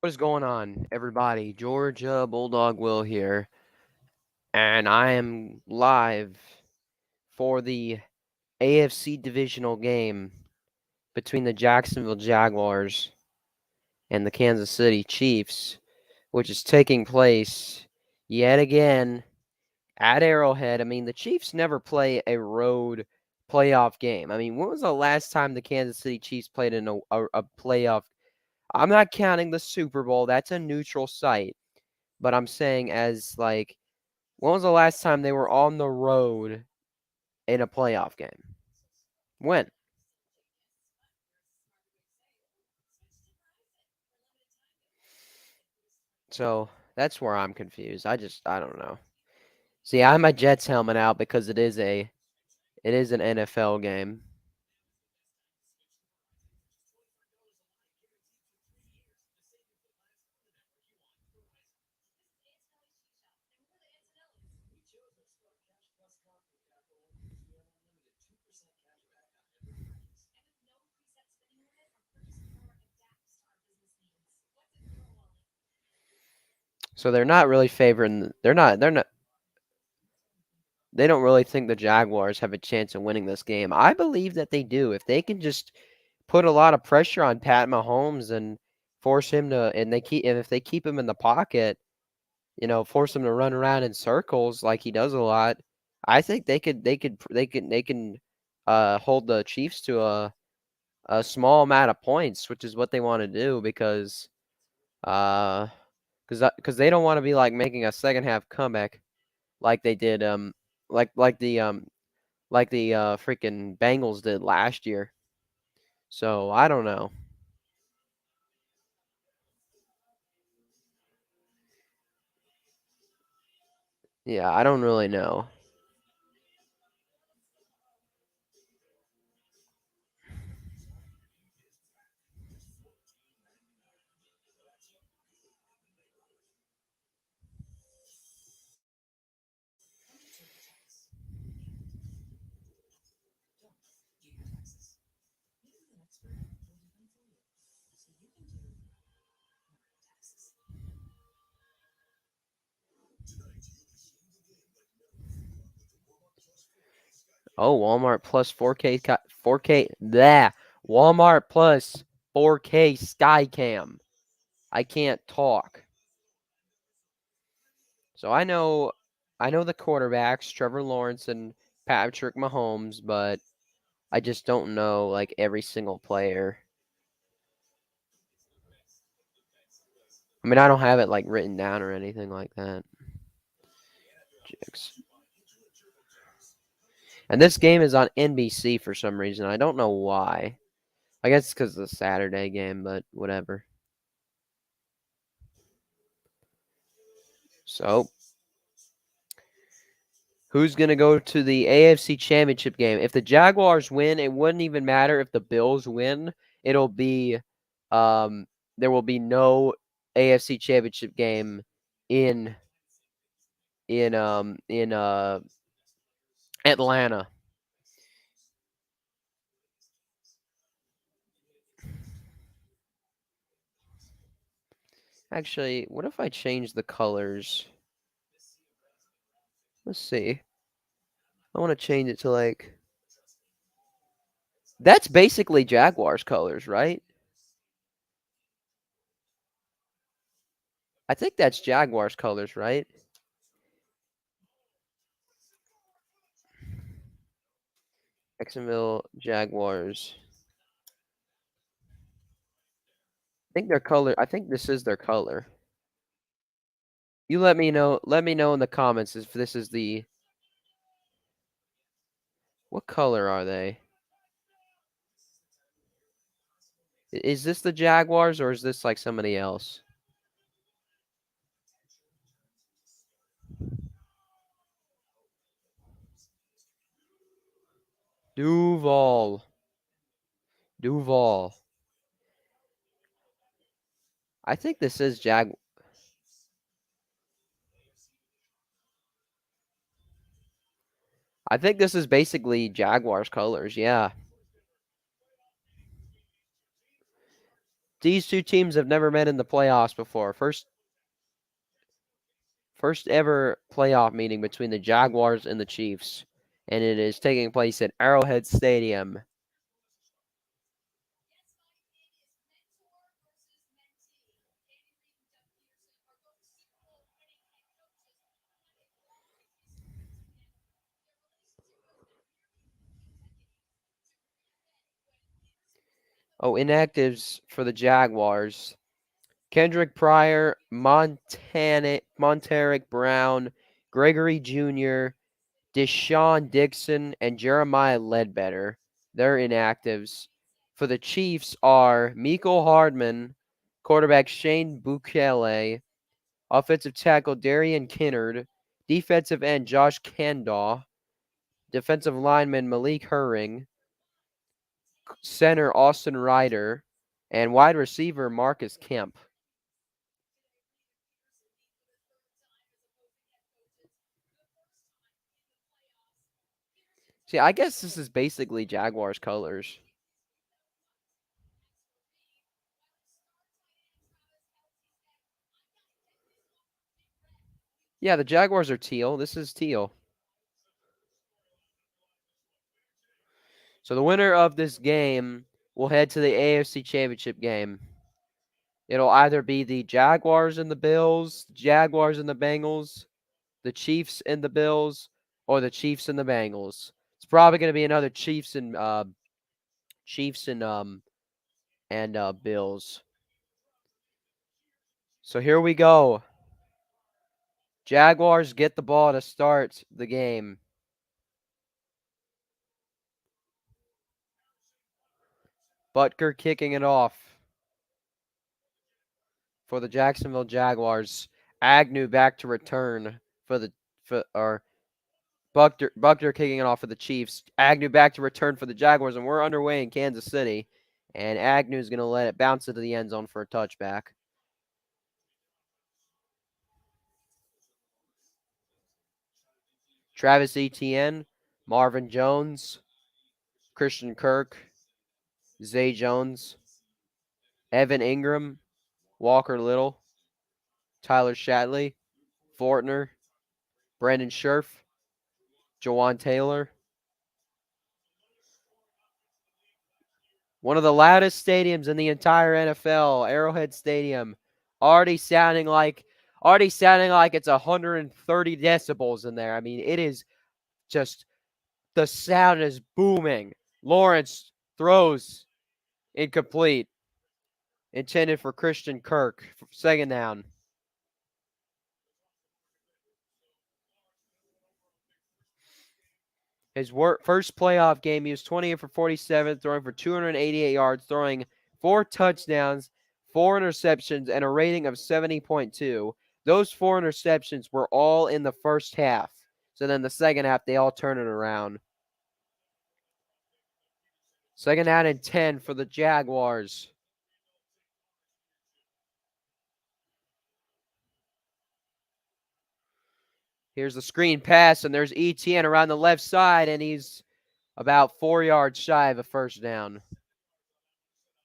What is going on, everybody? Georgia Bulldog Will here, and I am live for the AFC Divisional game between the Jacksonville Jaguars and the Kansas City Chiefs, which is taking place yet again at Arrowhead. I mean, the Chiefs never play a road playoff game. I mean, when was the last time the Kansas City Chiefs played in a playoff? I'm not counting the Super Bowl. That's a neutral site. But I'm saying when was the last time they were on the road in a playoff game? When? So that's where I'm confused. I don't know. See, I have my Jets helmet out because it is an NFL game. So they're not really favoring they don't really think the Jaguars have a chance of winning this game. I believe that they do. If they can just put a lot of pressure on Pat Mahomes and force him to and if they keep him in the pocket, force him to run around in circles like he does a lot. I think they can hold the Chiefs to a small amount of points, which is what they want to do because because they don't want to be like making a second half comeback like they did like like the um like the freaking Bengals did last year. So I don't know. Yeah, I don't really know. Oh, Walmart plus 4K 4K. That Walmart plus 4K Skycam. I can't talk. So I know the quarterbacks, Trevor Lawrence and Patrick Mahomes, but I just don't know like every single player. I mean, I don't have it like written down or anything like that. Jix. And this game is on NBC for some reason. I don't know why. I guess it's because it's a Saturday game, but whatever. So, who's going to go to the AFC Championship game? If the Jaguars win, it wouldn't even matter if the Bills win. It'll be there will be no AFC Championship game in in Atlanta. Actually, what if I change the colors? Let's see. I want to change it to like that's basically Jaguars colors, right? I think that's Jaguars colors, right? Jacksonville Jaguars. I think their color. I think this is their color. You let me know. Let me know in the comments if this is the. What color are they? Is this the Jaguars or is this like somebody else? Duval. Duval. I think this is I think this is basically Jaguars colors. Yeah. These two teams have never met in the playoffs before. First ever playoff meeting between the Jaguars and the Chiefs, and it is taking place at Arrowhead Stadium. Oh, inactives for the Jaguars. Kendrick Pryor, Monteric Brown, Gregory Jr., Deshaun Dixon, and Jeremiah Ledbetter. They're inactives. For the Chiefs are Mecole Hardman, quarterback Shane Bukele, offensive tackle Darian Kinnard, defensive end Josh Kandaw, defensive lineman Malik Herring, center Austin Ryder, and wide receiver Marcus Kemp. See, I guess this is basically Jaguars colors. Yeah, the Jaguars are teal. This is teal. So the winner of this game will head to the AFC Championship game. It'll either be the Jaguars and the Bills, Jaguars and the Bengals, the Chiefs and the Bills, or the Chiefs and the Bengals. It's probably going to be another Chiefs and Bills. So here we go. Jaguars get the ball to start the game. Butker kicking it off for the Jacksonville Jaguars. Agnew back to return Buckner kicking it off for the Chiefs. Agnew back to return for the Jaguars, and we're underway in Kansas City. And Agnew's going to let it bounce into the end zone for a touchback. Travis Etienne, Marvin Jones, Christian Kirk, Zay Jones, Evan Ingram, Walker Little, Tyler Shatley, Fortner, Brandon Scherf, Jawan Taylor. One of the loudest stadiums in the entire NFL, Arrowhead Stadium, already sounding like it's 130 decibels in there. I mean, it is just, the sound is booming. Lawrence throws incomplete, intended for Christian Kirk. Second down. His first playoff game, he was 28 for 47, throwing for 288 yards, throwing 4 touchdowns, 4 interceptions, and a rating of 70.2. Those 4 interceptions were all in the first half. So then the second half, they all turn it around. Second down and 10 for the Jaguars. Here's the screen pass, and there's Etienne around the left side, and he's about 4 yards shy of a first down.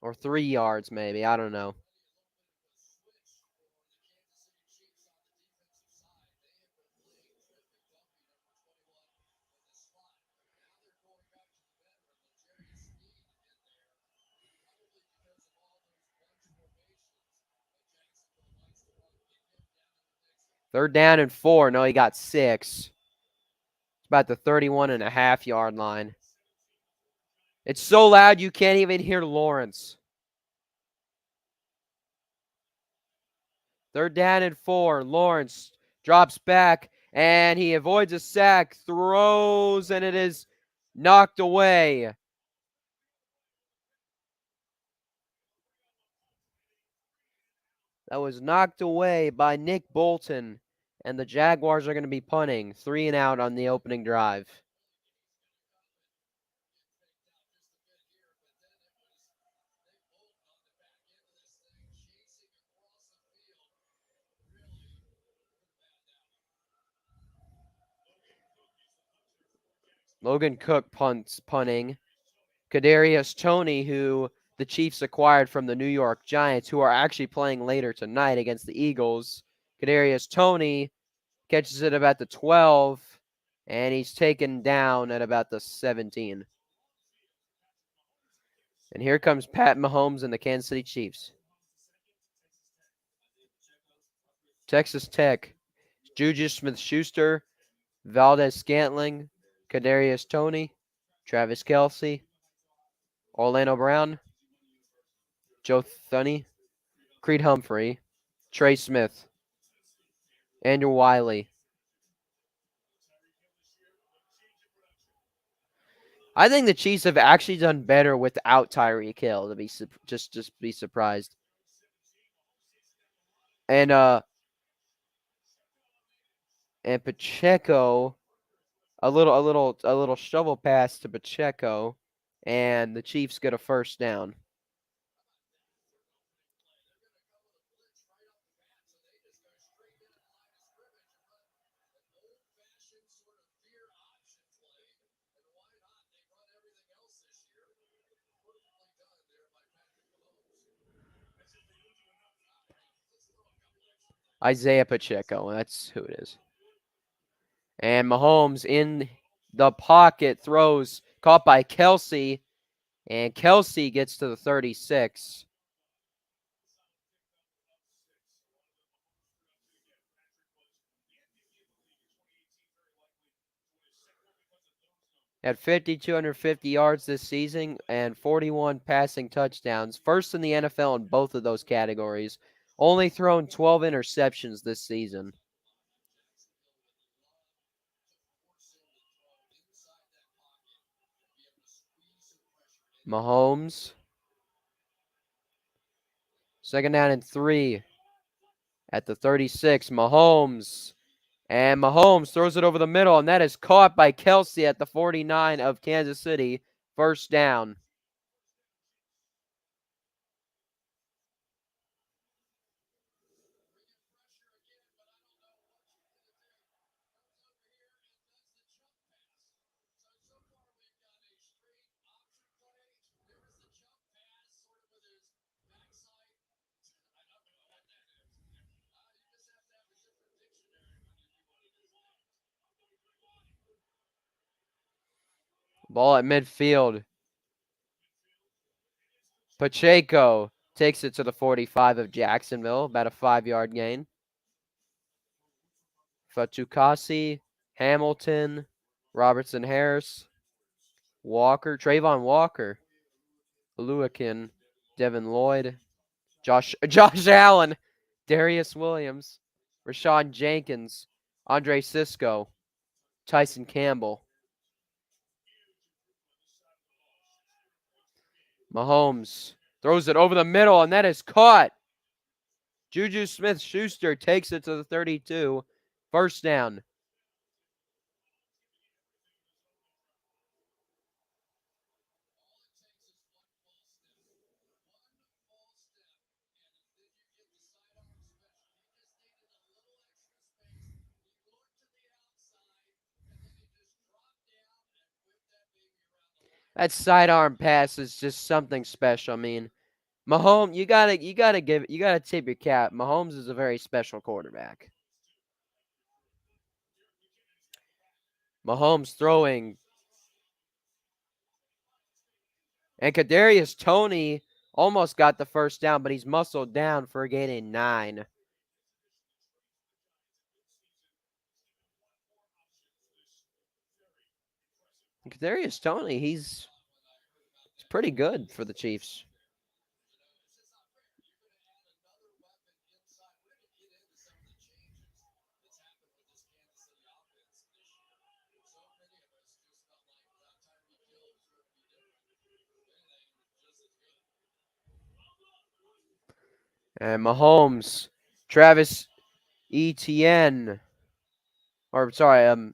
Or 3 yards, maybe. I don't know. Third down and 4. No, he got 6. It's about the 31.5-yard line. It's so loud you can't even hear Lawrence. Third down and 4. Lawrence drops back, and he avoids a sack, throws, and it is knocked away. That was knocked away by Nick Bolton, and the Jaguars are going to be punting 3 and out on the opening drive. Logan Cook punting. Kadarius Toney, who the Chiefs acquired from the New York Giants, who are actually playing later tonight against the Eagles. Kadarius Toney catches it about the 12, and he's taken down at about the 17. And here comes Pat Mahomes and the Kansas City Chiefs. Texas Tech, Juju Smith-Schuster, Valdez-Scantling, Kadarius Toney, Travis Kelce, Orlando Brown, Joe Thuney, Creed Humphrey, Trey Smith, Andrew Wiley. I think the Chiefs have actually done better without Tyreek Hill. To be just be surprised. And Pacheco, a little shovel pass to Pacheco, and the Chiefs get a first down. Isaiah Pacheco, that's who it is. And Mahomes in the pocket throws, caught by Kelce, and Kelce gets to the 36. At 5,250 yards this season and 41 passing touchdowns, first in the NFL in both of those categories. Only thrown 12 interceptions this season. Mahomes. Second down and 3 at the 36. Mahomes. And Mahomes throws it over the middle, and that is caught by Kelce at the 49 of Kansas City. First down. Ball at midfield. Pacheco takes it to the 45 of Jacksonville, about a 5-yard gain. Fatukasi, Hamilton, Robertson Harris, Walker, Trayvon Walker, Lewican, Devin Lloyd, Josh Allen, Darius Williams, Rashawn Jenkins, Andre Sisco, Tyson Campbell. Mahomes throws it over the middle, and that is caught. Juju Smith-Schuster takes it to the 32. First down. That sidearm pass is just something special. I mean, Mahomes, you gotta tip your cap. Mahomes is a very special quarterback. Mahomes throwing, and Kadarius Toney almost got the first down, but he's muscled down for gaining 9. Kadarius Toney, he's pretty good for the Chiefs. And Mahomes, Travis Etienne, or sorry,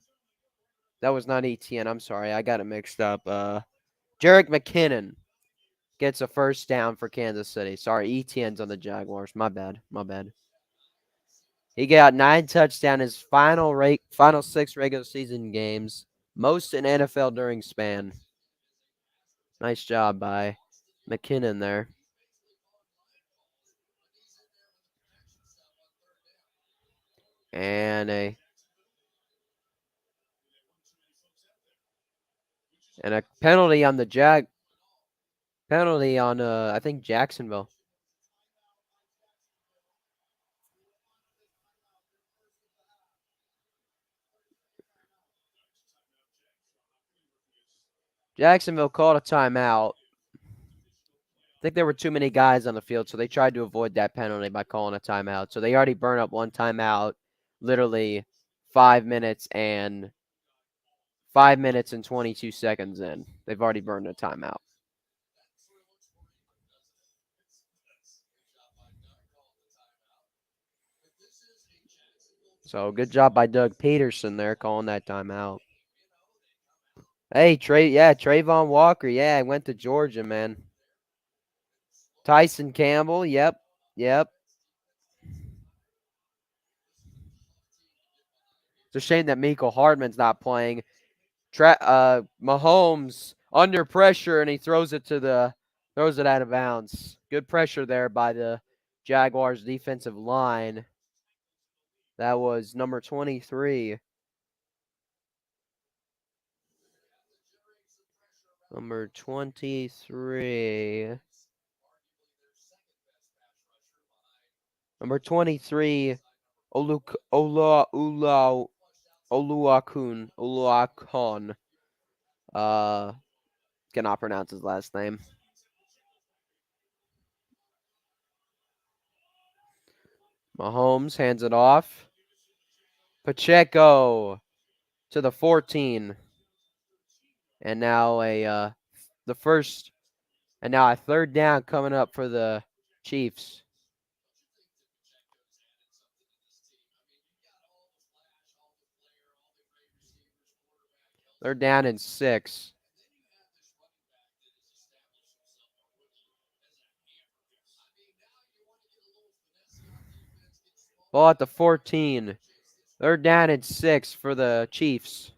that was not Etienne. I'm sorry, I got it mixed up. Jerick McKinnon gets a first down for Kansas City. Sorry, Etienne's on the Jaguars. My bad. He got 9 touchdowns his final 6 regular season games, most in NFL during span. Nice job by McKinnon there. And a penalty on the penalty on I think Jacksonville. Jacksonville called a timeout. I think there were too many guys on the field, so they tried to avoid that penalty by calling a timeout. So they already burned up one timeout, literally 5 minutes and 22 seconds in. They've already burned a timeout. So good job by Doug Peterson there calling that timeout. Hey, Trayvon Walker. Yeah, went to Georgia, man. Tyson Campbell. Yep. It's a shame that Mecole Hardman's not playing. Mahomes under pressure, and he throws it out of bounds. Good pressure there by the Jaguars defensive line. That was number 23. Number 23. Number 23, Oluwakon. Cannot pronounce his last name. Mahomes hands it off. Pacheco to the 14. And now a third down coming up for the Chiefs. They're down in 6. Ball at the 14. They're down in 6 for the Chiefs.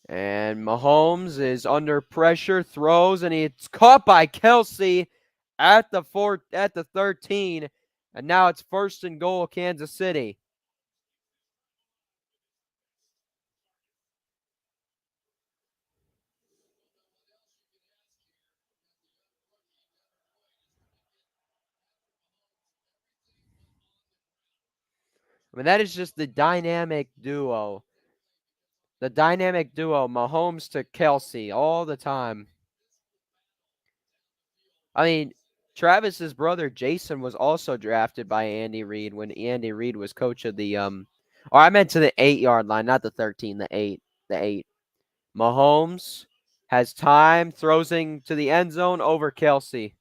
And Mahomes is under pressure, throws, and it's caught by Kelsey at the 13. And now it's 1st and goal, Kansas City. I mean, that is just the dynamic duo. The dynamic duo, Mahomes to Kelsey, all the time. I mean, Travis's brother Jason was also drafted by Andy Reid when Andy Reid was coach of the or I meant to the 8-yard line, not the 13, the 8. The 8. Mahomes has time, throwing to the end zone over Kelsey.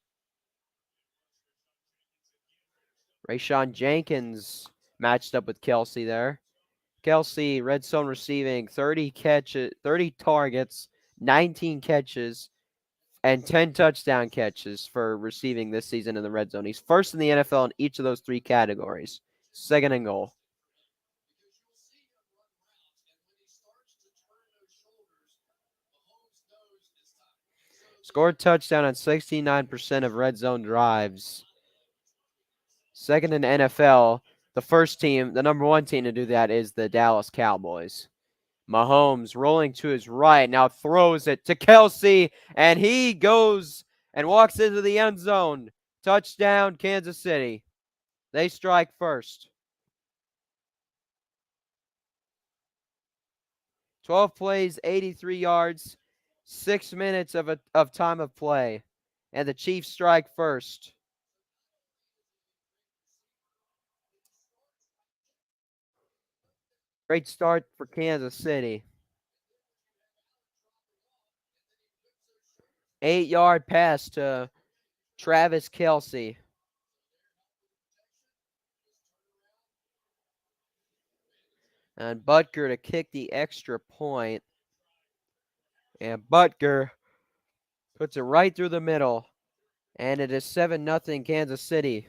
Rayshawn Jenkins matched up with Kelsey there. Kelsey, red zone receiving, 30 targets, 19 catches, and 10 touchdown catches for receiving this season in the red zone. He's 1st in the NFL in each of those 3 categories. 2nd and goal. Scored touchdown on 69% of red zone drives. 2nd in NFL. The number 1 team to do that is the Dallas Cowboys. Mahomes rolling to his right, now throws it to Kelsey, and he goes and walks into the end zone. Touchdown, Kansas City. They strike first. 12 plays, 83 yards, 6 minutes of time of play, and the Chiefs strike first. Great start for Kansas City. 8-yard pass to Travis Kelce. And Butker to kick the extra point. And Butker puts it right through the middle. And it is 7-0 Kansas City.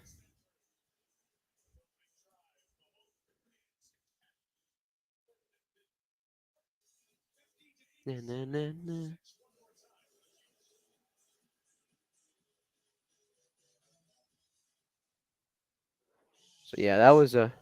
So yeah, that was a.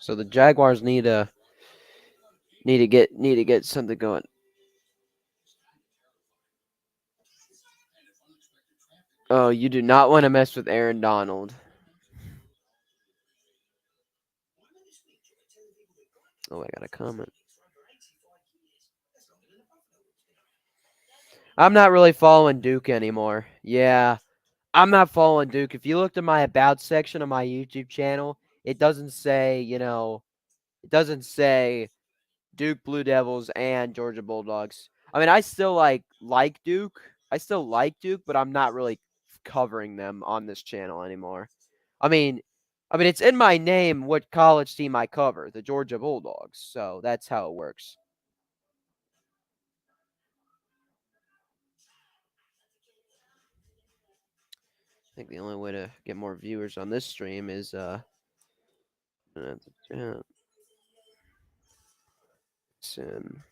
So the Jaguars need to get something going. Oh, you do not want to mess with Aaron Donald. Oh, I got a comment. I'm not really following Duke anymore. Yeah, I'm not following Duke. If you looked at my about section of my YouTube channel, it doesn't say, it doesn't say Duke Blue Devils and Georgia Bulldogs. I mean, I still like Duke. I still like Duke, but I'm not really covering them on this channel anymore. I mean, it's in my name what college team I cover, the Georgia Bulldogs. So that's how it works. I think the only way to get more viewers on this stream is soon.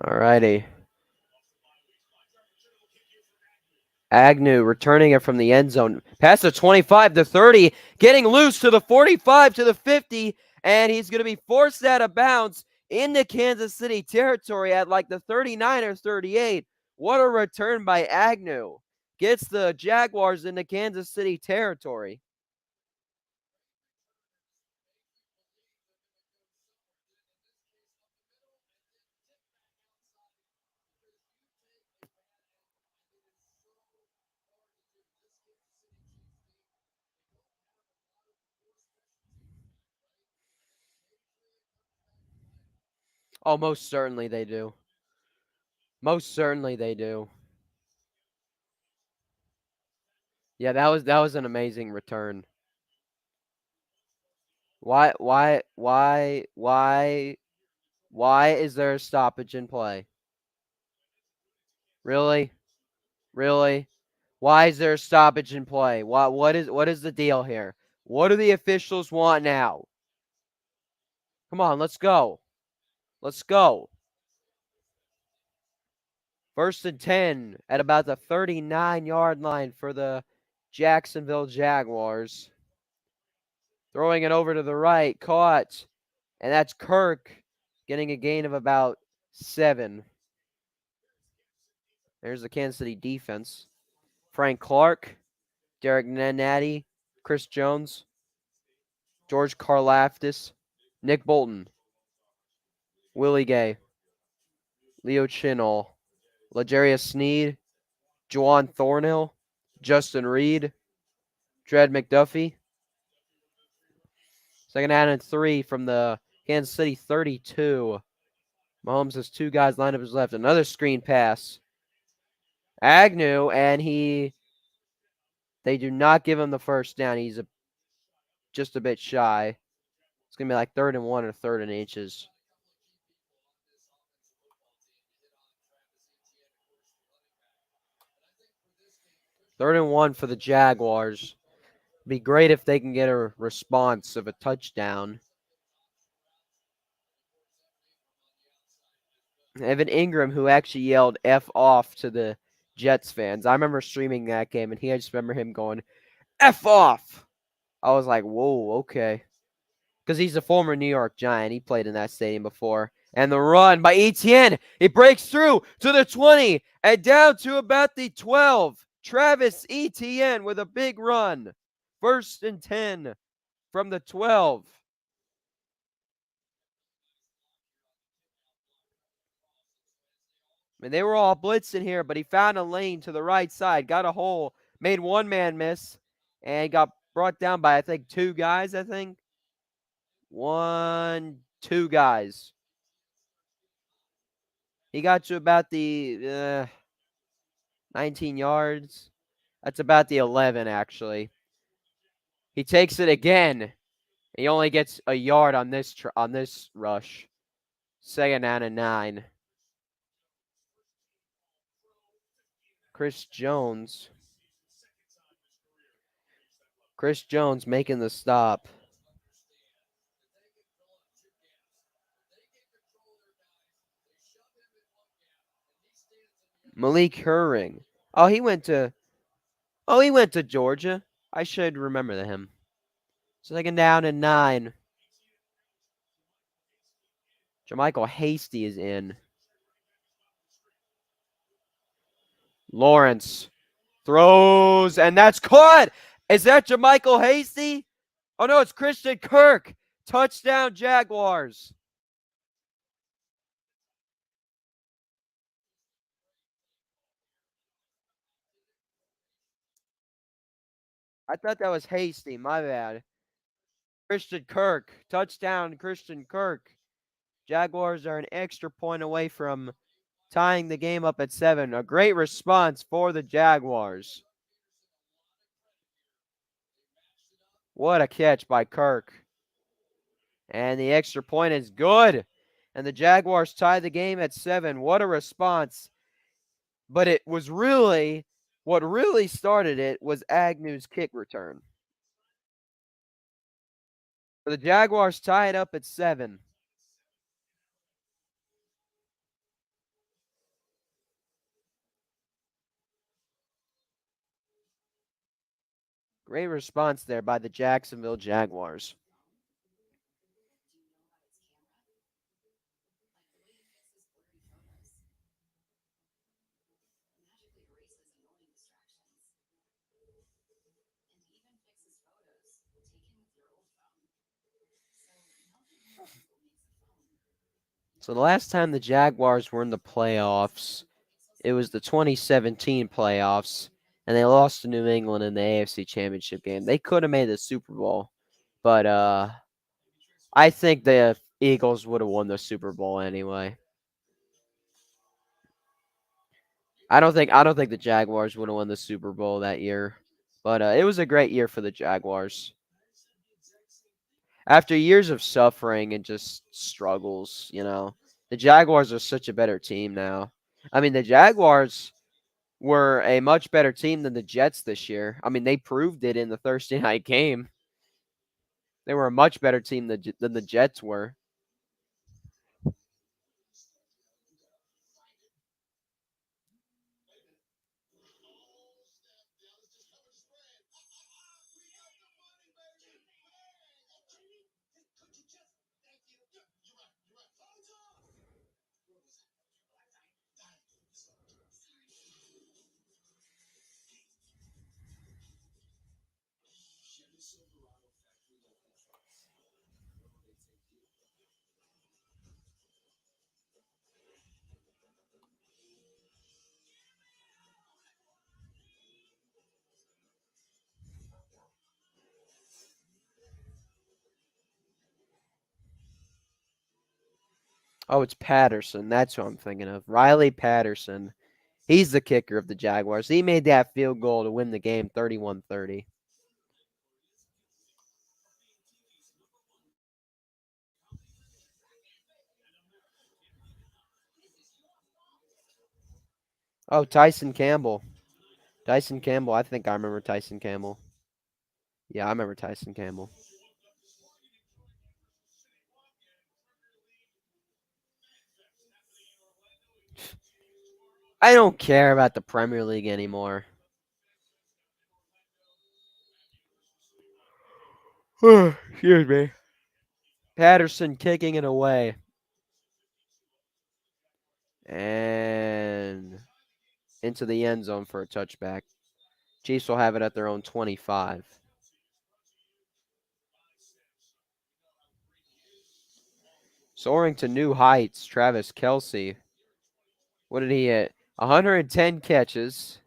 All righty. Agnew returning it from the end zone. Past the 25 to 30, getting loose to the 45 to the 50, and he's going to be forced out of bounds into Kansas City territory at like the 39 or 38. What a return by Agnew. Gets the Jaguars into Kansas City territory. Oh, most certainly they do. Most certainly they do. Yeah, that was an amazing return. Why is there a stoppage in play? Really? Really? Why is there a stoppage in play? What is the deal here? What do the officials want now? Come on, let's go. Let's go. 1st and 10 at about the 39-yard line for the Jacksonville Jaguars. Throwing it over to the right, caught. And that's Kirk getting a gain of about 7. There's the Kansas City defense. Frank Clark, Derek Nannati, Chris Jones, George Karlaftis, Nick Bolton, Willie Gay, Leo Chinall, L'Jarius Sneed, Juwan Thornhill, Justin Reed, Dred McDuffie. Second down and 3 from the Kansas City 32. Mahomes has 2 guys lined up his left. Another screen pass. Agnew, and they do not give him the first down. He's just a bit shy. It's going to be like 3rd and 1 or 3rd and inches. Third and 1 for the Jaguars. Be great if they can get a response of a touchdown. Evan Ingram, who actually yelled F off to the Jets fans. I remember streaming that game, and I just remember him going, F off! I was like, whoa, okay. Because he's a former New York Giant. He played in that stadium before. And the run by Etienne. He breaks through to the 20 and down to about the 12. Travis Etienne with a big run. 1st and 10 from the 12. And they were all blitzing here, but he found a lane to the right side, got a hole, made one man miss, and got brought down by, I think, 2 guys, I think. 2 guys. He got to about the 19 yards. That's about the 11, actually. He takes it again. He only gets a yard on this rush. 2nd down and 9. Chris Jones making the stop. Malik Herring. He went to Georgia. I should remember him. 2nd down and 9. Jermichael Hasty is in. Lawrence throws, and that's caught. Is that Jermichael Hasty? Oh, no, it's Christian Kirk. Touchdown, Jaguars. I thought that was Hasty. My bad. Christian Kirk. Touchdown, Christian Kirk. Jaguars are an extra point away from tying the game up at 7. A great response for the Jaguars. What a catch by Kirk. And the extra point is good. And the Jaguars tie the game at 7. What a response. But it was what really started it was Agnew's kick return. The Jaguars tie it up at 7. Great response there by the Jacksonville Jaguars. So the last time the Jaguars were in the playoffs, it was the 2017 playoffs, and they lost to New England in the AFC Championship game. They could have made the Super Bowl, but I think the Eagles would have won the Super Bowl anyway. I don't think the Jaguars would have won the Super Bowl that year, but it was a great year for the Jaguars. After years of suffering and just struggles, the Jaguars are such a better team now. I mean, the Jaguars were a much better team than the Jets this year. I mean, they proved it in the Thursday night game. They were a much better team than the Jets were. Oh, it's Patterson. That's who I'm thinking of. Riley Patterson. He's the kicker of the Jaguars. He made that field goal to win the game 31-30. Oh, Tyson Campbell. Tyson Campbell. I think I remember Tyson Campbell. Yeah, I remember Tyson Campbell. I don't care about the Premier League anymore. Excuse me. Patterson kicking it away. And into the end zone for a touchback. Chiefs will have it at their own 25. Soaring to new heights, Travis Kelce. What did he hit? 110 catches,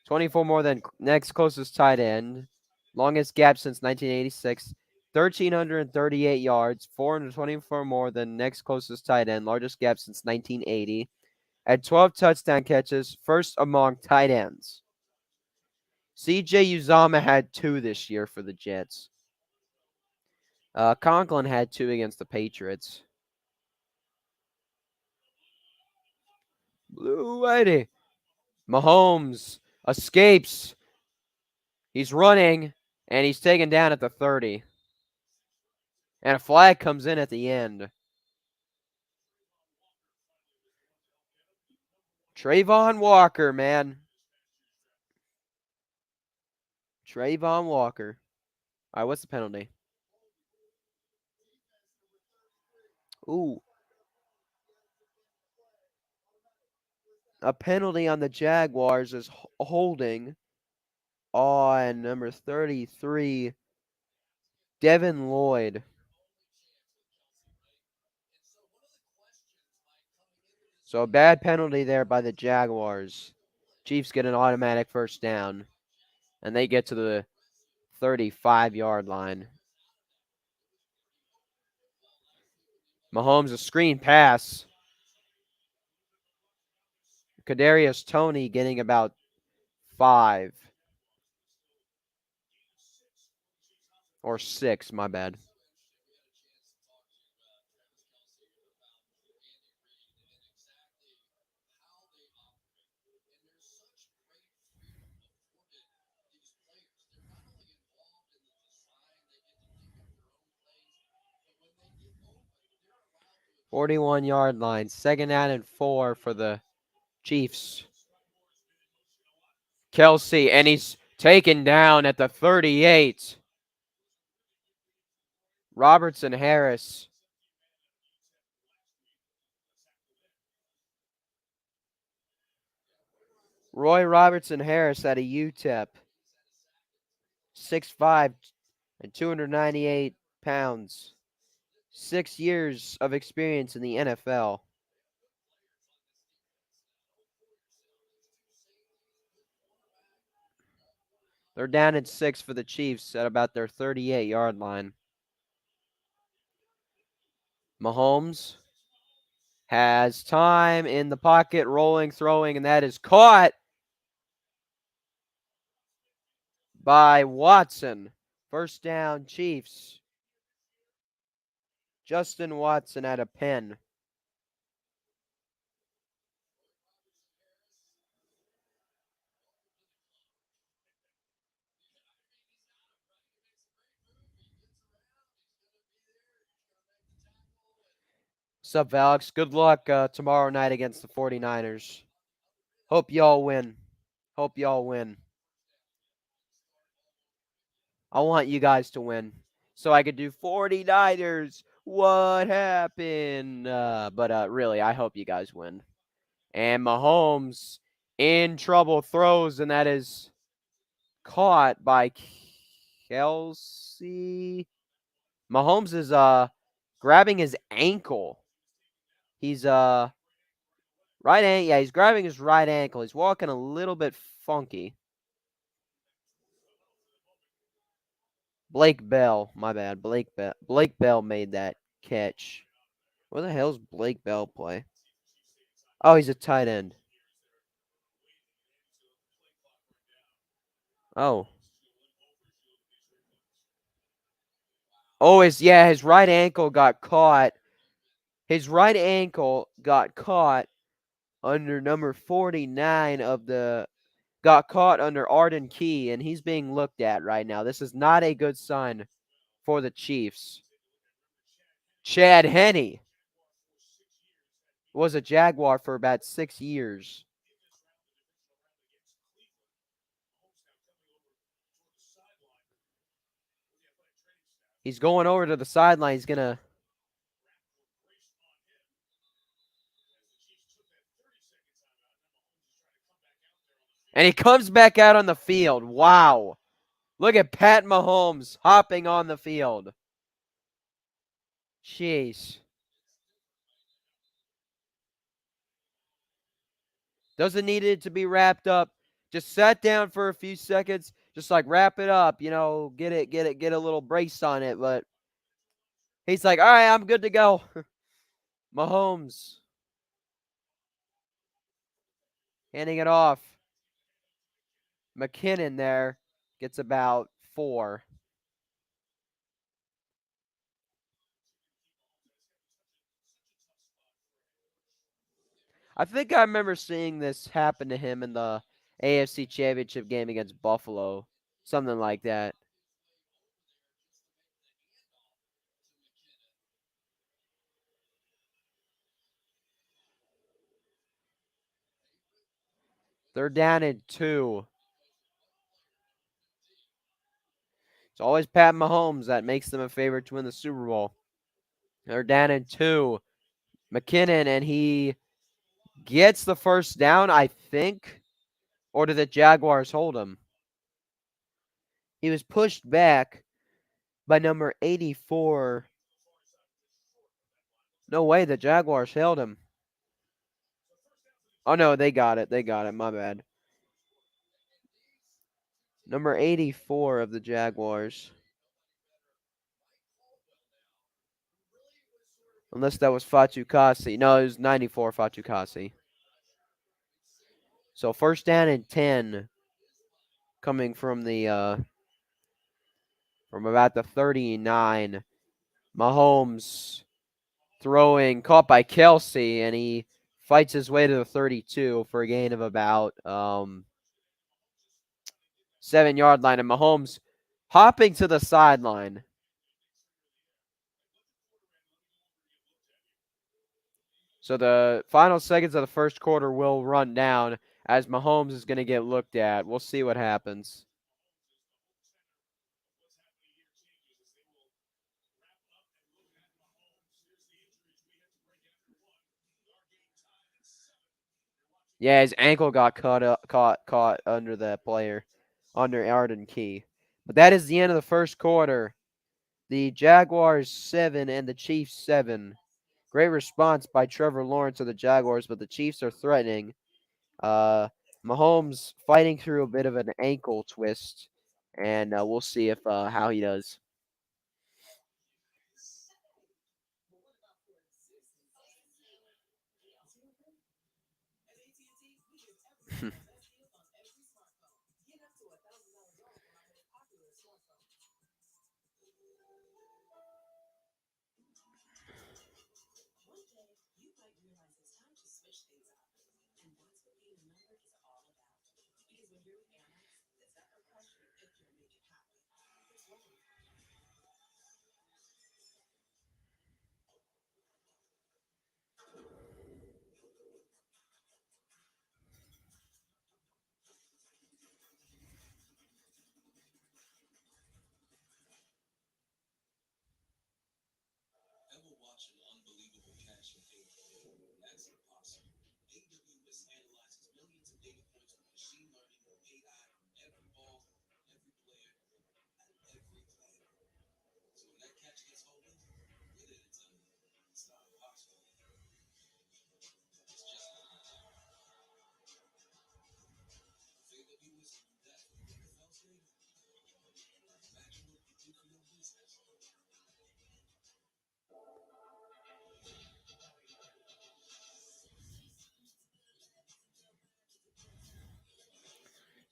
24 more than next closest tight end, longest gap since 1986, 1,338 yards, 424 more than next closest tight end, largest gap since 1980, at 12 touchdown catches, first among tight ends. CJ Uzama had 2 this year for the Jets. Conklin had 2 against the Patriots. Blue Whitey. Mahomes escapes. He's running, and he's taken down at the 30. And a flag comes in at the end. Trayvon Walker, man. Trayvon Walker. All right, what's the penalty? Ooh. A penalty on the Jaguars is holding on number 33, Devin Lloyd. So a bad penalty there by the Jaguars. Chiefs get an automatic first down, and they get to the 35-yard line. Mahomes, a screen pass. Kadarius Toney getting about 5. Or 6, my bad. "41-yard line, 2nd down and 4 for the Chiefs. Kelce, and he's taken down at the 38. Robertson Harris. Roy Robertson Harris at a UTEP. 6'5" and 298 pounds. 6 years of experience in the NFL. They're down at 6 for the Chiefs at about their 38-yard line. Mahomes has time in the pocket, rolling, throwing, and that is caught by Watson. First down, Chiefs. Justin Watson at a pen. What's up, Alex? Good luck tomorrow night against the 49ers. Hope y'all win. Hope y'all win. I want you guys to win so I could do 49ers. What happened? But really, I hope you guys win. And Mahomes in trouble, throws, and that is caught by Kelce. Mahomes is grabbing his ankle. He's right ankle. Yeah, he's grabbing his right ankle. He's walking a little bit funky. Blake Bell, my bad. Blake Bell made that catch. Where the hell's Blake Bell play? Oh, he's a tight end. Oh. Oh, his right ankle got caught. His right ankle got caught under number 49 of the got caught under Arden Key, and he's being looked at right now. This is not a good sign for the Chiefs. Chad Henne was a Jaguar for about 6 years. He's going over to the sideline. He's going to. And he comes back out on the field. Wow. Look at Pat Mahomes hopping on the field. Jeez. Doesn't need it to be wrapped up. Just sat down for a few seconds. Just like wrap it up. Get a little brace on it. But he's like, all right, I'm good to go. Mahomes handing it off. McKinnon there gets about 4. I think I remember seeing this happen to him in the AFC Championship game against Buffalo. Something like that. They're down in 2. It's always Pat Mahomes that makes them a favorite to win the Super Bowl. They're down in 2. McKinnon, and he gets the first down, I think. Or did the Jaguars hold him? He was pushed back by number 84. No way, the Jaguars held him. Oh, no, they got it. They got it. My bad. Number 84 of the Jaguars. Unless that was Fatukasi. No, it was 94 Fatukasi. So first down and 10 coming from the from about the 39. Mahomes throwing, caught by Kelsey, and he fights his way to the 32 for a gain of about 7-yard line. And Mahomes hopping to the sideline. So the final seconds of the first quarter will run down as Mahomes is going to get looked at. We'll see what happens. Yeah, his ankle got caught under that player, under Arden Key. But that is the end of the first quarter. The Jaguars 7 and the Chiefs 7. Great response by Trevor Lawrence of the Jaguars, but the Chiefs are threatening. Mahomes fighting through a bit of an ankle twist, and we'll see if how he does.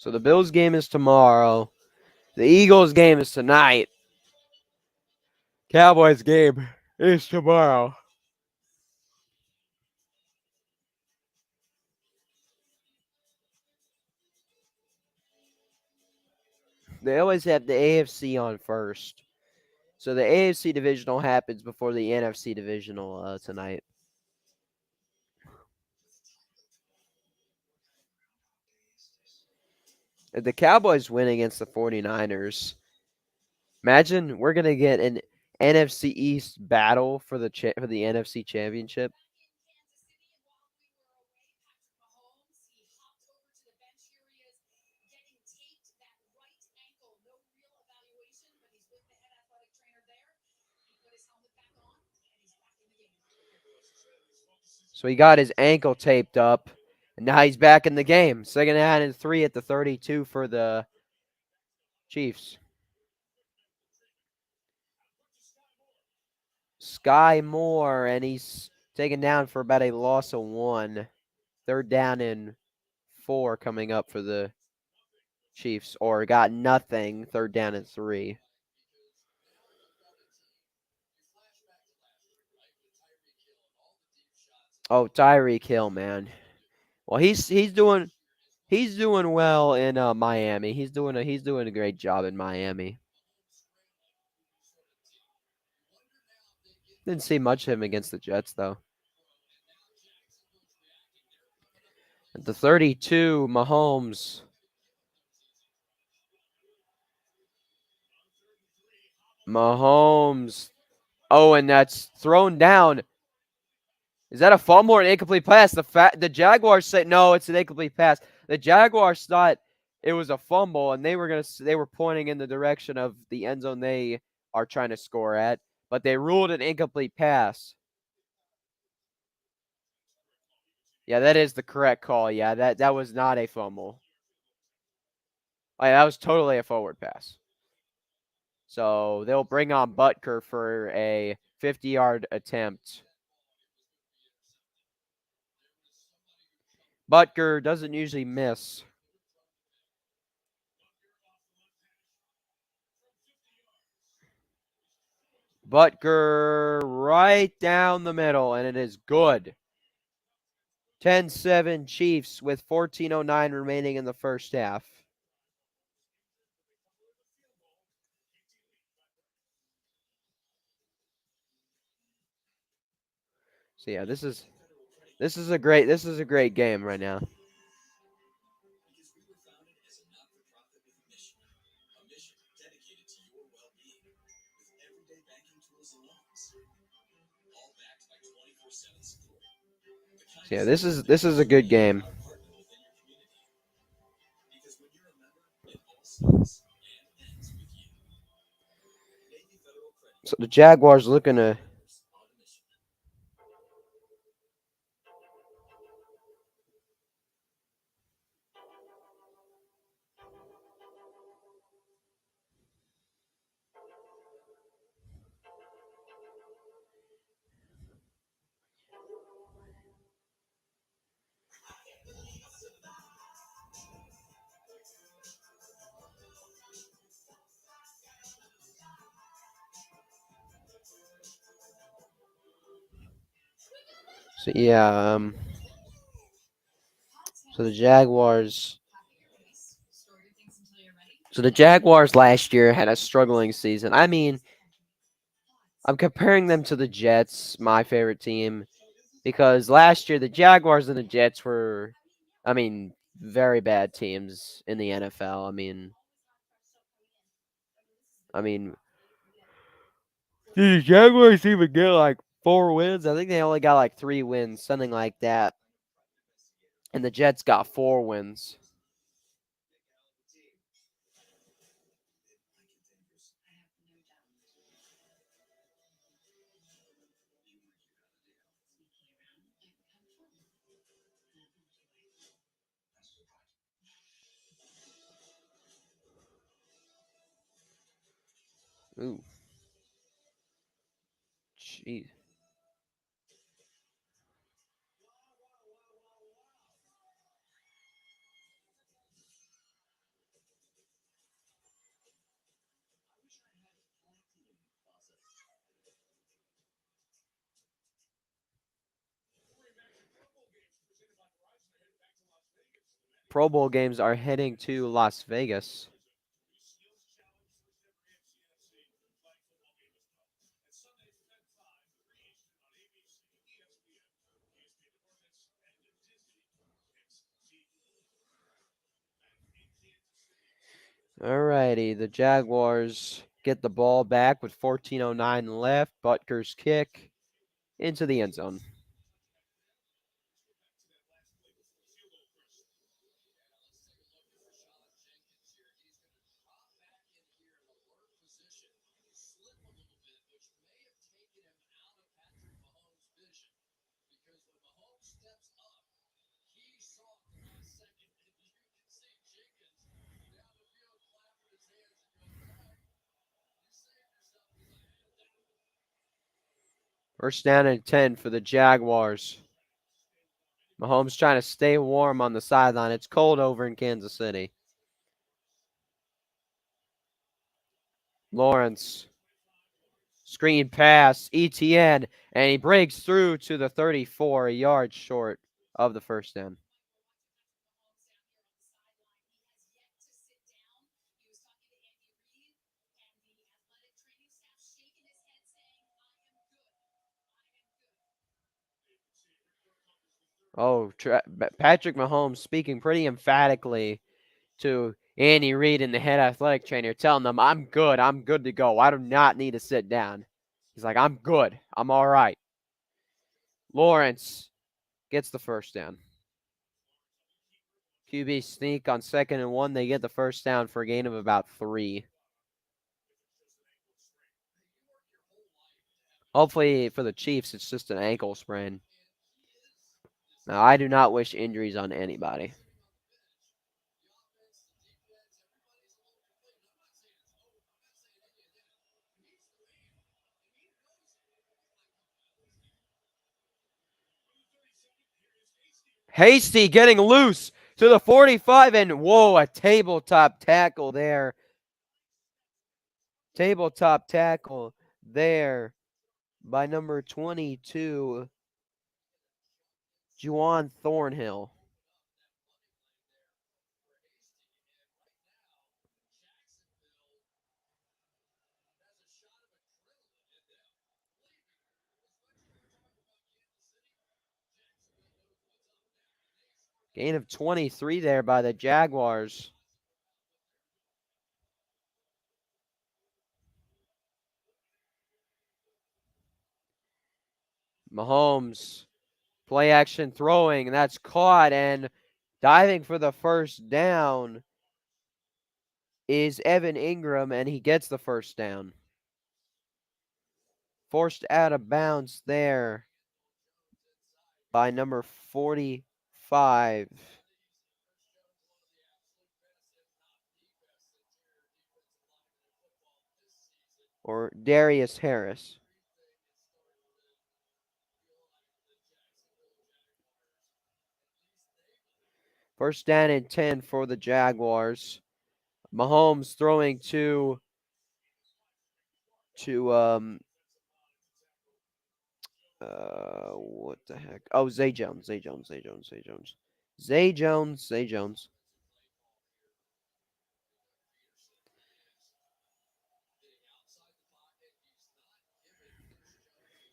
So the Bills game is tomorrow. The Eagles game is tonight. Cowboys game is tomorrow. They always have the AFC on first. So the AFC Divisional happens before the NFC Divisional tonight. If the Cowboys win against the 49ers, imagine we're going to get an NFC East battle for the NFC Championship. So he got his ankle taped up, and now he's back in the game. Second and 3 at the 32 for the Chiefs. Sky Moore, and he's taken down for about a loss of 1. Third down and 4 coming up for the Chiefs, or got nothing. Third down and 3. Oh, Tyreek Hill, man. Well, he's doing well in Miami. He's doing a great job in Miami. Didn't see much of him against the Jets though. At the 32, Mahomes. Oh, and that's thrown down. Is that a fumble or an incomplete pass? The Jaguars said no, it's an incomplete pass. The Jaguars thought it was a fumble, and they were pointing in the direction of the end zone they are trying to score at, but they ruled an incomplete pass. Yeah, that is the correct call. Yeah, that was not a fumble. Oh, yeah, that was totally a forward pass. So they'll bring on Butker for a 50-yard attempt. Butker doesn't usually miss. Butker right down the middle, and it is good. 10-7 Chiefs with 14:09 remaining in the first half. So yeah, this is a great game right now. So yeah, this is a good game. So the Jaguars looking to so yeah, so the Jaguars last year had a struggling season. I mean, I'm comparing them to the Jets, my favorite team, because last year the Jaguars and the Jets were, I mean, very bad teams in the NFL. I mean, did the Jaguars even get like 4 wins? I think they only got like 3 wins, something like that. And the Jets got 4 wins. Ooh, jeez. Pro Bowl games are heading to Las Vegas. Alrighty, the Jaguars get the ball back with 14:09 left. Butker's kick into the end zone. First down and 10 for the Jaguars. Mahomes trying to stay warm on the sideline. It's cold over in Kansas City. Lawrence. Screen pass, ETN, and he breaks through to the 34, a yard short of the first down. Oh, Patrick Mahomes speaking pretty emphatically to Andy Reid and the head athletic trainer, telling them, I'm good to go. I do not need to sit down. He's like, I'm good. I'm all right. Lawrence gets the first down. QB sneak on 2nd and 1. They get the first down for a gain of about 3. Hopefully for the Chiefs, it's just an ankle sprain. Now, I do not wish injuries on anybody. Hasty getting loose to the 45, and whoa, a tabletop tackle there. Tabletop tackle there by number 22, Juwan Thornhill. Gain of 23 there by the Jaguars. Mahomes, play action throwing, and that's caught, and diving for the first down is Evan Ingram, and he gets the first down. Forced out of bounds there by number 45. Or Darius Harris. First down and 10 for the Jaguars. Mahomes throwing to what the heck? Oh, Zay Jones. Zay Jones.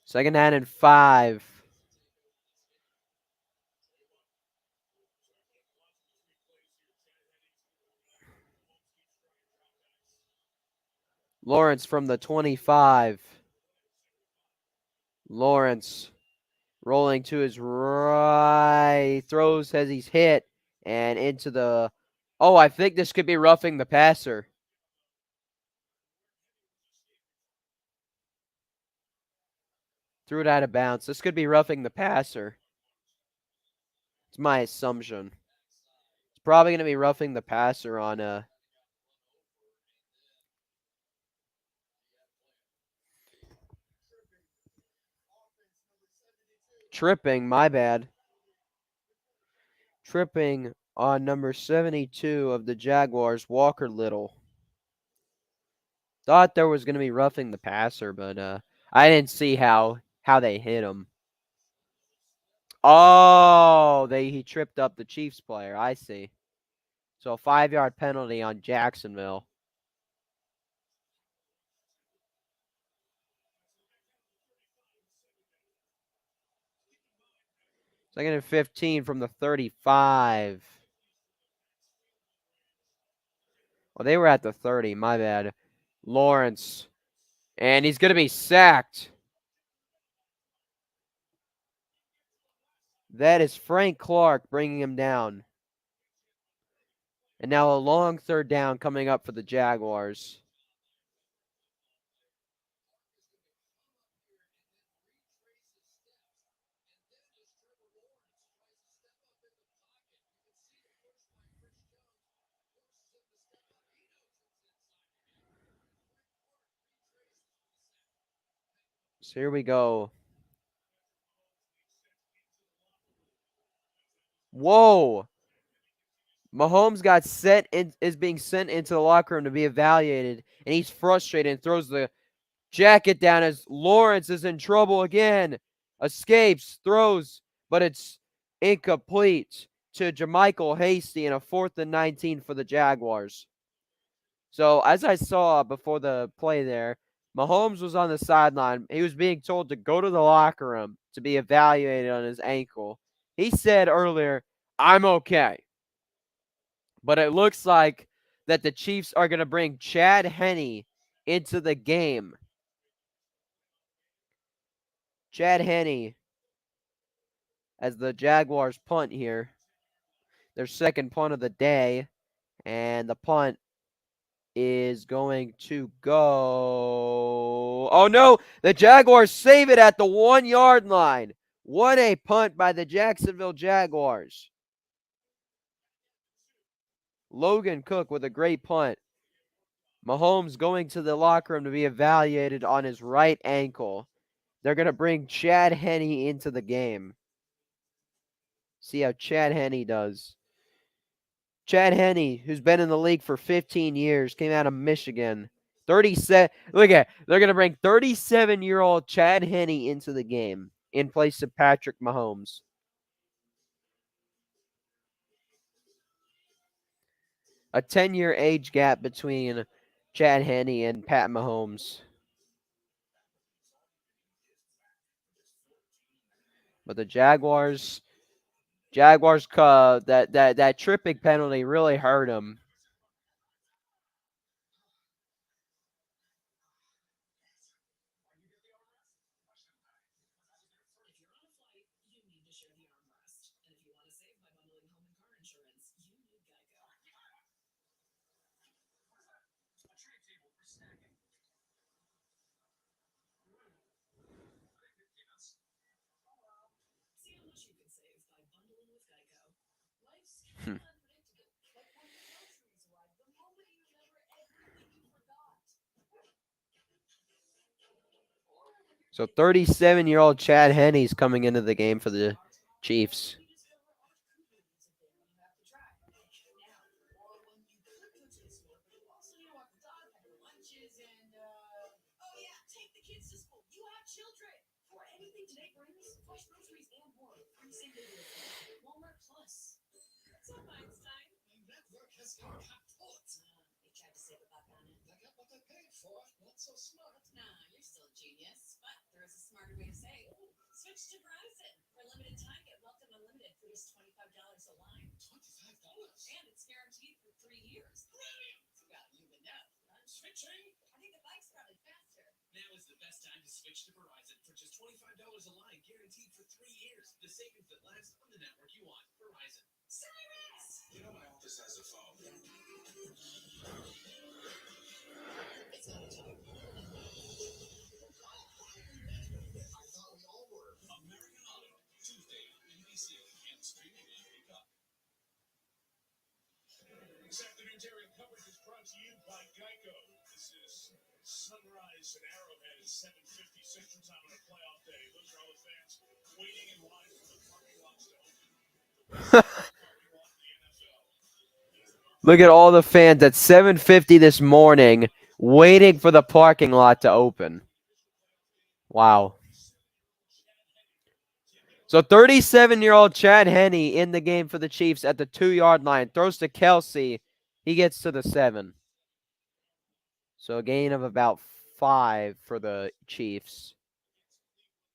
2nd down and 5. Lawrence from the 25. Lawrence rolling to his right. Throws as he's hit and into the. Oh, I think this could be roughing the passer. Threw it out of bounds. This could be roughing the passer. It's my assumption. It's probably going to be roughing the passer on tripping, my bad. Tripping on number 72 of the Jaguars, Walker Little. Thought there was going to be roughing the passer, but I didn't see how they hit him. Oh, he tripped up the Chiefs player. I see. So a 5-yard penalty on Jacksonville. Second and 15 from the 35. Well, they were at the 30. My bad. Lawrence. And he's going to be sacked. That is Frank Clark bringing him down. And now a long third down coming up for the Jaguars. So here we go. Whoa. Mahomes got is being sent into the locker room to be evaluated, and he's frustrated and throws the jacket down as Lawrence is in trouble again. Escapes, throws, but it's incomplete to Jermichael Hasty in a 4th and 19 for the Jaguars. So as I saw before the play there, Mahomes was on the sideline. He was being told to go to the locker room to be evaluated on his ankle. He said earlier, "I'm okay." But it looks like that the Chiefs are going to bring Chad Henne into the game. Chad Henne as the Jaguars punt here. Their second punt of the day. And the punt is going to go. Oh, no. The Jaguars save it at the 1-yard line. What a punt by the Jacksonville Jaguars. Logan Cook with a great punt. Mahomes going to the locker room to be evaluated on his right ankle. They're going to bring Chad Henne into the game. See how Chad Henne does. Chad Henne, who's been in the league for 15 years, came out of Michigan. 37. Look at, they're going to bring 37-year-old Chad Henne into the game in place of Patrick Mahomes. A 10-year age gap between Chad Henne and Pat Mahomes. But the Jaguars, that tripping penalty really hurt him. So 37-year-old Chad Henne's coming into the game for the Chiefs. Sunrise and Arrowhead at 7:50 Central Time on a playoff day. Those are all the fans waiting in line for the parking lots to open. Look at all the fans at 7:50 this morning waiting for the parking lot to open. Wow. So 37-year-old Chad Henne in the game for the Chiefs at the 2-yard line. Throws to Kelsey. He gets to the 7. So a gain of about 5 for the Chiefs.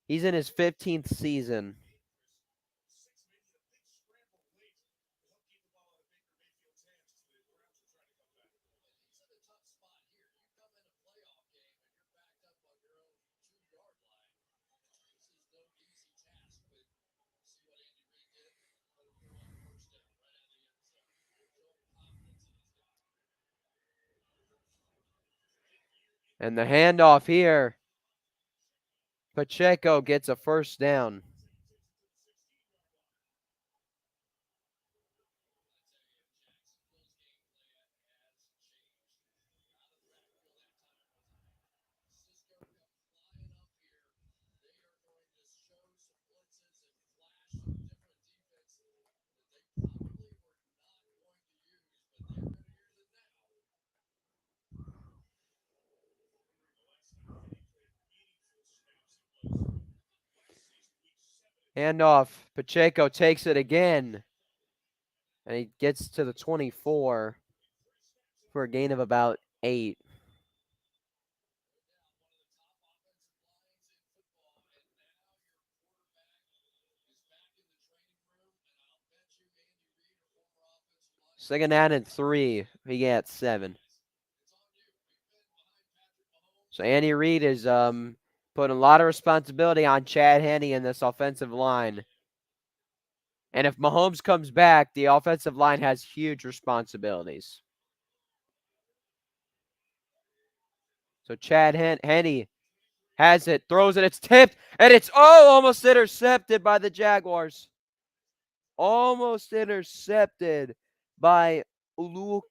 He's in his 15th season. And the handoff here. Pacheco gets a first down. Handoff. Pacheco takes it again. And he gets to the 24 for a gain of about 8. Second down and 3. He gets 7. So Andy Reid is putting a lot of responsibility on Chad Henne in this offensive line. And if Mahomes comes back, the offensive line has huge responsibilities. So Chad Henne has it, throws it, it's tipped, and it's almost intercepted by the Jaguars. Almost intercepted by Uluakun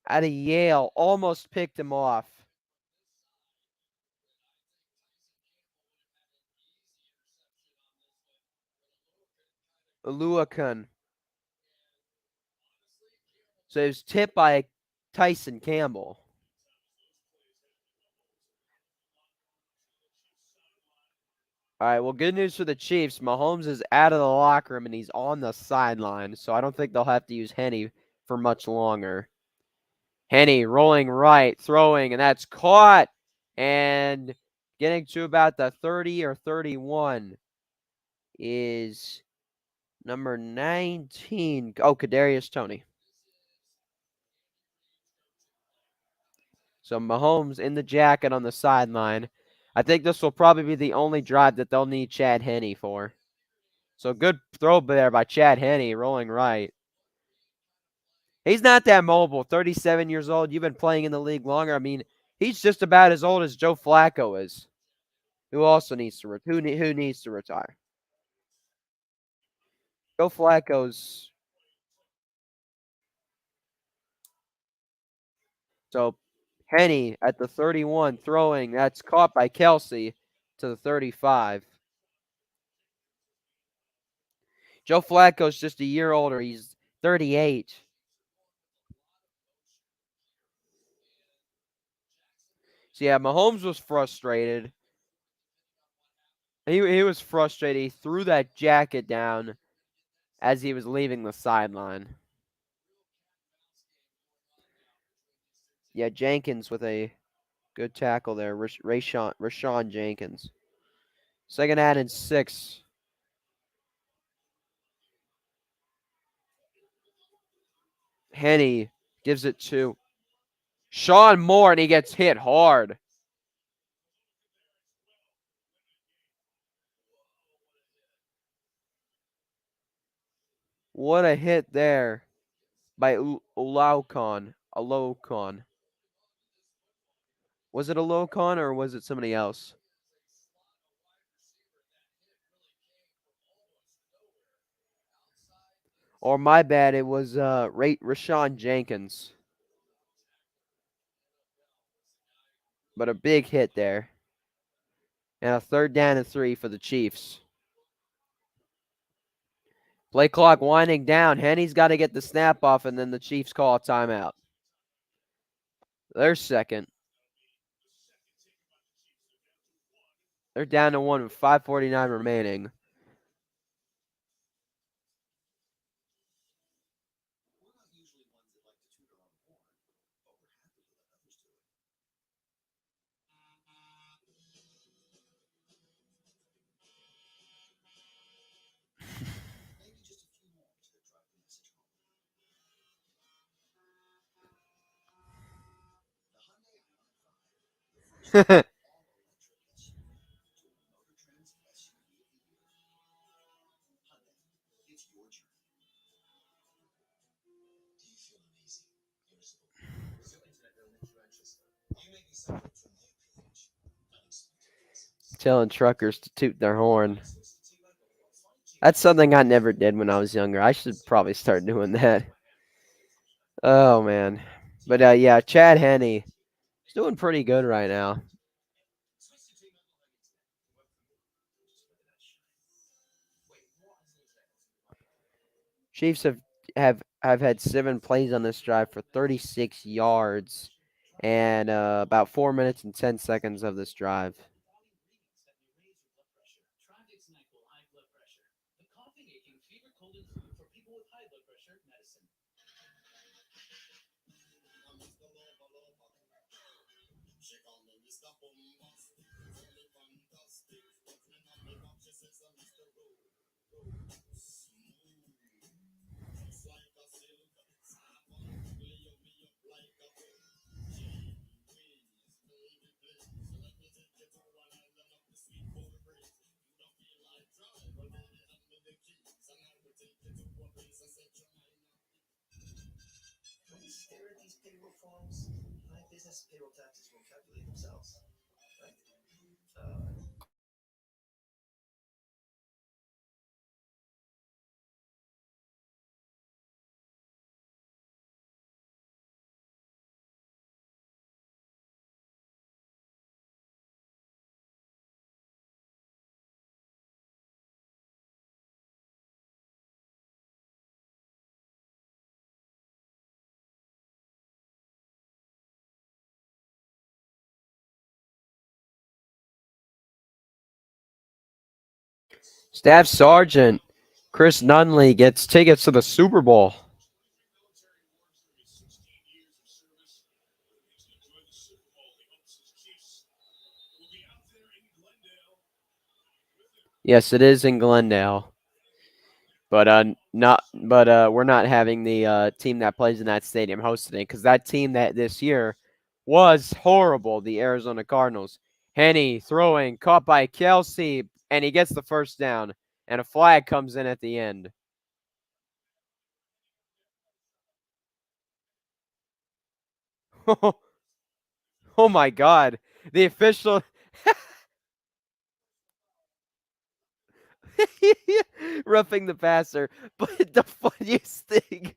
out of Yale. Almost picked him off. Uluakun. So it was tipped by Tyson Campbell. All right, well, good news for the Chiefs. Mahomes is out of the locker room, and he's on the sideline, so I don't think they'll have to use Henne for much longer. Henne rolling right, throwing, and that's caught. And getting to about the 30 or 31 is number 19. Oh, Kadarius Toney. So Mahomes in the jacket on the sideline. I think this will probably be the only drive that they'll need Chad Henne for. So good throw there by Chad Henne, rolling right. He's not that mobile. 37 years old. You've been playing in the league longer. I mean, he's just about as old as Joe Flacco is, who also needs to who needs to retire. Joe Flacco's. So Henne at the 31 throwing. That's caught by Kelsey to the 35. Joe Flacco's just a year older. He's 38. So yeah, Mahomes was frustrated. He was frustrated. He threw that jacket down as he was leaving the sideline. Yeah, Jenkins with a good tackle there. Rashawn Jenkins. Second down and 6. Henne gives it to Sean Moore, and he gets hit hard. What a hit there by Olaucon. Was it Olaucon or was it somebody else? Or my bad, it was Rashawn Jenkins. But a big hit there. And a third down and 3 for the Chiefs. Play clock winding down. Henne's got to get the snap off, and then the Chiefs call a timeout. Their second. They're down to 1 with 5:49 remaining. Telling truckers to toot their horn. That's something I never did when I was younger. I should probably start doing that. Oh man. But yeah, Chad Henne, he's doing pretty good right now. Chiefs have had 7 plays on this drive for 36 yards and about 4 minutes and 10 seconds of this drive. Staff Sergeant Chris Nunley gets tickets to the Super Bowl. Yes, it is in Glendale. But we're not having the team that plays in that stadium hosting it because that team that this year was horrible, the Arizona Cardinals. Henne throwing, caught by Kelsey, and he gets the first down, and a flag comes in at the end. Oh my God. The official roughing the passer. But the funniest thing,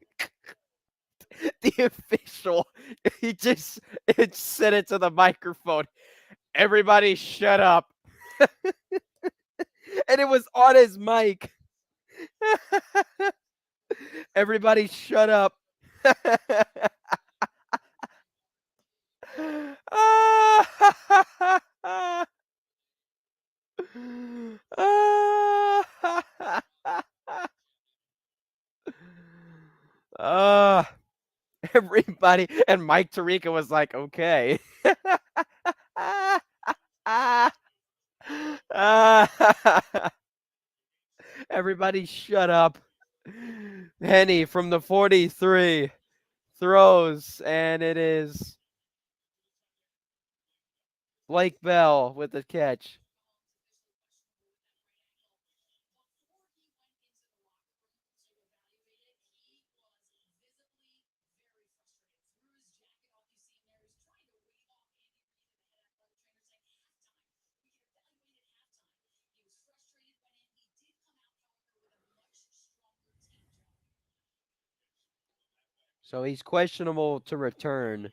the official, it said it to the microphone. Everybody shut up. And it was on his mic. Everybody shut up. Everybody and Mike Tirica was like, okay. Everybody shut up. Henne from the 43 throws, and it is Blake Bell with the catch. So he's questionable to return.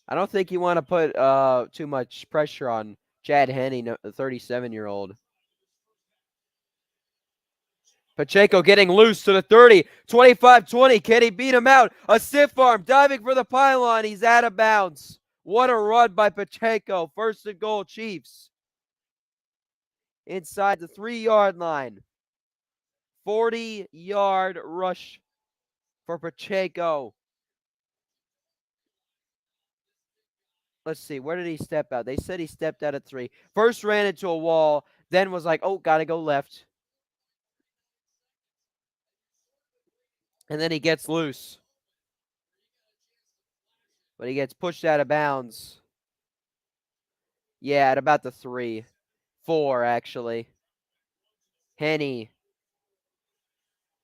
I don't think you want to put too much pressure on Chad Henne, the 37-year-old. Pacheco getting loose to the 30, 25-20. Can he beat him out? A stiff arm, diving for the pylon. He's out of bounds. What a run by Pacheco. First and goal, Chiefs. inside the 3-yard line. 40-yard rush for Pacheco. Let's see, where did he step out? They said he stepped out at 3. First ran into a wall, then was like, oh, gotta go left. And then he gets loose. But he gets pushed out of bounds. Yeah, at about the 3. 4, actually. Henny.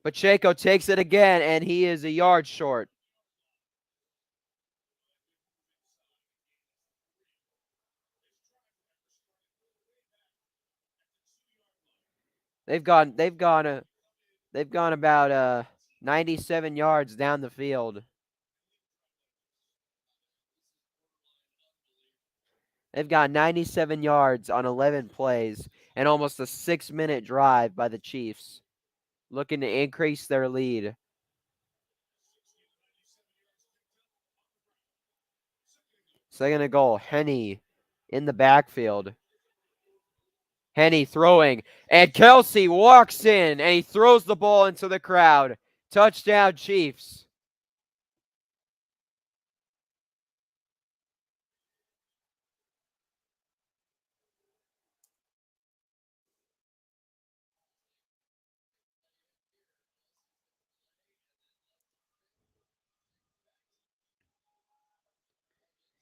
Pacheco takes it again, and he is a yard short. They've gone about 97 yards down the field. They've got 97 yards on 11 plays and almost a 6-minute drive by the Chiefs, looking to increase their lead. Second and goal, Henny in the backfield. Henny throwing, and Kelsey walks in, and he throws the ball into the crowd. Touchdown, Chiefs.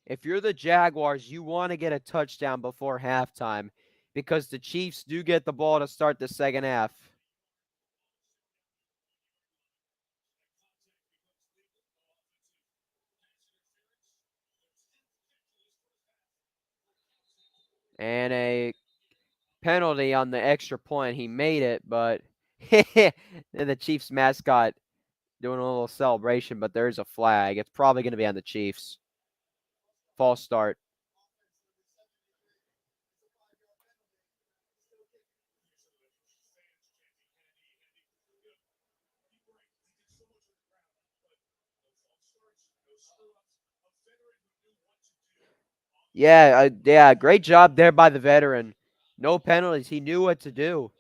If you're the Jaguars, you want to get a touchdown before halftime because the Chiefs do get the ball to start the second half. And a penalty on the extra point. He made it, but the Chiefs mascot doing a little celebration, but there's a flag. It's probably going to be on the Chiefs. False start. Yeah, great job there by the veteran. No penalties. He knew what to do.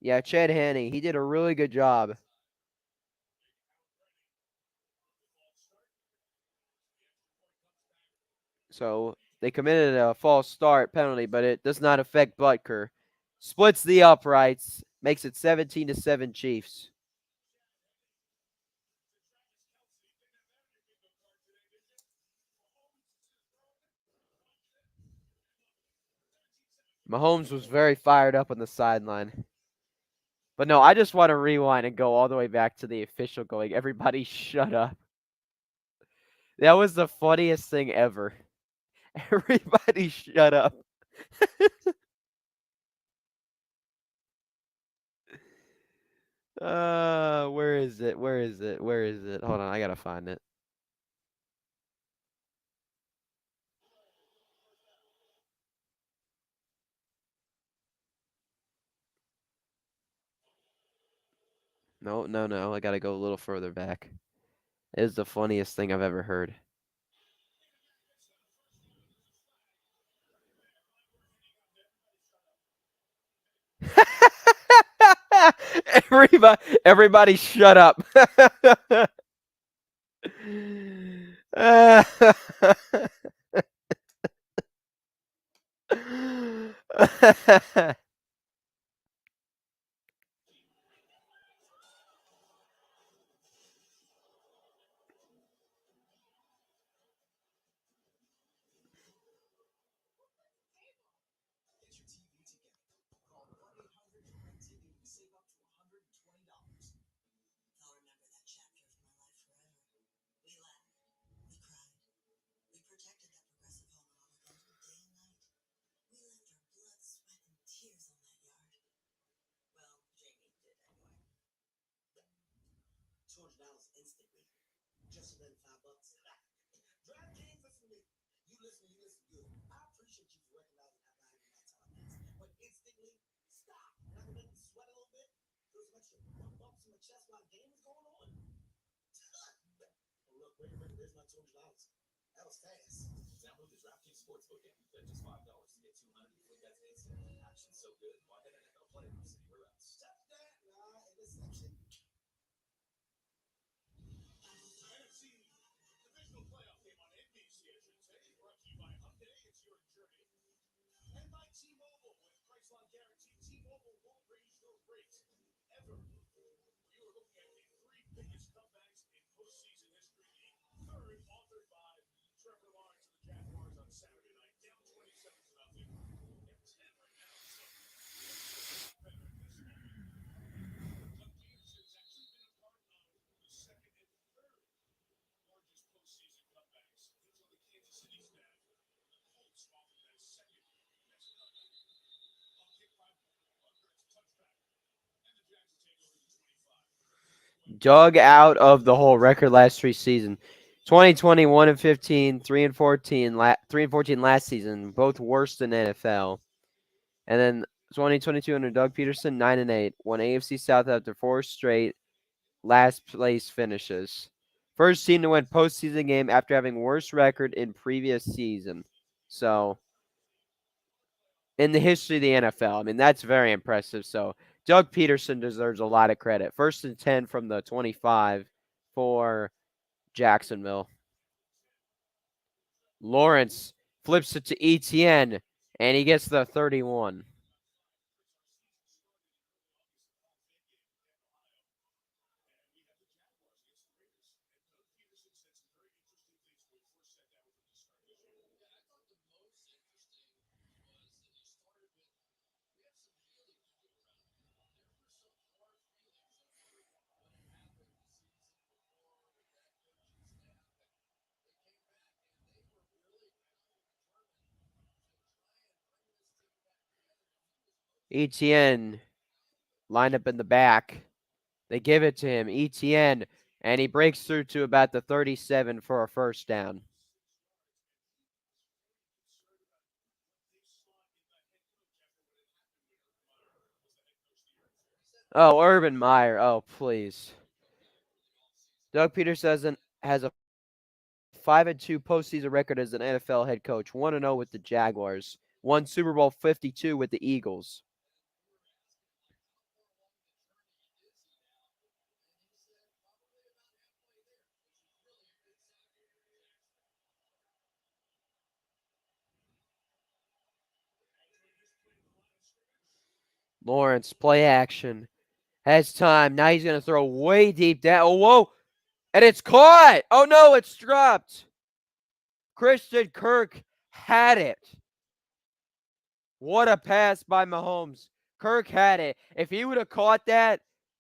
Yeah, Chad Henne, he did a really good job. So they committed a false start penalty, but it does not affect Butker. Splits the uprights, makes it 17-7 Chiefs. Mahomes was very fired up on the sideline. But no, I just want to rewind and go all the way back to the official going, everybody shut up. That was the funniest thing ever. Everybody shut up. Where is it? Where is it? Where is it? Hold on, I gotta find it. No, no, no. I gotta go a little further back. It is the funniest thing I've ever heard. everybody shut up. Dug out of the whole record last 3 seasons. 2020, 1-15, 3-14, 3-14 last season, both worst in NFL. And then 2022 under Doug Peterson, 9-8, won AFC South after 4 straight last place finishes. First team to win postseason game after having worst record in previous season. So, in the history of the NFL, I mean, that's very impressive. So, Doug Peterson deserves a lot of credit. First and 10 from the 25 for Jacksonville. Lawrence flips it to ETN, and he gets the 31. ETN lined up in the back. They give it to him, ETN, and he breaks through to about the 37 for a first down. Oh, Urban Meyer. Oh, please. Doug Peterson has a 5-2 postseason record as an NFL head coach, 1-0 with the Jaguars, won Super Bowl 52 with the Eagles. Lawrence, play action. Has time. Now he's going to throw way deep down. Oh, whoa. And it's caught. Oh, no, it's dropped. Christian Kirk had it. What a pass by Mahomes. Kirk had it. If he would have caught that,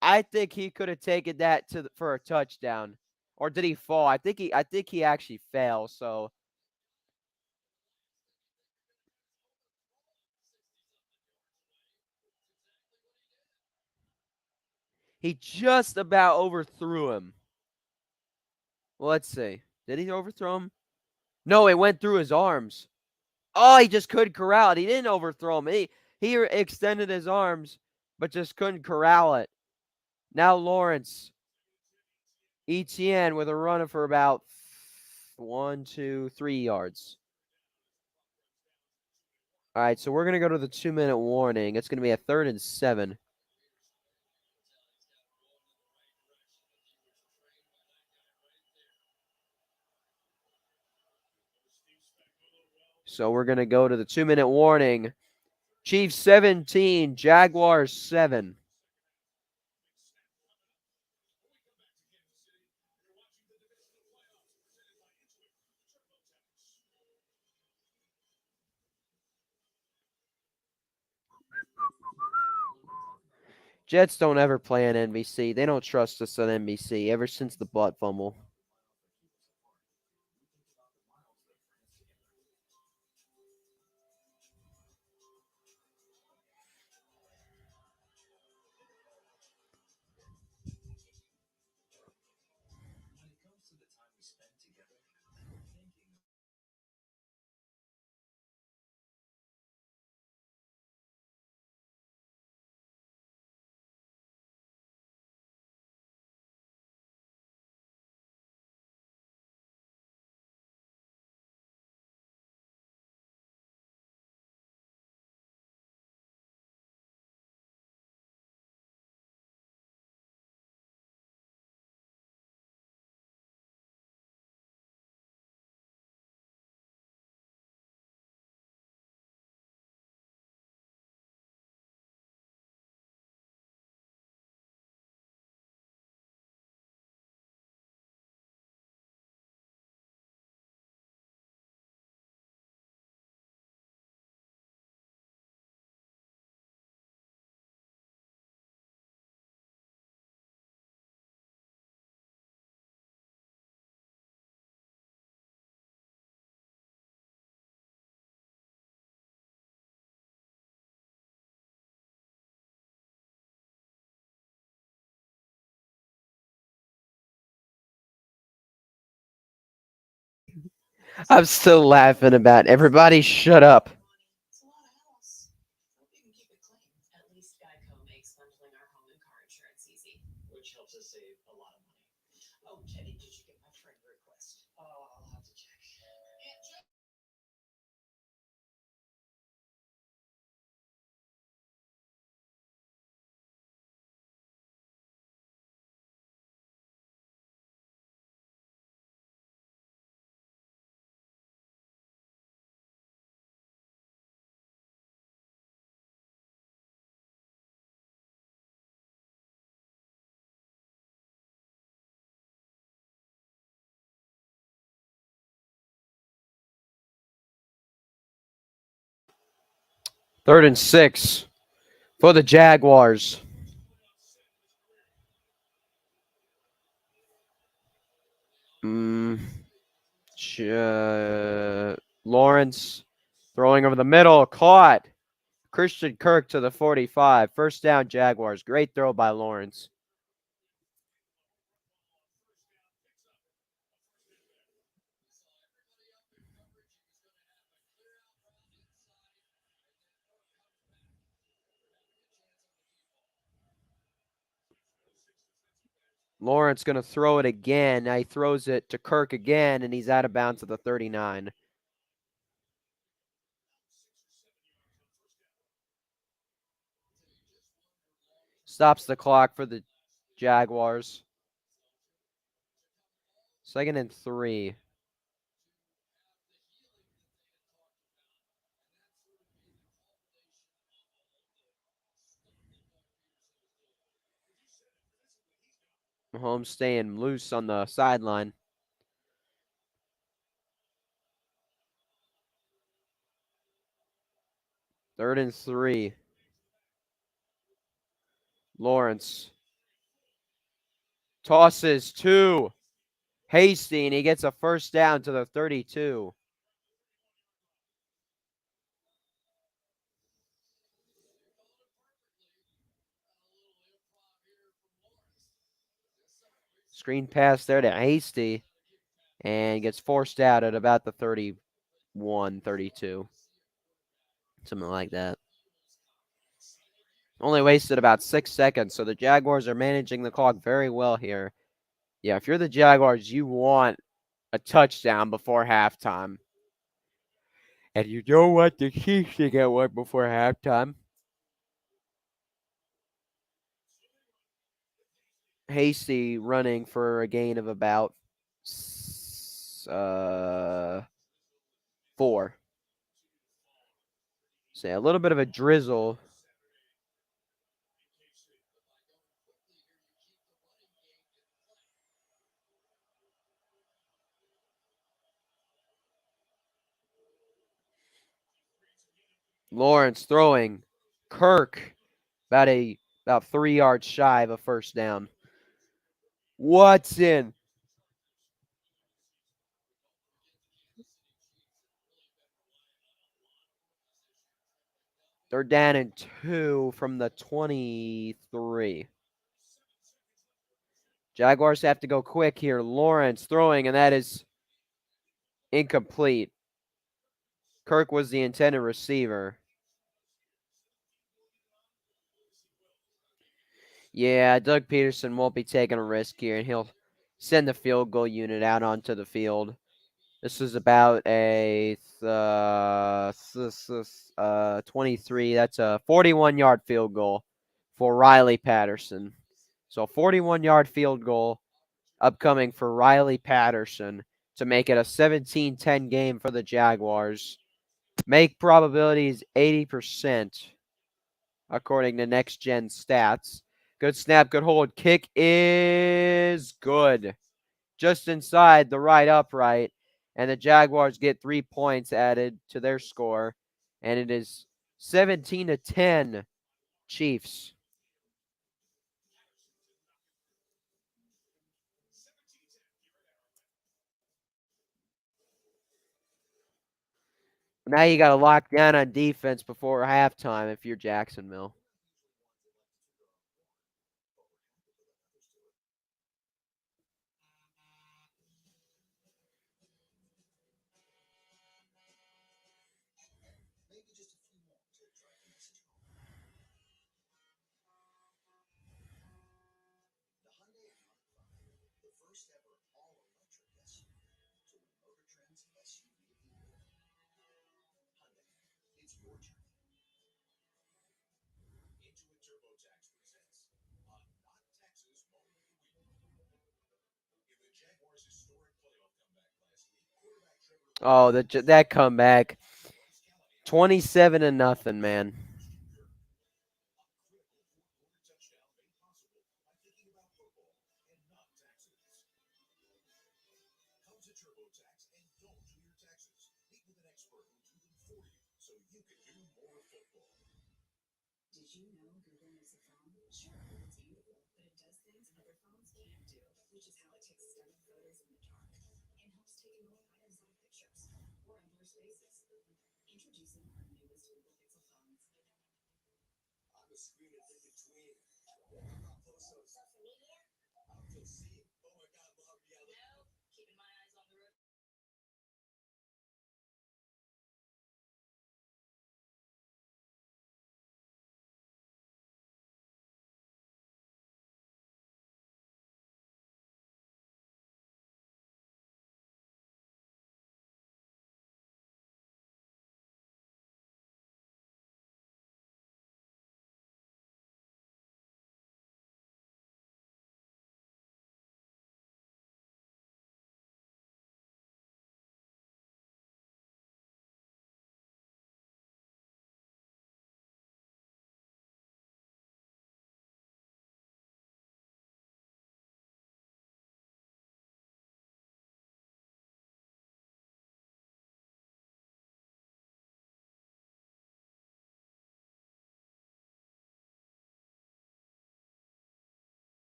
I think he could have taken that for a touchdown. Or did he fall? I think he actually fell. So he just about overthrew him. Well, let's see. Did he overthrow him? No, it went through his arms. Oh, he just couldn't corral it. He didn't overthrow him. He extended his arms, but just couldn't corral it. Now Lawrence, ETN with a run for about 1, 2, 3 yards. All right, so we're going to go to the 2-minute warning. It's going to be a 3rd and 7. So we're going to go to the 2-minute warning. Chiefs 17, Jaguars 7. Jets don't ever play on NBC. They don't trust us on NBC ever since the butt fumble. I'm still laughing about it. Everybody shut up. Third and 6 for the Jaguars. Lawrence throwing over the middle, caught. Christian Kirk to the 45. First down, Jaguars. Great throw by Lawrence. Lawrence going to throw it again. Now he throws it to Kirk again, and he's out of bounds at the 39. Stops the clock for the Jaguars. 2nd and 3. Mahomes staying loose on the sideline. 3rd and 3. Lawrence tosses to Hasty, and he gets a first down to the 32. Screen pass there to Hasty, and gets forced out at about the 31, 32. Something like that. Only wasted about 6 seconds, so the Jaguars are managing the clock very well here. Yeah, if you're the Jaguars, you want a touchdown before halftime. And you don't want the Chiefs to get one before halftime. Hasty running for a gain of about 4. So yeah, a little bit of a drizzle. Lawrence throwing. Kirk about 3 yards shy of a first down. Watson. They're down and 2 from the 23. Jaguars have to go quick here. Lawrence throwing, and that is incomplete. Kirk was the intended receiver. Yeah, Doug Peterson won't be taking a risk here, and he'll send the field goal unit out onto the field. This is about a 23. That's a 41-yard field goal for Riley Patterson. So 41-yard field goal upcoming for Riley Patterson to make it a 17-10 game for the Jaguars. Make probabilities 80%, according to Next Gen Stats. Good snap, good hold. Kick is good. Just inside the right upright. And the Jaguars get 3 points added to their score. And it is 17-10 Chiefs. Now you got to lock down on defense before halftime if you're Jacksonville. Oh, that comeback. 27-0, man.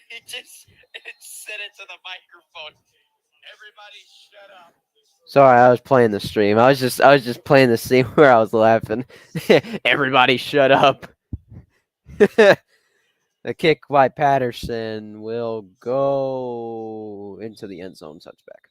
He just said it to the microphone. Everybody shut up. Sorry, I was playing the stream. I was just playing the scene where I was laughing. Everybody shut up. The kick by Patterson will go into the end zone touchback.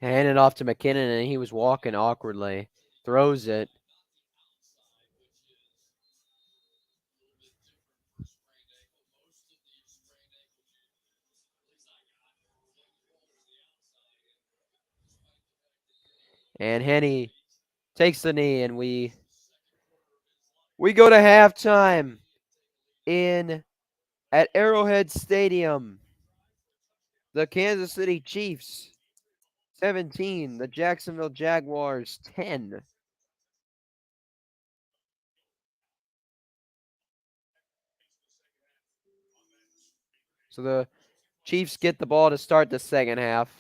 Hand it off to McKinnon, and he was walking awkwardly. Throws it. And Henny takes the knee, and we go to halftime at Arrowhead Stadium. The Kansas City Chiefs 17, the Jacksonville Jaguars 10. So the Chiefs get the ball to start the second half.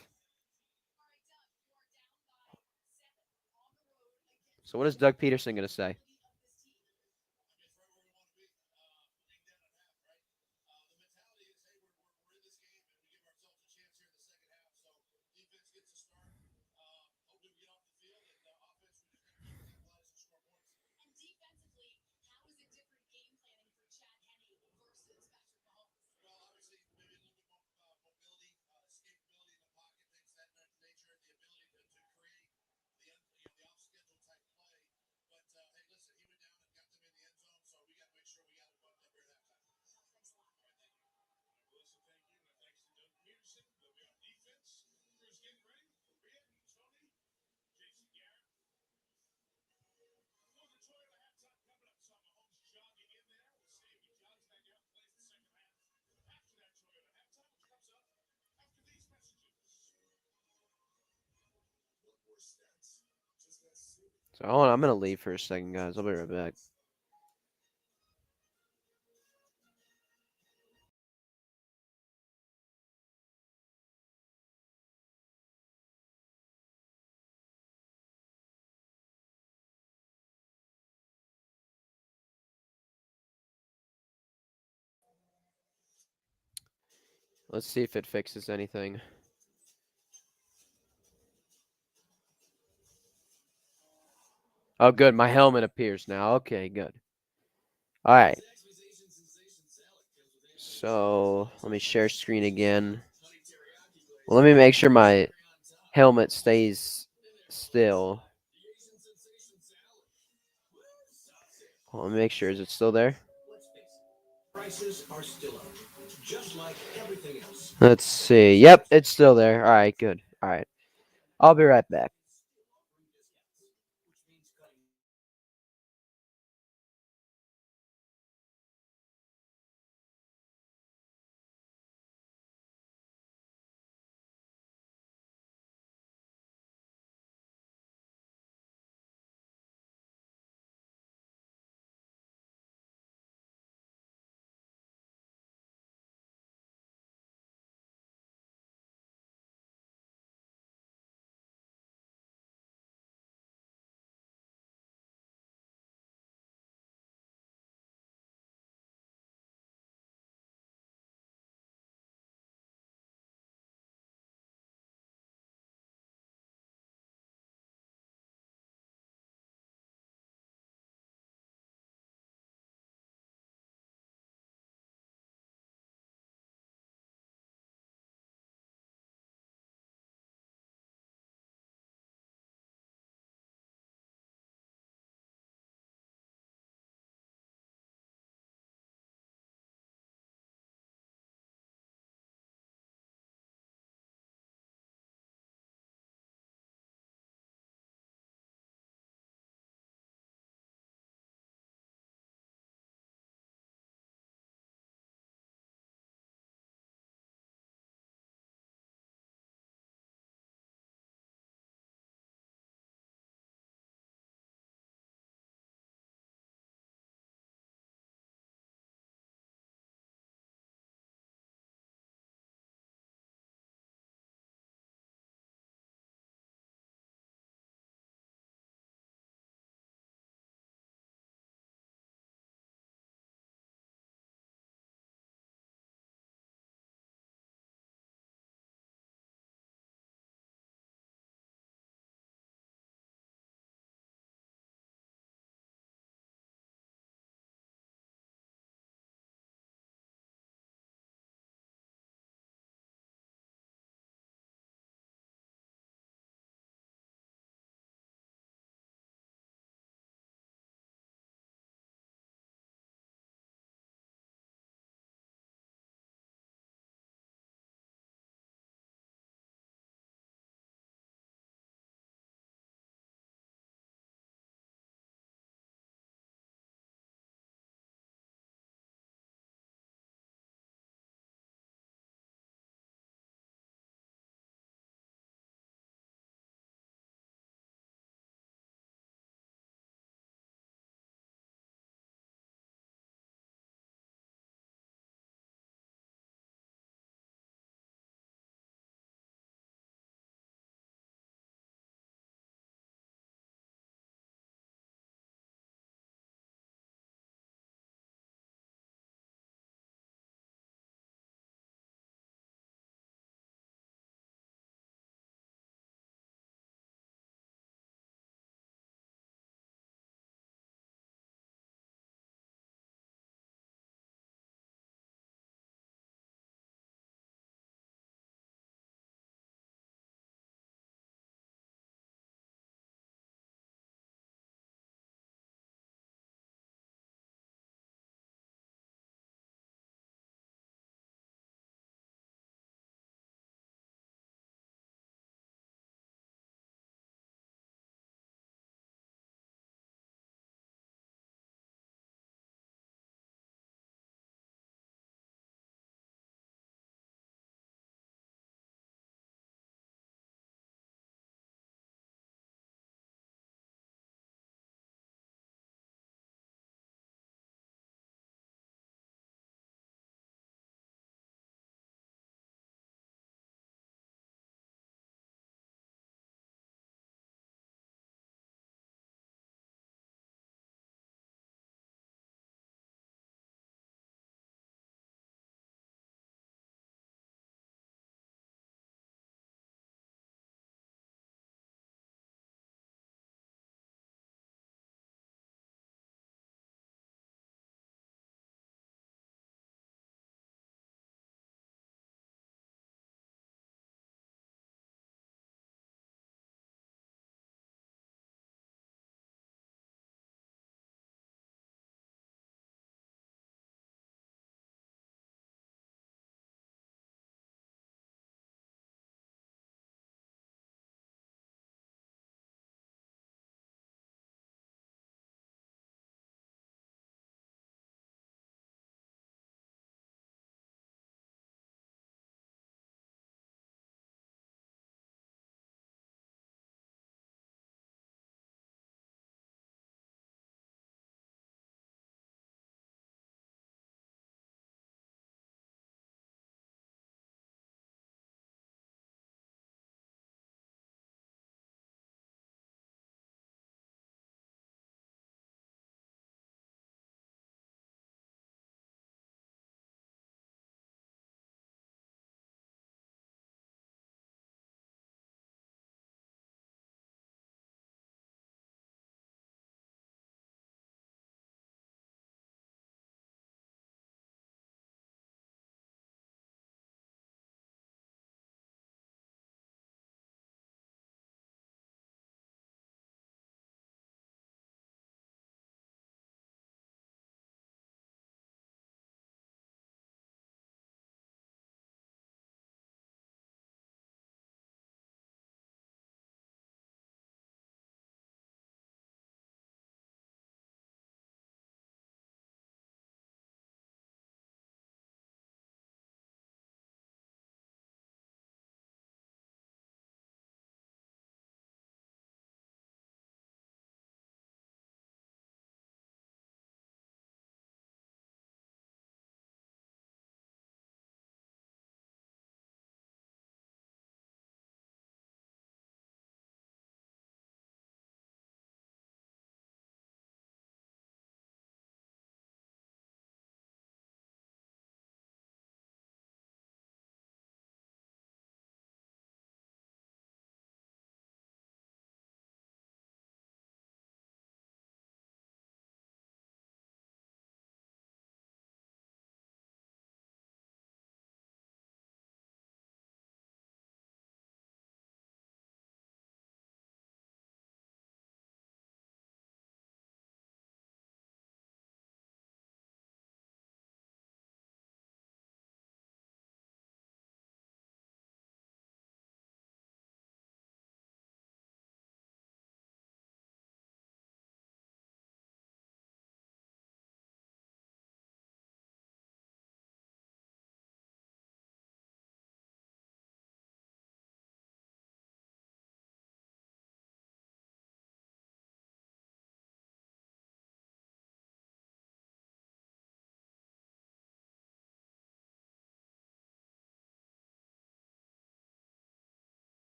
So what is Doug Peterson going to say? So hold on, I'm going to leave for a second, guys. I'll be right back. Let's see if it fixes anything. Oh, good. My helmet appears now. Okay, good. All right. So let me share screen again. Well, let me make sure my helmet stays still. Let me make sure. Is it still there? Let's see. Yep, it's still there. All right, good. All right. I'll be right back.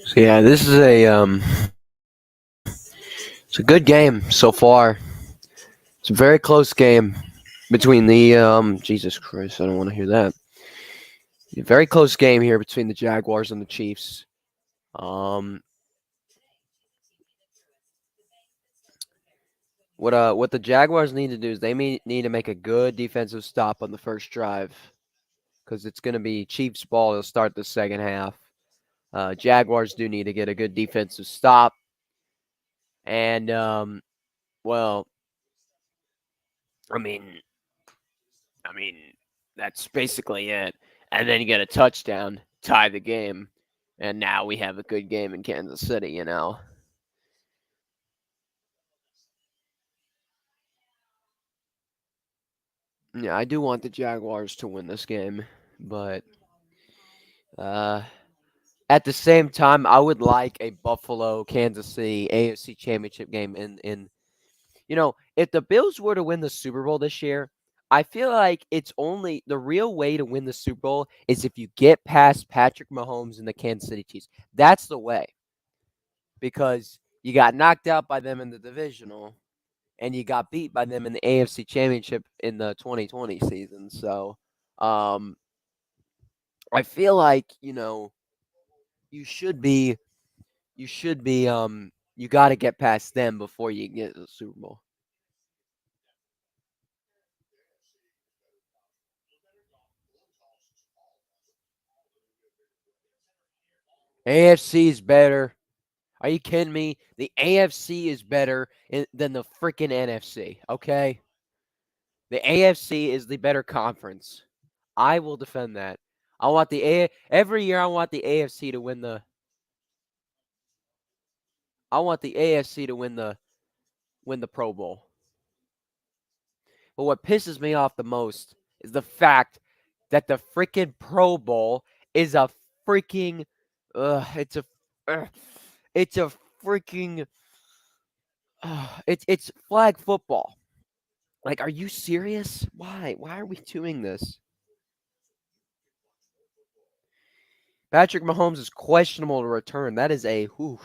So yeah, this is it's a good game so far. It's a very close game between the Jesus Christ, I don't want to hear that. A very close game here between the Jaguars and the Chiefs. Um, what the Jaguars need to do is they need to make a good defensive stop on the first drive because it's going to be Chiefs ball. They'll start the second half. Jaguars do need to get a good defensive stop, and well, I mean, I mean that's basically it. And then you get a touchdown, tie the game, and now we have a good game in Kansas City. Yeah, I do want the Jaguars to win this game, but uh, at the same time, I would like a Buffalo Kansas City AFC Championship game. In if the Bills were to win the Super Bowl this year, I feel like it's only the real way to win the Super Bowl is if you get past Patrick Mahomes and the Kansas City Chiefs. That's the way because you got knocked out by them in the divisional and you got beat by them in the AFC Championship in the 2020 season. So, um, I feel like, you should be you got to get past them before you get to the Super Bowl. AFC is better. Are you kidding me? The AFC is better than the freaking NFC, okay? The AFC is the better conference. I will defend that. I want every year I want the AFC to win the I want the AFC to win the Pro Bowl. But what pisses me off the most is the fact that the freaking Pro Bowl is a freaking uh, it's a freaking it's flag football. Like, are you serious? Why? Why are we doing this? Patrick Mahomes is questionable to return. That is a whew.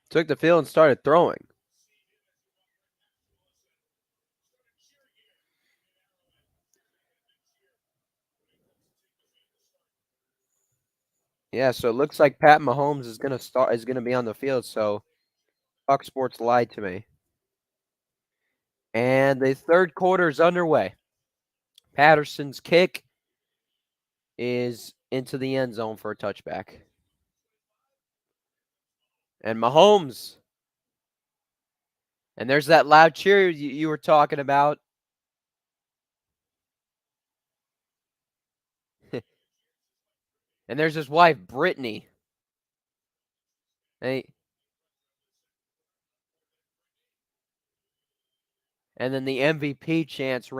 Took the field and started throwing. Yeah, so it looks like Pat Mahomes is gonna be on the field. So Fox Sports lied to me. And the third quarter is underway. Patterson's kick is into the end zone for a touchback. And Mahomes. And there's that loud cheer you were talking about. And there's his wife, Brittany. Hey, and then the MVP chants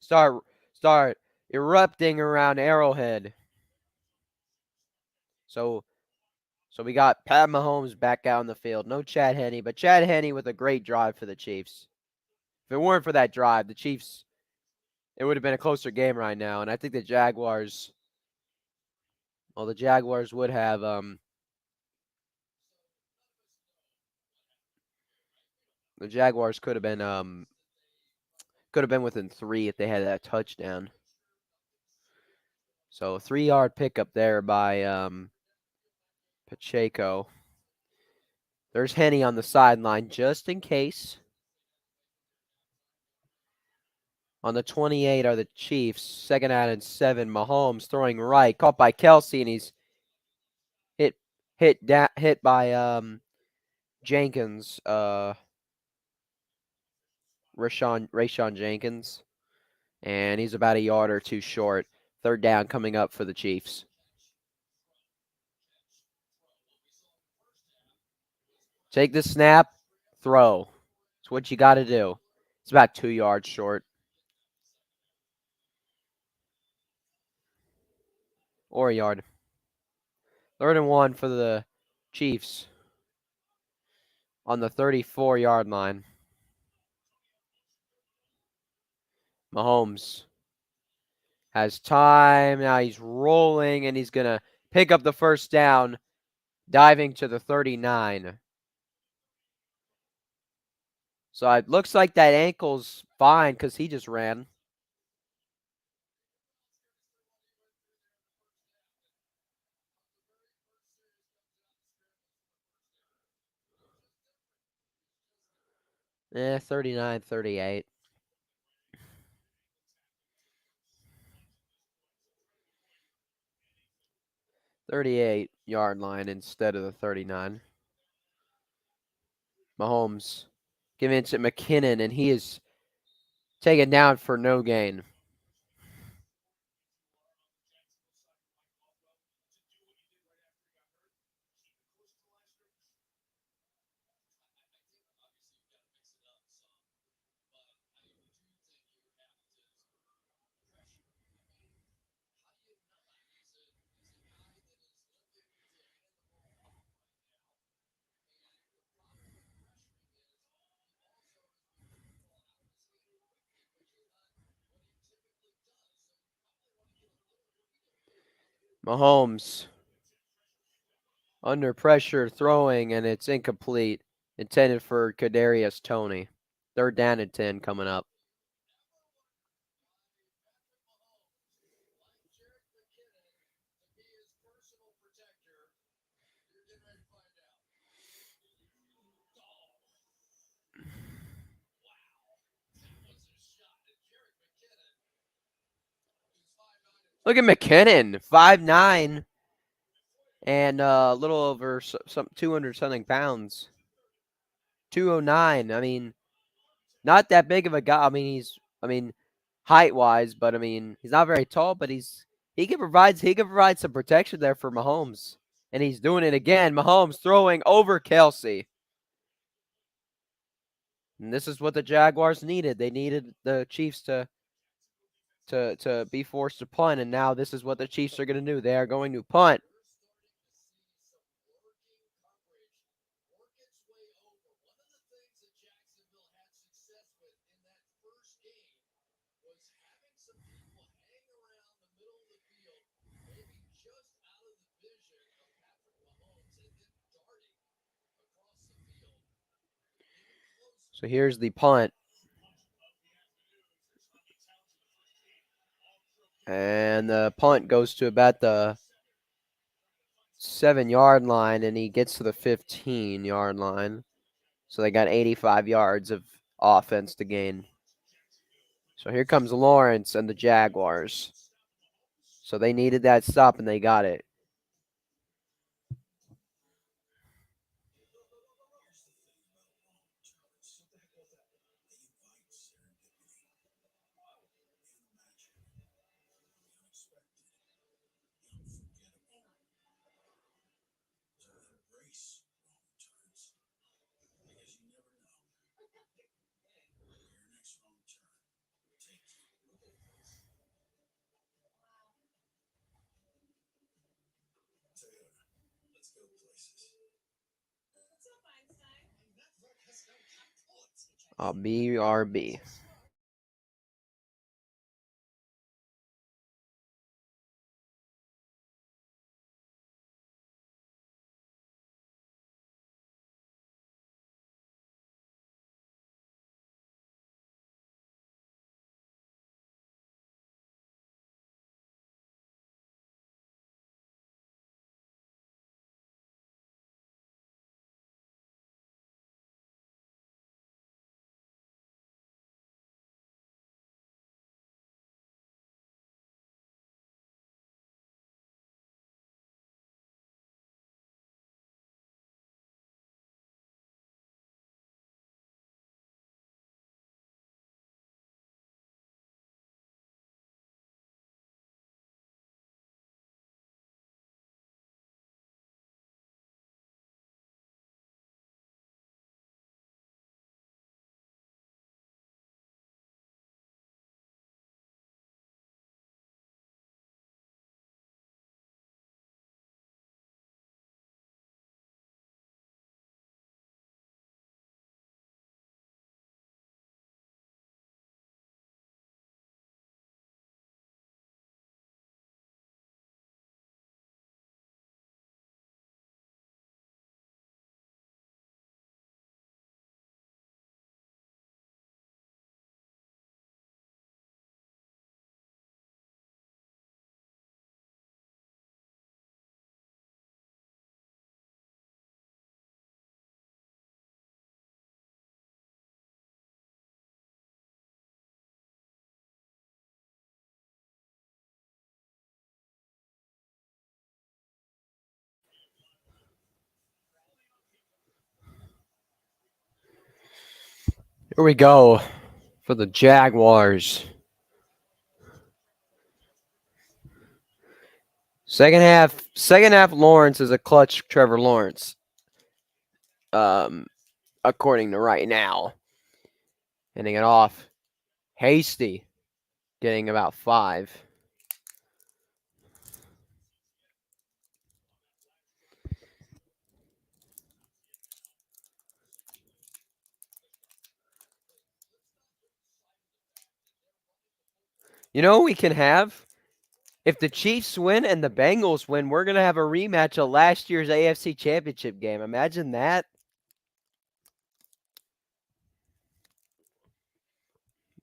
start erupting around Arrowhead. So we got Pat Mahomes back out in the field. No Chad Henne, but Chad Henne with a great drive for the Chiefs. If it weren't for that drive, the Chiefs it would have been a closer game right now. And I think the Jaguars, well, the Jaguars would have the Jaguars could have been within 3 if they had that touchdown. So 3-yard pickup there by Pacheco. There's Henny on the sideline just in case. On the 28 are the Chiefs. Second out and 7. Mahomes throwing right, caught by Kelsey, and he's hit by Jenkins, Rayshon Jenkins, and he's about a yard or two short. Third down coming up for the Chiefs. Take the snap, throw. It's what you got to do. It's about 2 yards short. Or a yard. 3rd and 1 for the Chiefs on the 34-yard line. Mahomes has time. Now he's rolling, and he's going to pick up the first down, diving to the 39. So it looks like that ankle's fine because he just ran. Eh, 39-38. 38-yard line instead of the 39. Mahomes giving it to McKinnon, and he is taken down for no gain. Mahomes under pressure throwing, and it's incomplete. Intended for Kadarius Toney. 3rd down and 10 coming up. Look at McKinnon, 5'9", and a little over some 200 something pounds. 209. I mean, not that big of a guy. I mean, height wise, but I mean, he's not very tall, but he can provide some protection there for Mahomes. And he's doing it again. Mahomes throwing over Kelsey. And this is what the Jaguars needed. They needed the Chiefs to be forced to punt, and now this is what the Chiefs are going to do. They are going to punt. So here's the punt. And the punt goes to about the 7-yard line, and he gets to the 15-yard line. So they got 85 yards of offense to gain. So here comes Lawrence and the Jaguars. So they needed that stop, and they got it. BRB. Here we go for the Jaguars. Second half. Lawrence is a clutch Trevor Lawrence. According to right now, handing it off. Hasty, getting about 5. You know what we can have? If the Chiefs win and the Bengals win, we're going to have a rematch of last year's AFC Championship game. Imagine that.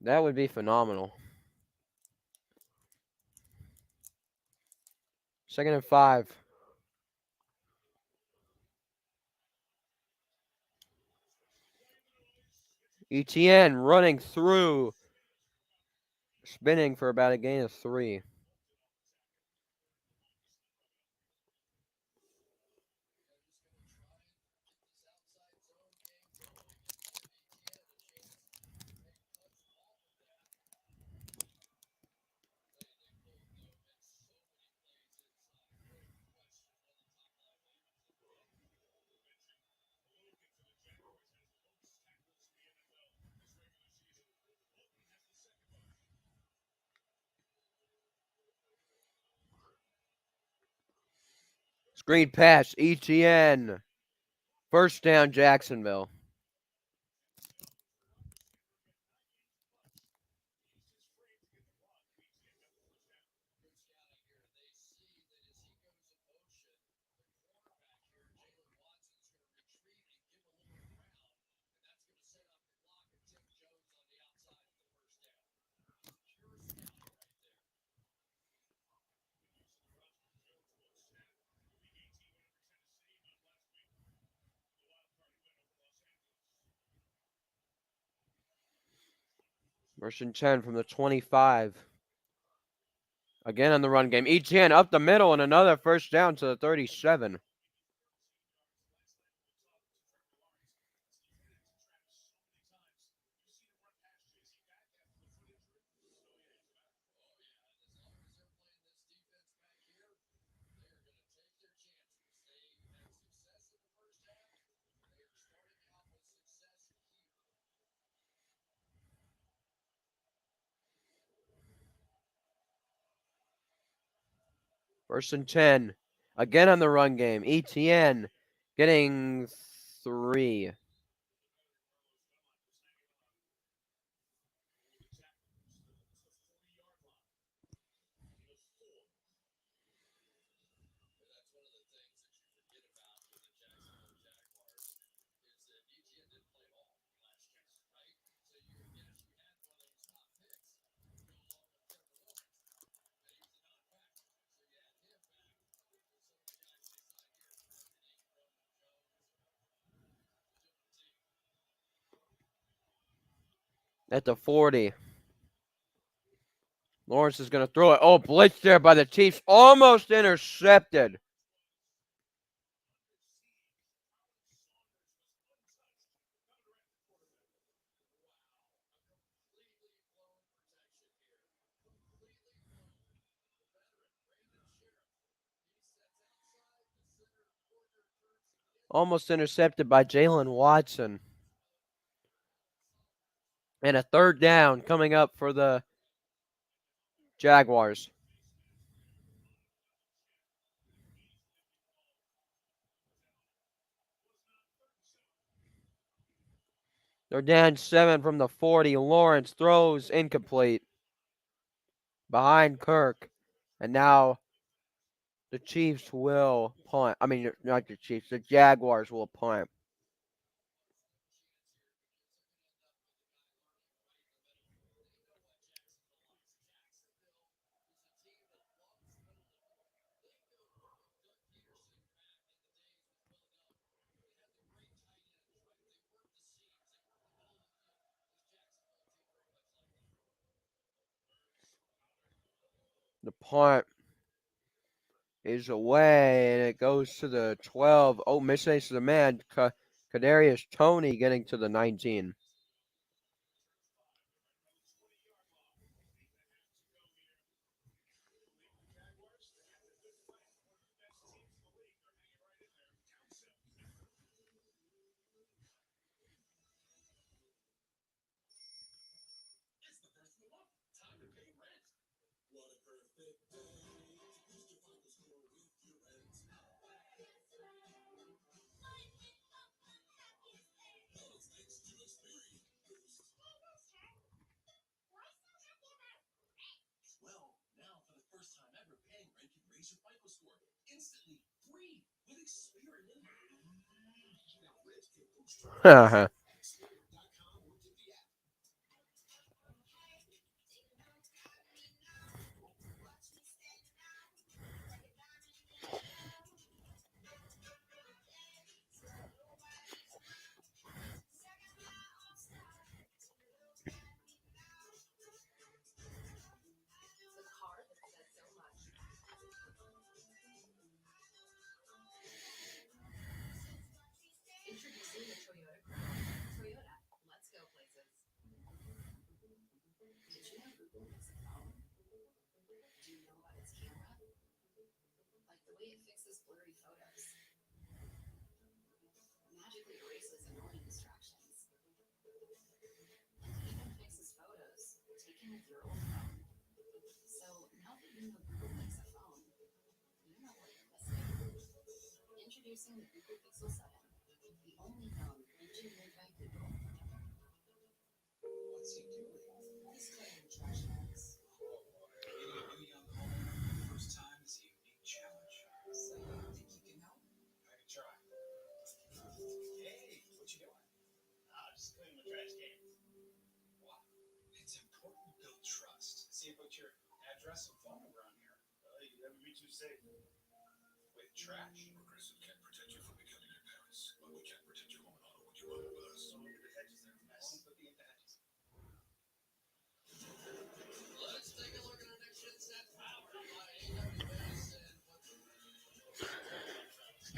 That would be phenomenal. 2nd and 5. ETN running through. Spinning for about a gain of 3. Screen pass, ETN. First down, Jacksonville. First and 10 from the 25. Again on the run game. ETN up the middle and another first down to the 37. First and 10. Again on the run game. ETN getting 3. At the 40. Lawrence is going to throw it. Oh, blitz there by the Chiefs. Almost intercepted. Almost intercepted by Jalen Watson. And a third down coming up for the Jaguars. They're down 7 from the 40. Lawrence throws incomplete. Behind Kirk. And now the Chiefs will punt. I mean, not the Chiefs. The Jaguars will punt. The punt is away, and it goes to the 12. Oh, mistakes to the man. Kadarius Toney getting to the 19.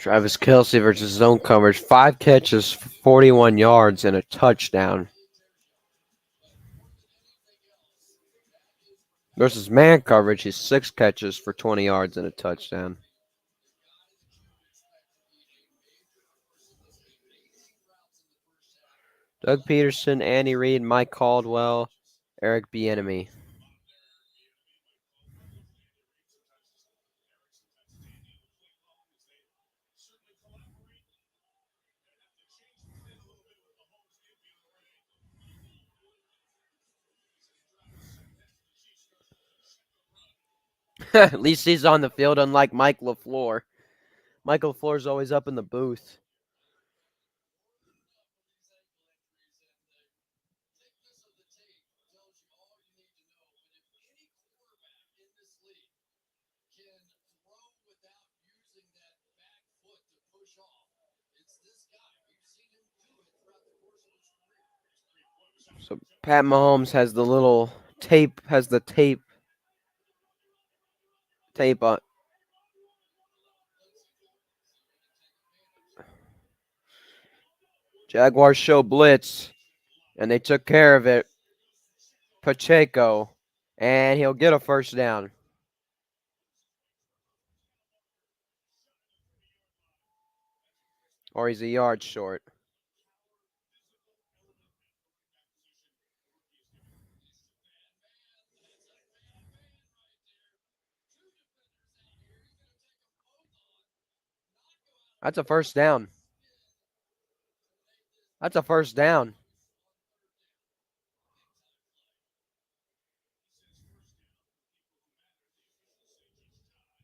Travis Kelce versus zone coverage. 5 catches, 41 yards, and a touchdown. Versus man coverage, he's 6 catches for 20 yards and a touchdown. Doug Peterson, Andy Reid, Mike Caldwell, Eric Bieniemy. At least he's on the field, unlike Mike LaFleur. Mike LaFleur's always up in the booth. So Pat Mahomes has the little tape, tape on. Jaguars show blitz, and they took care of it. Pacheco, and he'll get a first down. Or he's a yard short. That's a first down. That's a first down.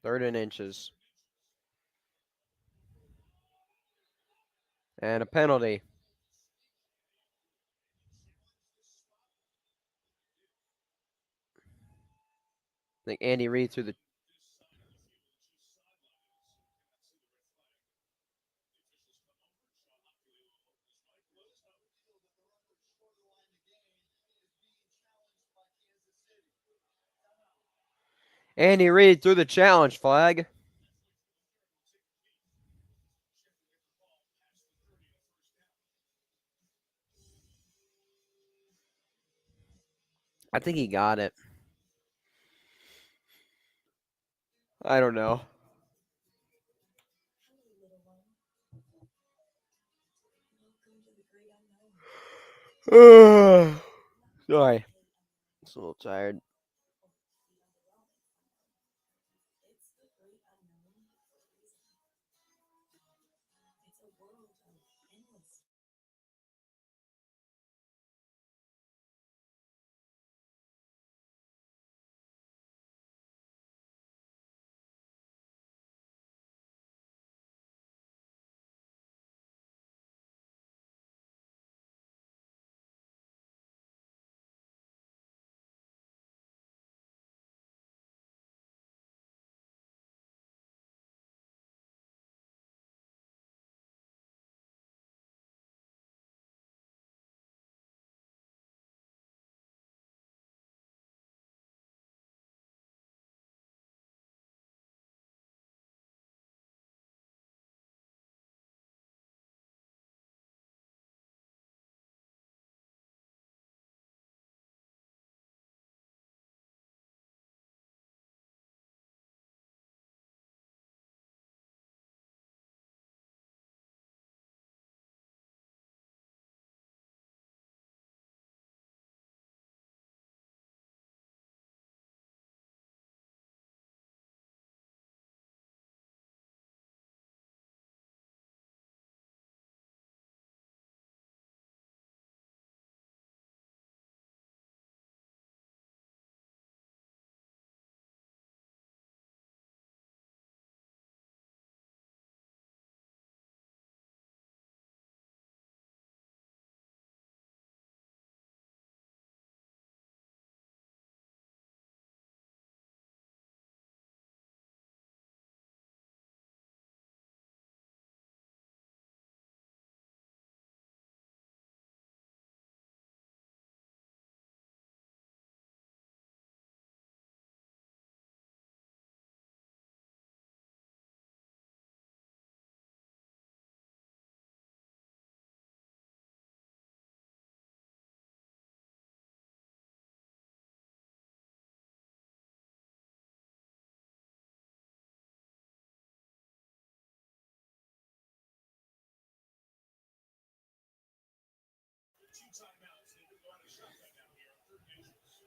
Third and inches. And a penalty. I think Andy Reid threw the. Andy Reid threw the challenge flag. I think he got it. I don't know. Sorry. It's a little tired.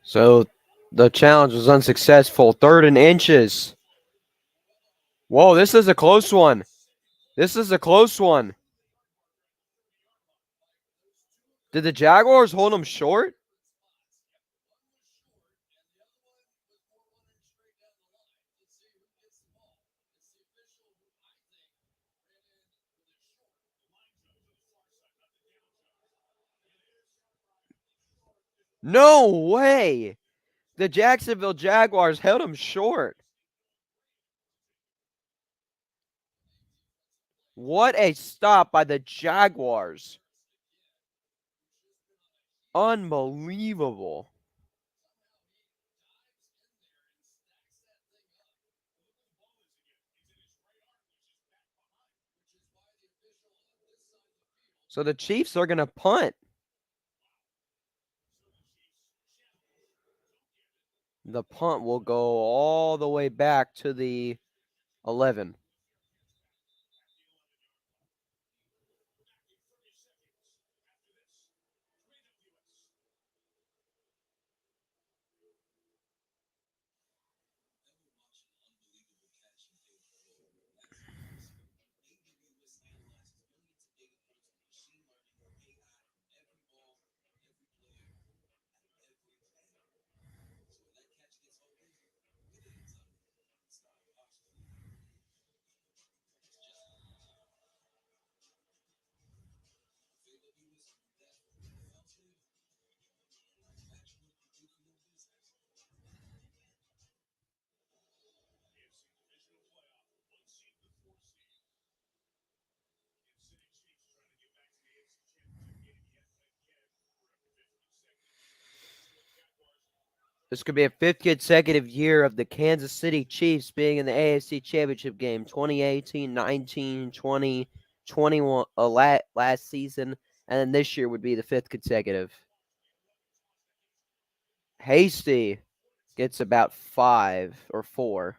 So the challenge was unsuccessful. 3rd and inches. Whoa, this is a close one. This is a close one. Did the Jaguars hold them short? No way. The Jacksonville Jaguars held them short. What a stop by the Jaguars. Unbelievable. So the Chiefs are going to punt. The punt will go all the way back to the 11. This could be a 5th consecutive year of the Kansas City Chiefs being in the AFC Championship Game. 2018, 19, 20, 21 last season, and then this year would be the 5th consecutive. Hasty gets about 5 or 4.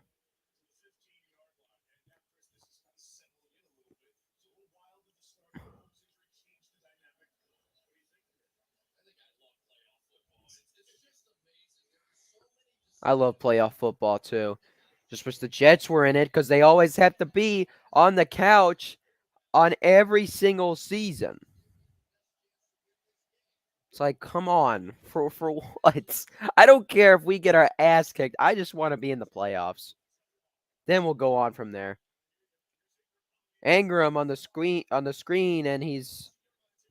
I love playoff football too. Just wish the Jets were in it because they always have to be on the couch on every single season. It's like, come on, for what? I don't care if we get our ass kicked. I just want to be in the playoffs. Then we'll go on from there. Ingram on the screen, and he's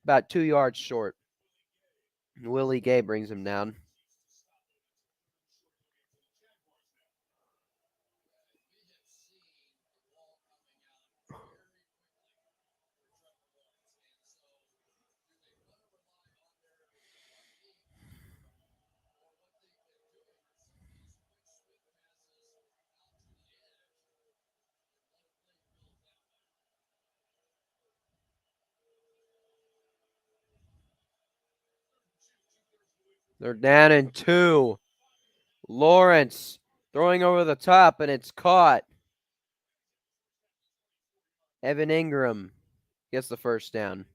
about 2 yards short. Willie Gay brings him down. They're down in 2. Lawrence throwing over the top, and it's caught. Evan Ingram gets the first down.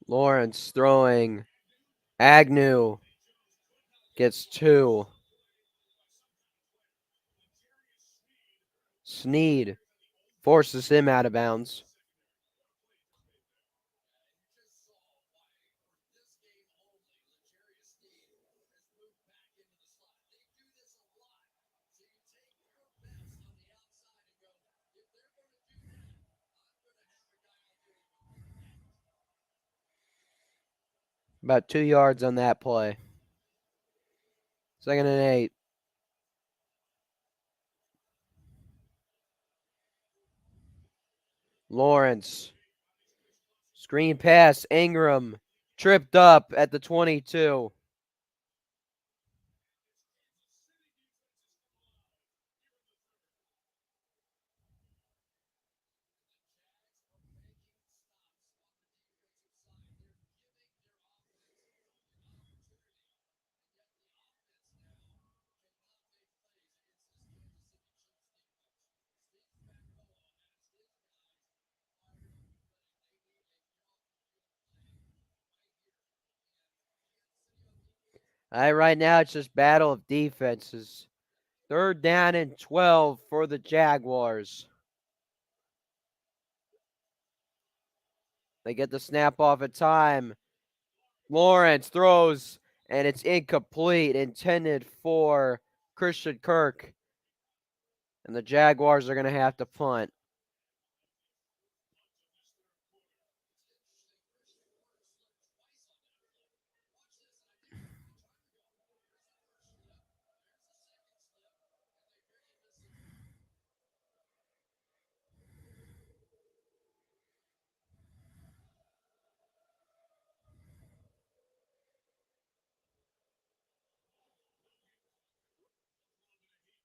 Lawrence throwing. Agnew gets 2. Sneed forces him out of bounds. About 2 yards on that play. 2nd and 8. Lawrence. Screen pass. Ingram tripped up at the 22. Right now, it's just battle of defenses. 3rd down and 12 for the Jaguars. They get the snap off at time. Lawrence throws, and it's incomplete, intended for Christian Kirk. And the Jaguars are going to have to punt.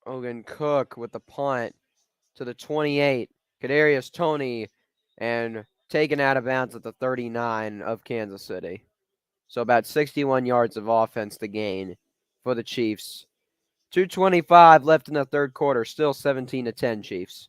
Ogan Cook with the punt to the 28. Kadarius Toney, and taken out of bounds at the 39 of Kansas City. So about 61 yards of offense to gain for the Chiefs. 2:25 left in the third quarter. Still 17-10 Chiefs.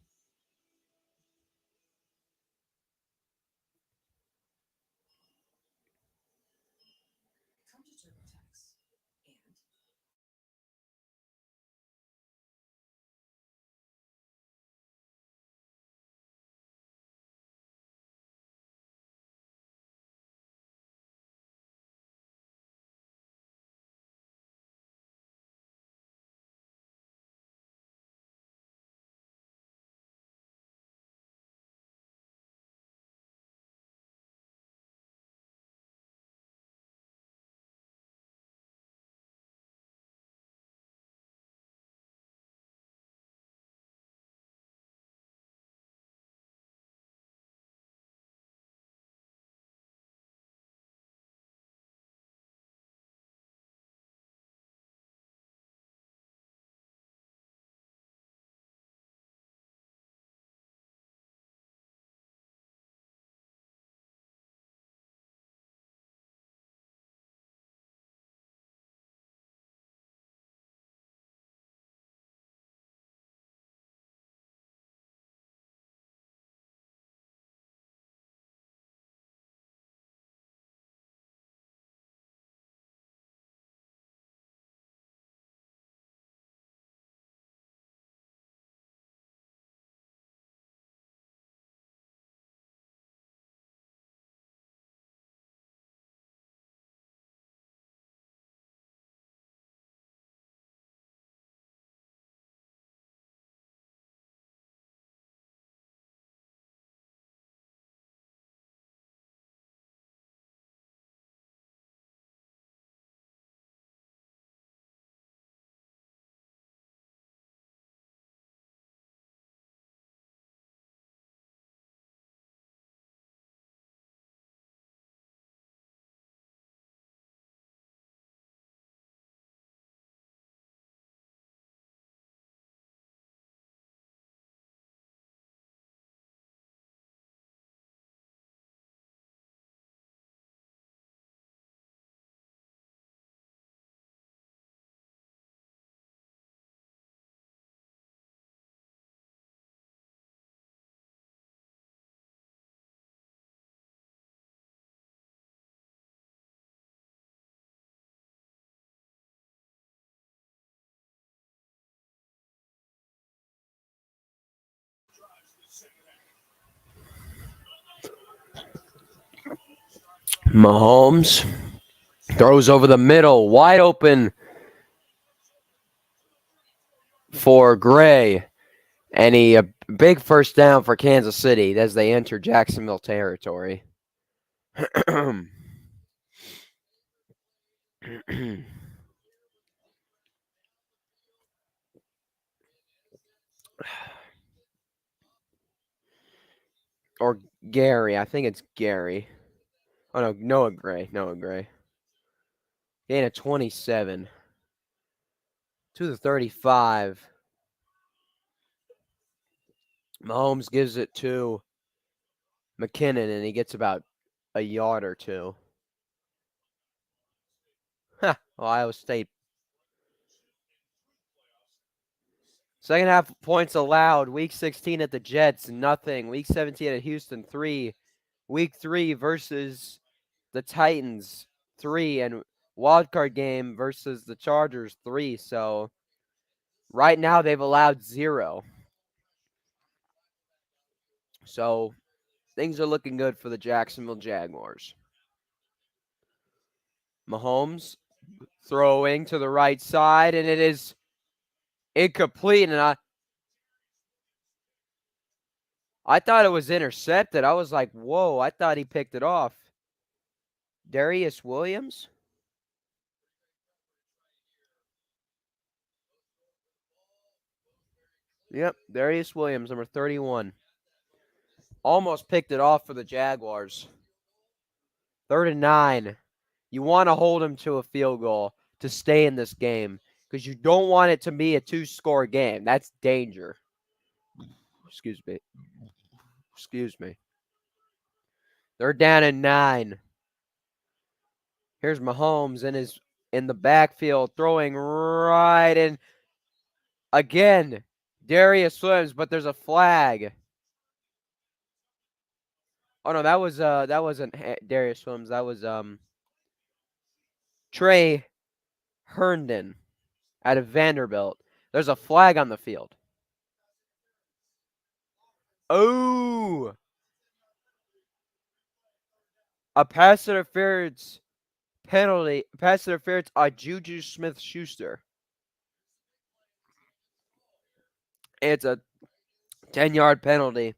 Mahomes throws over the middle, wide open for Gray. And a big first down for Kansas City as they enter Jacksonville territory. Or Gary. I think it's Gary. Oh, no. Noah Gray. Gain of 27 to the 35. Mahomes gives it to McKinnon, and he gets about a yard or two. Ohio State. Second half points allowed. Week 16 at the Jets, nothing. Week 17 at Houston, 3. Week 3 versus the Titans, 3. And wildcard game versus the Chargers 3. So right now they've allowed 0. So things are looking good for the Jacksonville Jaguars. Mahomes throwing to the right side, and it is incomplete. And I thought it was intercepted. I was like, whoa, I thought he picked it off. Darius Williams? Yep, Darius Williams, number 31. Almost picked it off for the Jaguars. 3rd and 9. You want to hold him to a field goal to stay in this game because you don't want it to be a 2-score game. That's danger. Excuse me. Excuse me. They're down in 9. Here's Mahomes in the backfield throwing right in. Again, Darius Williams, but there's a flag. Oh no, that wasn't Darius Williams. That was Trey Herndon out of Vanderbilt. There's a flag on the field. Oh, a pass interference penalty. Pass interference on Juju Smith-Schuster. It's a 10-yard penalty.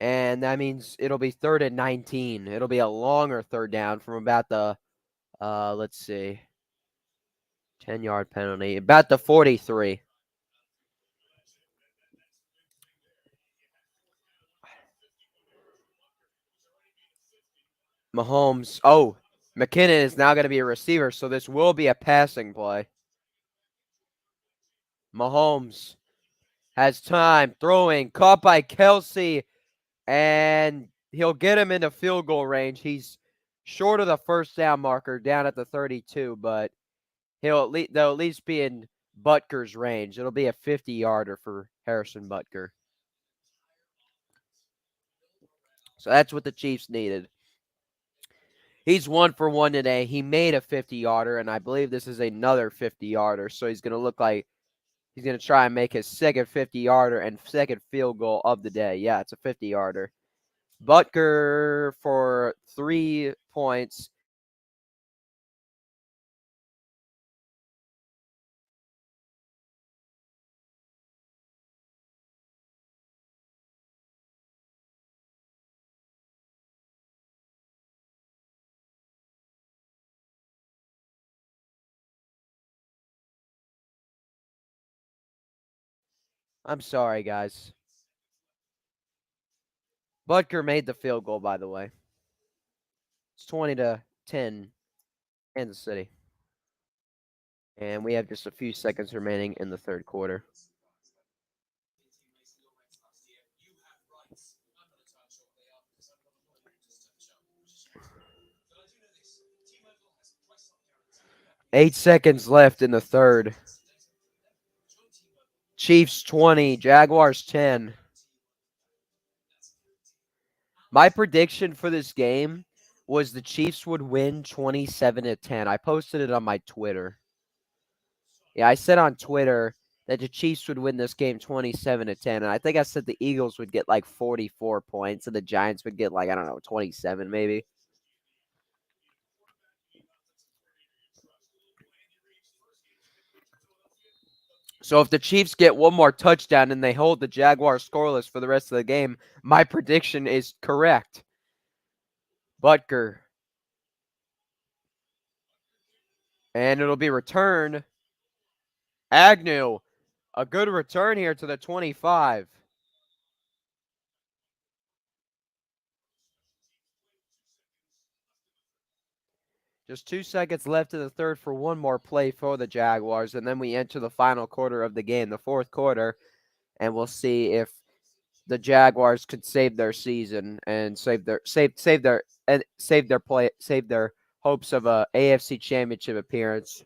And that means it'll be 3rd and 19. It'll be a longer third down from about the, let's see, 10-yard penalty, about the 43. Mahomes. Oh, McKinnon is now going to be a receiver, so this will be a passing play. Mahomes has time, throwing, caught by Kelsey, and he'll get him into field goal range. He's short of the first down marker down at the 32, but they'll at least be in Butker's range. It'll be a 50-yarder for Harrison Butker. So that's what the Chiefs needed. He's 1 for 1 today. He made a 50-yarder, and I believe this is another 50-yarder. So he's going to look like he's going to try and make his second 50-yarder and second field goal of the day. Yeah, it's a 50-yarder. Butker for 3 points. I'm sorry, guys. Butker made the field goal, by the way. It's 20-10, Kansas City. And we have just a few seconds remaining in the third quarter. Eight seconds left in the third. Chiefs 20, Jaguars 10. My prediction for this game was the Chiefs would win 27-10. I posted it on my Twitter. Yeah, I said on Twitter that the Chiefs would win this game 27-10. And I think I said the Eagles would get like 44 points and the Giants would get like, I don't know, 27 maybe. So if the Chiefs get one more touchdown and they hold the Jaguars scoreless for the rest of the game, my prediction is correct. Butker. And it'll be returned. Agnew. A good return here to the 25. Just 2 seconds left in the third for one more play for the Jaguars, and then we enter the final quarter of the game, the fourth quarter, and we'll see if the Jaguars could save their season and save their hopes of a AFC Championship appearance,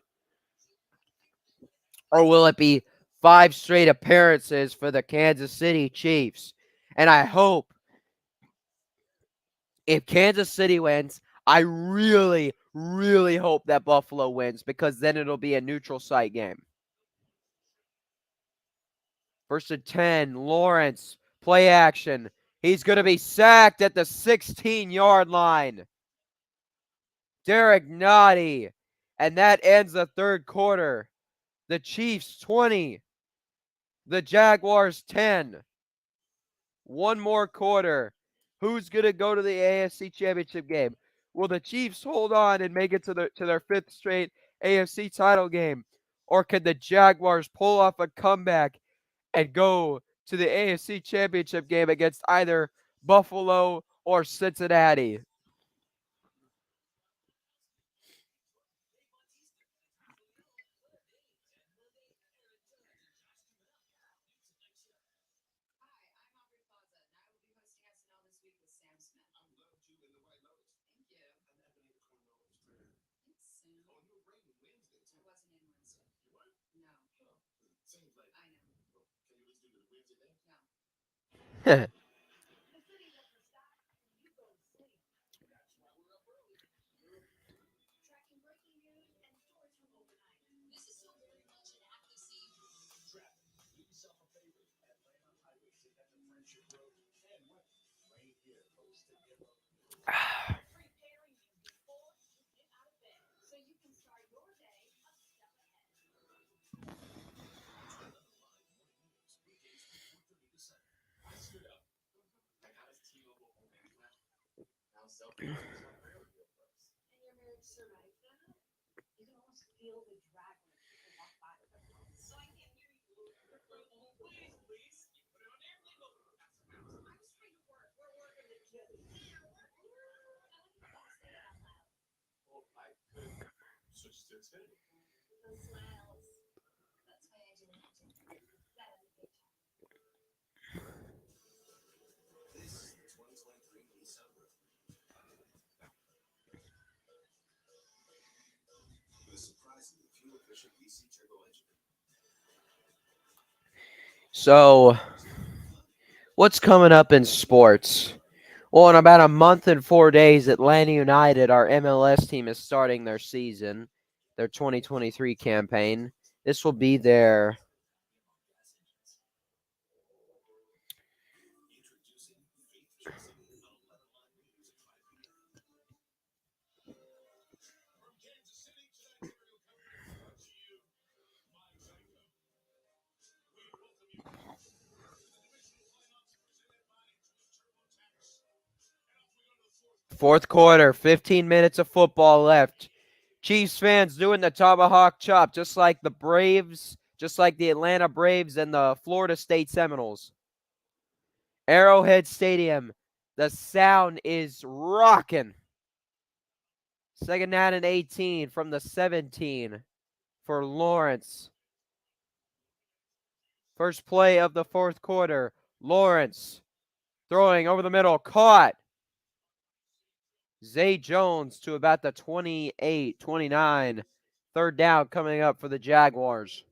or will it be 5 straight appearances for the Kansas City Chiefs? And I hope if Kansas City wins, I really, really hope that Buffalo wins because then it'll be a neutral site game. 1st and 10, Lawrence, play action. He's going to be sacked at the 16-yard line. Derek Nottie. And that ends the third quarter. The Chiefs 20. The Jaguars 10. One more quarter. Who's going to go to the AFC Championship game? Will the Chiefs hold on and make it to their 5th straight AFC title game? Or can the Jaguars pull off a comeback and go to the AFC Championship game against either Buffalo or Cincinnati? So, what's coming up in sports? Well, in about a month and 4 days, Atlanta United, our MLS team, is starting their season, their 2023 campaign. This will be their fourth quarter, 15 minutes of football left. Chiefs fans doing the tomahawk chop, just like the Braves, just like the Atlanta Braves and the Florida State Seminoles. Arrowhead Stadium, the sound is rocking. 2nd down and 18 from the 17 for Lawrence. First play of the fourth quarter. Lawrence throwing over the middle, caught. Zay Jones to about the 28, 29. 3rd down coming up for the Jaguars.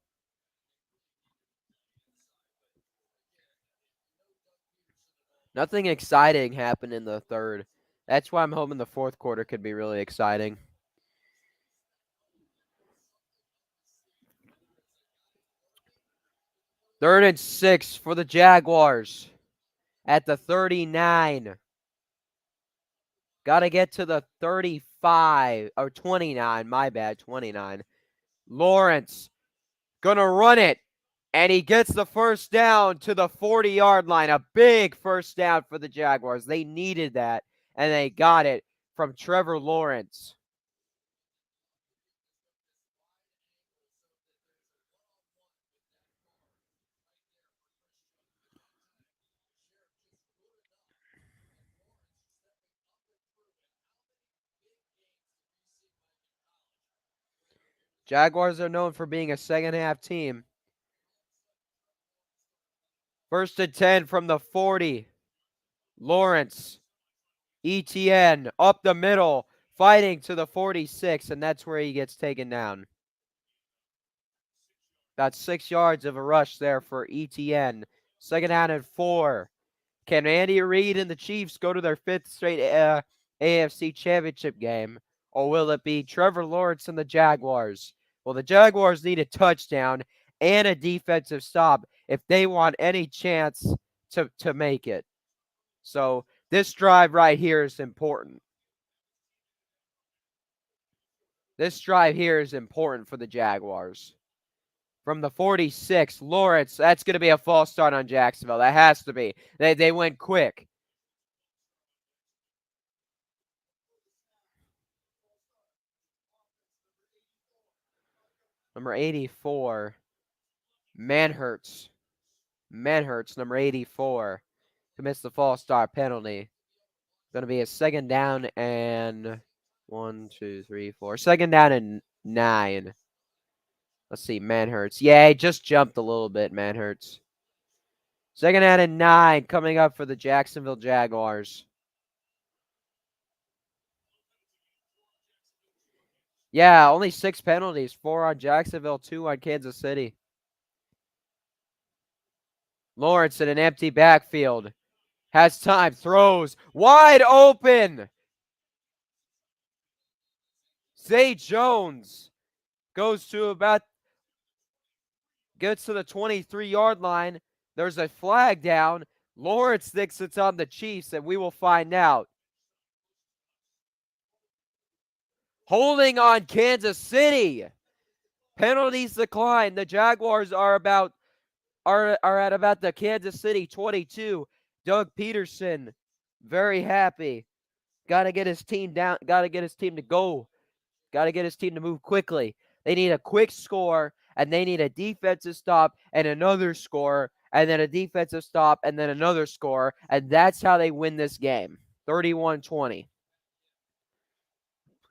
Nothing exciting happened in the third. That's why I'm hoping the fourth quarter could be really exciting. 3rd and 6 for the Jaguars at the 39. Got to get to the 35 or 29. My bad, 29. Lawrence gonna run it, and he gets the first down to the 40-yard line. A big first down for the Jaguars. They needed that, and they got it from Trevor Lawrence. Jaguars are known for being a second-half team. 1st and 10 from the 40. Lawrence, ETN, up the middle, fighting to the 46, and that's where he gets taken down. About 6 yards of a rush there for ETN. 2nd down and 4. Can Andy Reid and the Chiefs go to their 5th straight AFC Championship Game, or will it be Trevor Lawrence and the Jaguars? Well, the Jaguars need a touchdown and a defensive stop if they want any chance to make it. So this drive right here is important. This drive here is important for the Jaguars. From the 46, Lawrence, that's going to be a false start on Jacksonville. That has to be. They went quick. Number 84, Manhurts. Manhurts, number 84, commits the false start penalty. Going to be a second down and 1, 2, 3, 4. Second down and 9. Let's see, Manhurts. Yeah, he just jumped a little bit, Manhurts. Second down and 9 coming up for the Jacksonville Jaguars. Yeah, only 6 penalties. 4 on Jacksonville, 2 on Kansas City. Lawrence in an empty backfield. Has time. Throws. Wide open. Zay Jones gets to the 23-yard line. There's a flag down. Lawrence thinks it's on the Chiefs, and we will find out. Holding on Kansas City. Penalties decline. The Jaguars are at about the Kansas City 22. Doug Peterson, very happy. Got to get his team down. Got to get his team to go. Got to get his team to move quickly. They need a quick score, and they need a defensive stop and another score, and then a defensive stop and then another score, and that's how they win this game. 31-20.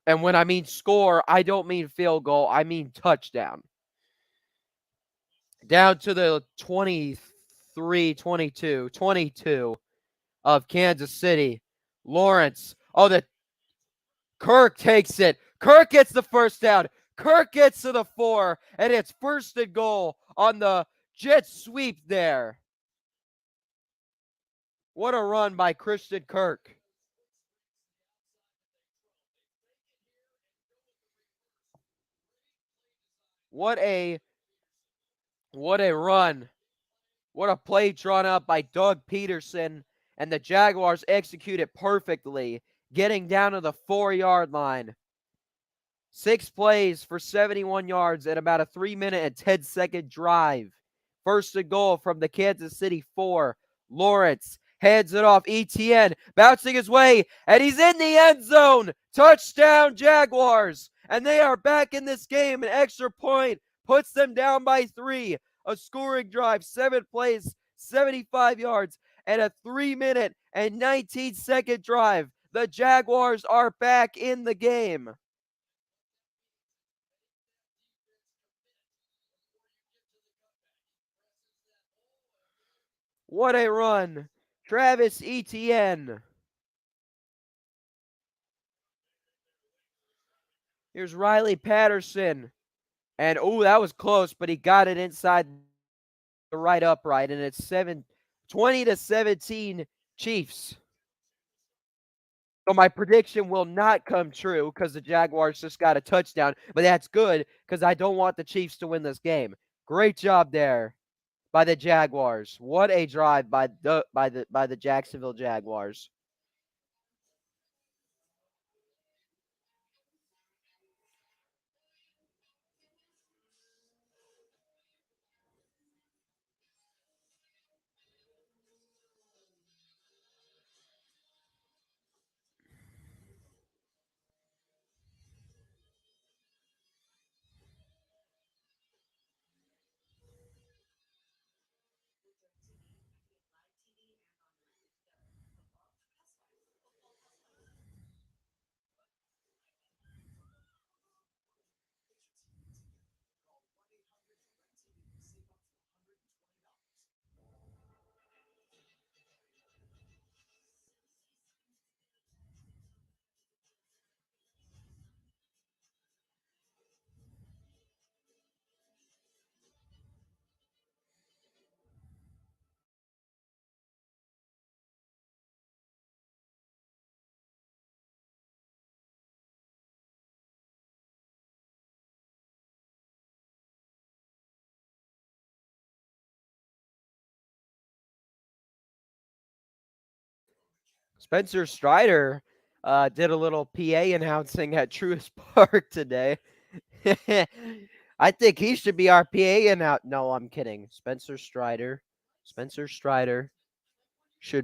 And when I mean score, I don't mean field goal. I mean touchdown. Down to the 22 of Kansas City. Lawrence. Oh, the Kirk takes it. Kirk gets the first down. Kirk gets to the 4, and it's first and goal on the jet sweep there. What a run by Christian Kirk. What a run. What a play drawn up by Doug Peterson, and the Jaguars execute it perfectly, getting down to the 4-yard line. 6 plays for 71 yards and about a 3-minute and 10-second drive. First and goal from the Kansas City 4. Lawrence heads it off. ETN bouncing his way, and he's in the end zone. Touchdown, Jaguars. And they are back in this game. An extra point puts them down by 3. A scoring drive, 7 plays, 75 yards, and a 3-minute and 19-second drive. The Jaguars are back in the game. What a run. Travis Etienne. Here's Riley Patterson. And, oh, that was close, but he got it inside the right upright. And it's 20-17 Chiefs. So my prediction will not come true because the Jaguars just got a touchdown. But that's good because I don't want the Chiefs to win this game. Great job there by the Jaguars. What a drive by the Jacksonville Jaguars. Spencer Strider did a little PA announcing at Truist Park today. I think he should be our PA announcer. No, I'm kidding. Spencer Strider should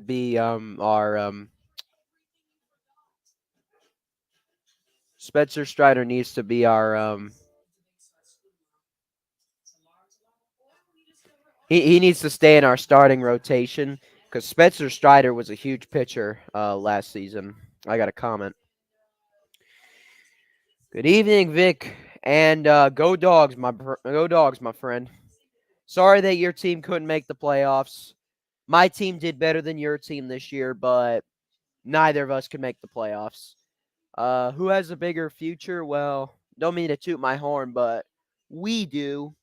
be our Spencer Strider needs to be our he needs to stay in our starting rotation because Spencer Strider was a huge pitcher last season. I got a comment. Good evening, Vic, and go dogs, my friend. Sorry that your team couldn't make the playoffs. My team did better than your team this year, but neither of us could make the playoffs. Who has a bigger future? Well, don't mean to toot my horn, but we do.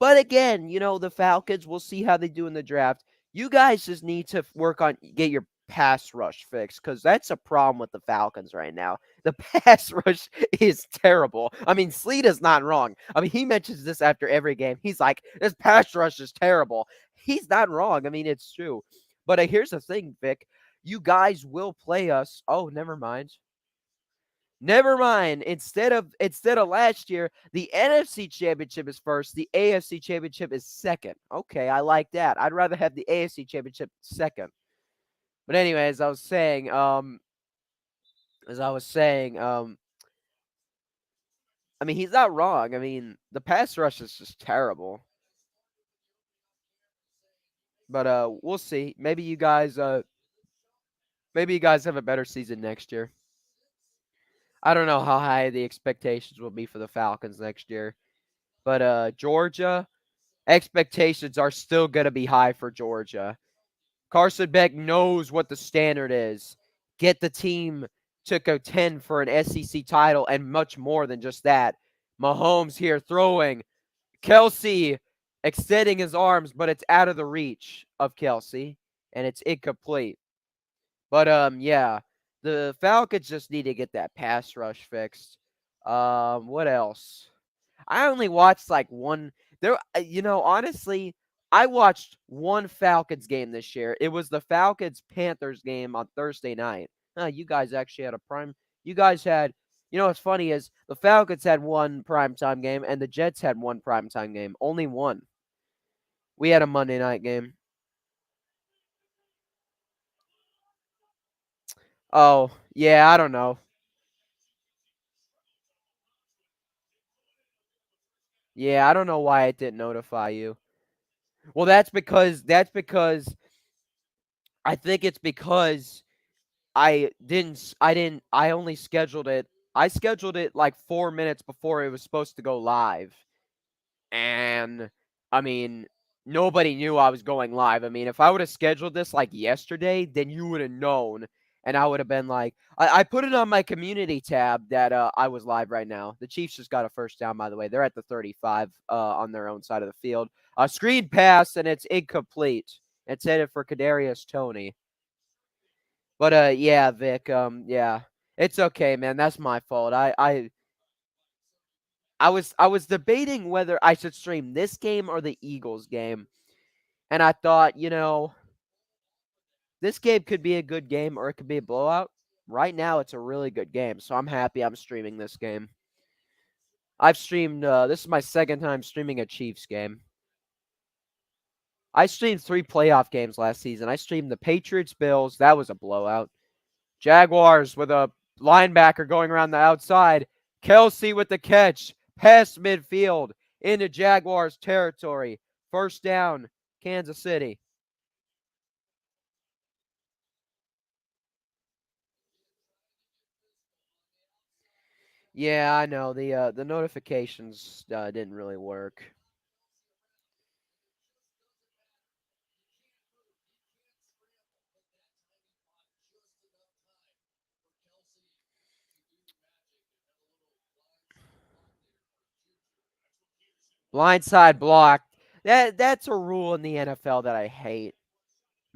But again, the Falcons, we'll see how they do in the draft. You guys just need to work on get your pass rush fixed because that's a problem with the Falcons right now. The pass rush is terrible. I mean, Sleet is not wrong. I mean, he mentions this after every game. He's like, this pass rush is terrible. He's not wrong. I mean, it's true. But here's the thing, Vic. You guys will play us. Oh, never mind. Never mind. Instead of last year, the NFC Championship is first. The AFC Championship is second. Okay, I like that. I'd rather have the AFC Championship second. But anyway, as I was saying, I mean, he's not wrong. I mean, the pass rush is just terrible. But we'll see. Maybe you guys have a better season next year. I don't know how high the expectations will be for the Falcons next year. But Georgia, expectations are still going to be high for Georgia. Carson Beck knows what the standard is. Get the team to contend for an SEC title and much more than just that. Mahomes here throwing. Kelsey extending his arms, but it's out of the reach of Kelsey, and it's incomplete. But yeah, the Falcons just need to get that pass rush fixed. What else? I only watched like one. Honestly, I watched one Falcons game this year. It was the Falcons-Panthers game on Thursday night. You guys actually had a prime. You guys had. What's funny is the Falcons had one primetime game and the Jets had one primetime game. Only one. We had a Monday night game. Oh, yeah, I don't know. Yeah, I don't know why it didn't notify you. Well, that's because I think it's because I only scheduled it. I scheduled it like 4 minutes before it was supposed to go live. And I mean, nobody knew I was going live. I mean, if I would have scheduled this like yesterday, then you would have known. And I would have been like, I put it on my community tab that I was live right now. The Chiefs just got a first down, by the way. They're at the 35 on their own side of the field. Screen pass, and it's incomplete. It's headed for Kadarius Toney. But yeah, Vic, yeah. It's okay, man. That's my fault. I was debating whether I should stream this game or the Eagles game. And I thought, this game could be a good game or it could be a blowout. Right now it's a really good game, so I'm happy I'm streaming this game. I've streamed this is my second time streaming a Chiefs game. I streamed 3 playoff games last season. I streamed the Patriots Bills, that was a blowout. Jaguars with a linebacker going around the outside. Kelsey with the catch. Past midfield into Jaguars territory. First down, Kansas City. Yeah, I know. The notifications didn't really work. Blindside block. That's a rule in the NFL that I hate.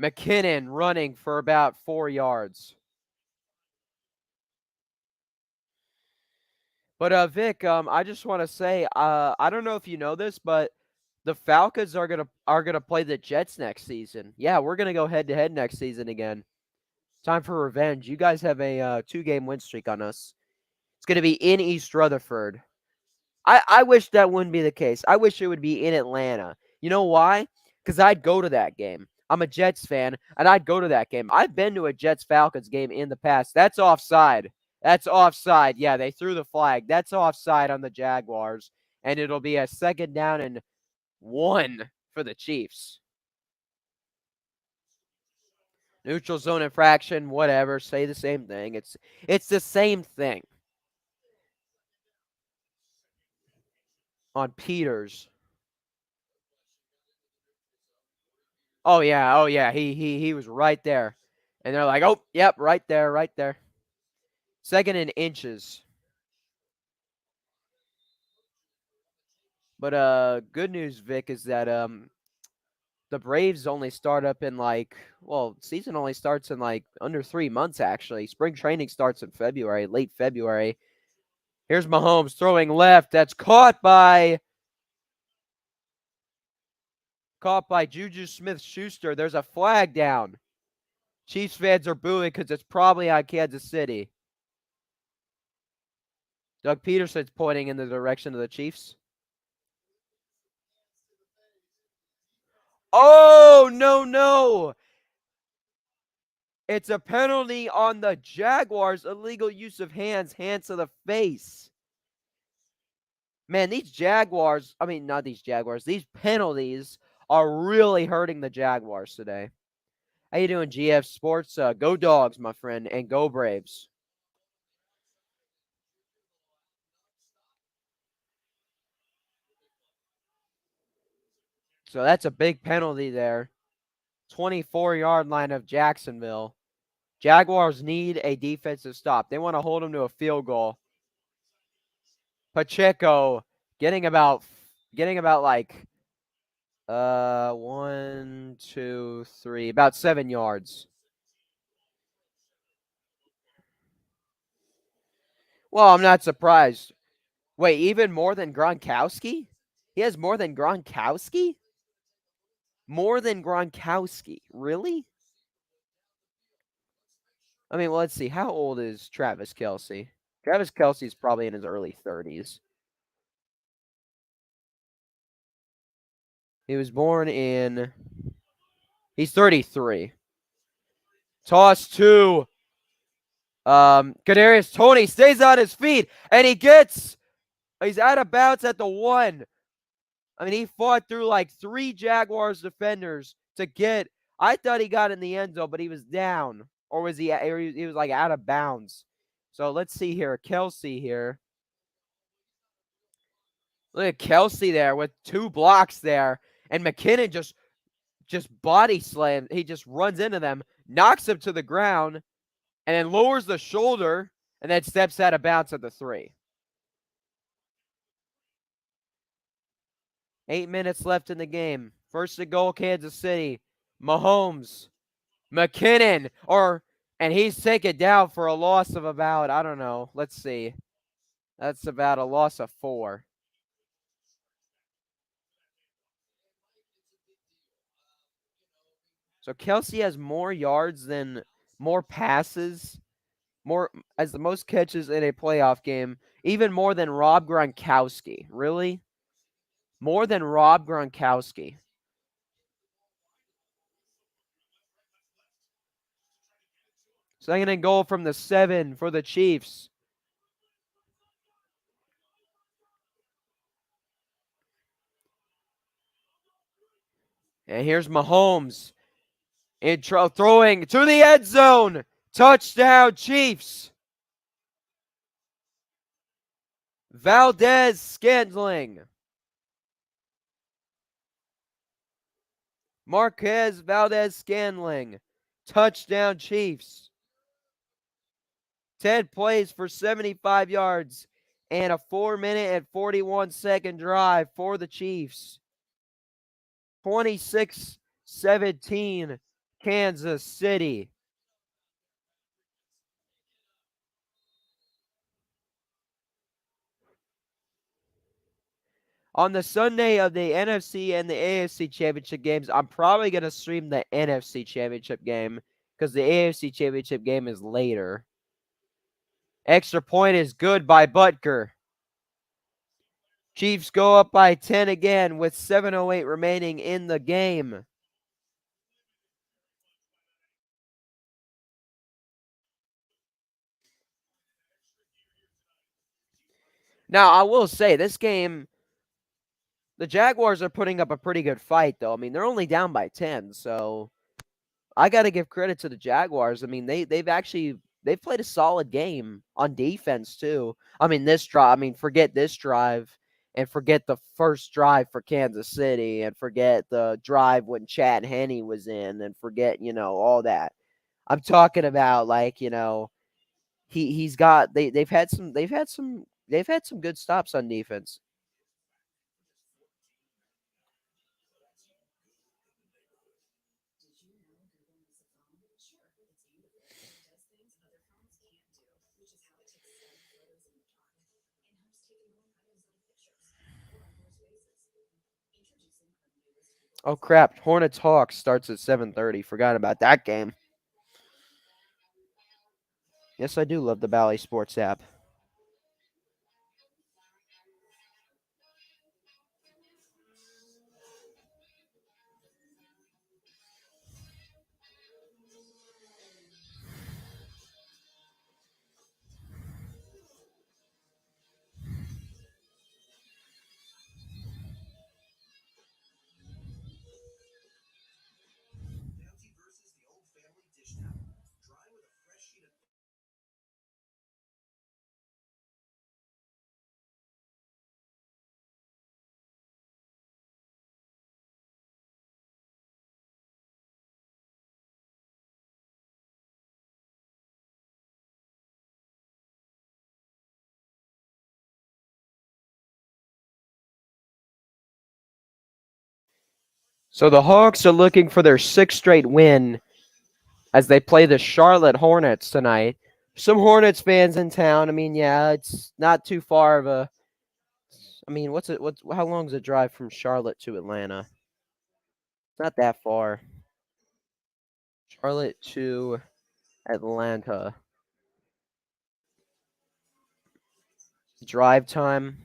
McKinnon running for about 4 yards. But Vic, I just want to say, I don't know if you know this, but the Falcons are gonna play the Jets next season. Yeah, we're gonna go head to head next season again. Time for revenge. You guys have a 2-game win streak on us. It's going to be in East Rutherford. I wish that wouldn't be the case. I wish it would be in Atlanta. You know why? Because I'd go to that game. I'm a Jets fan, and I'd go to that game. I've been to a Jets-Falcons game in the past. That's offside. That's offside. Yeah, they threw the flag. That's offside on the Jaguars, and it'll be a 2nd down and 1 for the Chiefs. Neutral zone infraction, whatever. Say the same thing. It's the same thing. On Peters. Oh yeah. He was right there. And they're like, "Oh, yep, right there, right there." 2nd and inches. But good news, Vic, is that the Braves only start up in season only starts in under 3 months actually. Spring training starts in February, late February. Here's Mahomes throwing left. That's caught by Juju Smith-Schuster. There's a flag down. Chiefs fans are booing because it's probably on Kansas City. Doug Peterson's pointing in the direction of the Chiefs. Oh, no. It's a penalty on the Jaguars. Illegal use of hands to the face. Man, these penalties are really hurting the Jaguars today. How you doing, GF Sports? Go Dogs, my friend, and go Braves. So that's a big penalty there. 24-yard line of Jacksonville. Jaguars need a defensive stop. They want to hold them to a field goal. Pacheco getting about 1, 2, 3, about 7 yards. Well, I'm not surprised. Wait, even more than Gronkowski? He has more than Gronkowski? More than Gronkowski. Really? I mean, well, let's see. How old is Travis Kelce? Travis Kelce's probably in his early 30s. He was born in. He's 33. Toss to. Kadarius Toney stays on his feet, and he's out of bounds at the 1. I mean, he fought through 3 Jaguars defenders to get. I thought he got in the end zone, but he was down, or was he? He was out of bounds. So let's see here, Kelce here. Look at Kelce there with 2 blocks there, and McKinnon just body slams. He just runs into them, knocks him to the ground, and then lowers the shoulder, and then steps out of bounds at the 3. 8 minutes left in the game. First and goal, Kansas City. Mahomes, McKinnon, and he's taken down for a loss of about, I don't know. Let's see. That's about a loss of 4. So Kelce has more yards more passes, as the most catches in a playoff game, even more than Rob Gronkowski. Really? More than Rob Gronkowski. Second and goal from the 7 for the Chiefs. And here's Mahomes throwing to the end zone. Touchdown, Chiefs. Valdez-Scantling. Marquez Valdez-Scantling. Touchdown, Chiefs. 10 plays for 75 yards and a 4-minute and 41-second drive for the Chiefs. 26-17, Kansas City. On the Sunday of the NFC and the AFC Championship games, I'm probably going to stream the NFC Championship game because the AFC Championship game is later. Extra point is good by Butker. Chiefs go up by 10 again with 7:08 remaining in the game. Now, I will say, this game, the Jaguars are putting up a pretty good fight, though. I mean, they're only down by 10, so I got to give credit to the Jaguars. I mean, they've played a solid game on defense too. I mean, forget this drive and forget the first drive for Kansas City and forget the drive when Chad Henne was in and forget, all that. I'm talking about they've had some good stops on defense. Oh crap, Hornets Hawks starts at 7:30. Forgot about that game. Yes, I do love the Bally Sports app. So the Hawks are looking for their sixth straight win as they play the Charlotte Hornets tonight. Some Hornets fans in town. I mean, yeah, it's not too far of a. I mean, how long is it drive from Charlotte to Atlanta? It's not that far. Charlotte to Atlanta. Drive time.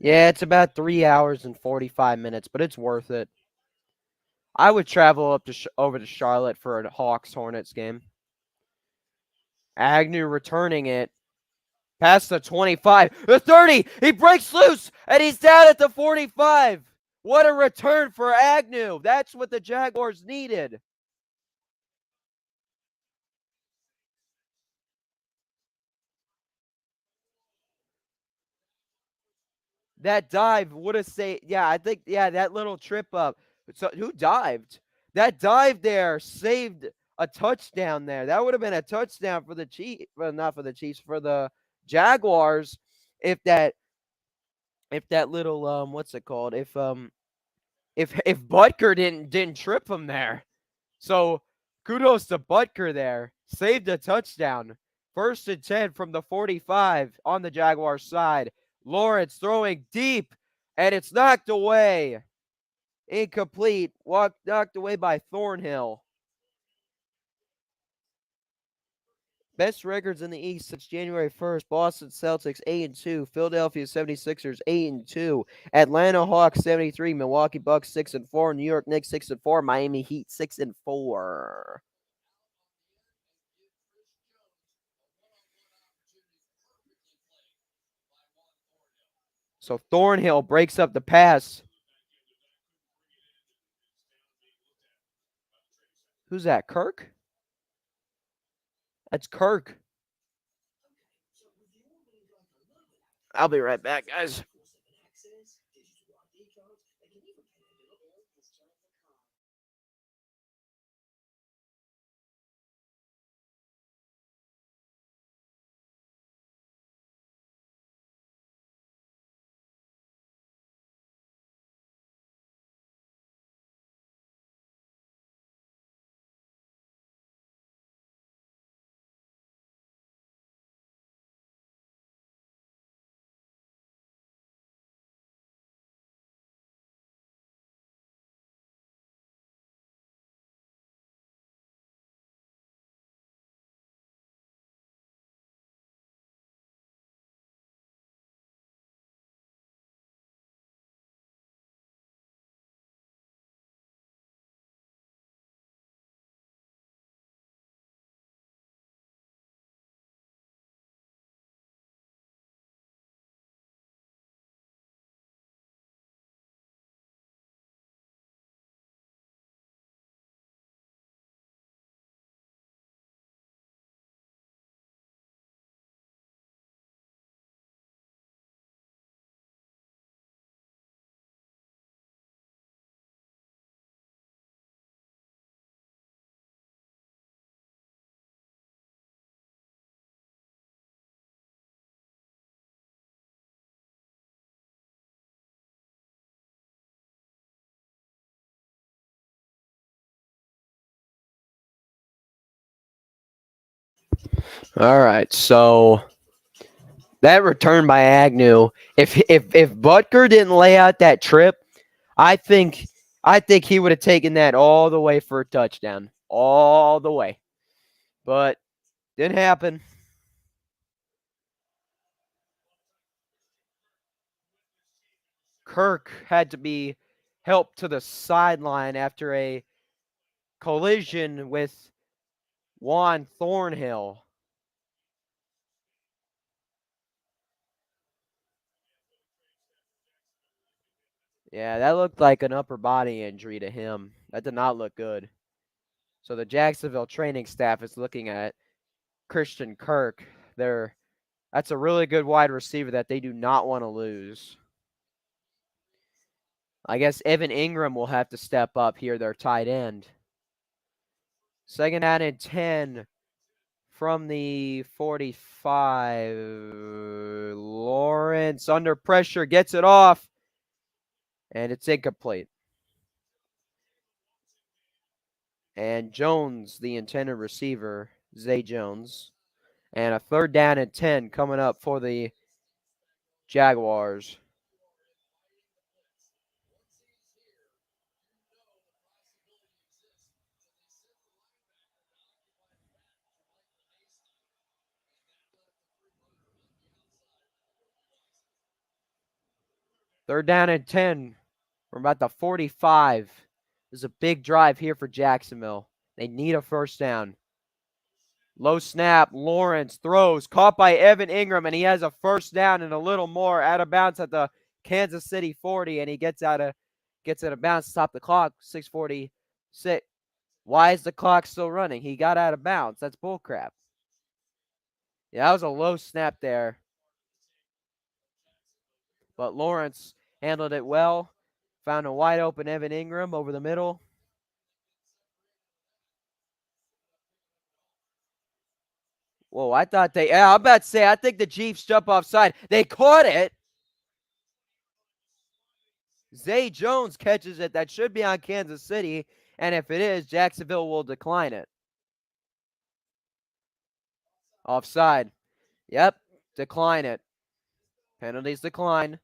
Yeah, it's about 3 hours and 45 minutes, but it's worth it. I would travel up to over to Charlotte for a Hawks Hornets game. Agnew returning it. Past the 25, the 30, he breaks loose, and he's down at the 45. What a return for Agnew. That's what the Jaguars needed. That dive would have saved, that little trip up. So who dived? That dive there saved a touchdown there. That would have been a touchdown for the Chiefs, well, not for the Chiefs, for the Jaguars if that little what's it called? If Butker didn't trip him there. So kudos to Butker there. Saved a touchdown. 1st and 10 from the 45 on the Jaguars side. Lawrence throwing deep, and it's knocked away. Incomplete. Knocked away by Thornhill. Best records in the East since January 1st. Boston Celtics 8-2. Philadelphia 76ers 8-2. Atlanta Hawks 73. Milwaukee Bucks 6-4. New York Knicks 6-4. Miami Heat 6-4. So Thornhill breaks up the pass. Who's that? Kirk? That's Kirk. I'll be right back, guys. All right, so that return by Agnew. If Butker didn't lay out that trip, I think he would have taken that all the way for a touchdown, all the way. But didn't happen. Kirk had to be helped to the sideline after a collision with Juan Thornhill. Yeah, that looked like an upper body injury to him. That did not look good. So the Jacksonville training staff is looking at Christian Kirk. That's a really good wide receiver that they do not want to lose. I guess Evan Ingram will have to step up here, their tight end. Second down and 10 from the 45. Lawrence under pressure gets it off, and it's incomplete. And Jones, the intended receiver, Zay Jones. And a third down and 10 coming up for the Jaguars. Third down and 10 from about the 45. This is a big drive here for Jacksonville. They need a first down. Low snap. Lawrence throws. Caught by Evan Ingram, and he has a first down and a little more out of bounds at the Kansas City 40, and he gets out of bounds to stop the clock. 6:46. Why is the clock still running? He got out of bounds. That's bullcrap. Yeah, that was a low snap there. But Lawrence handled it well. Found a wide open Evan Ingram over the middle. Whoa, I thought I'm about to say, I think the Chiefs jump offside. They caught it. Zay Jones catches it. That should be on Kansas City. And if it is, Jacksonville will decline it. Offside. Yep, decline it. Penalties decline.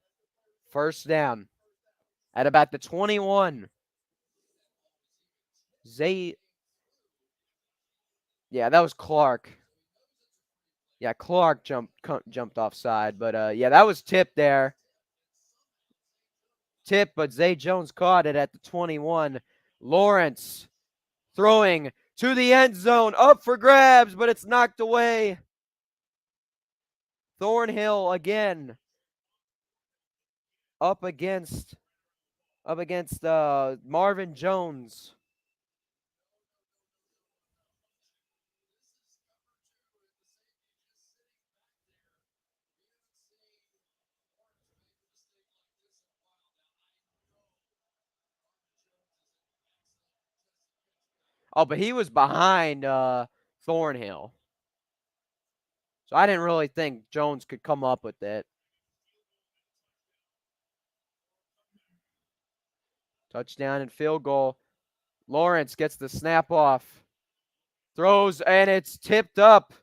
First down. At about the 21. Yeah, that was Clark. Yeah, Clark jumped offside. But, yeah, that was tipped there. Tip, but Zay Jones caught it at the 21. Lawrence throwing to the end zone, up for grabs, but it's knocked away. Thornhill again up against Marvin Jones. Oh, but he was behind Thornhill. So I didn't really think Jones could come up with it. Touchdown and field goal. Lawrence gets the snap off. Throws, and it's tipped up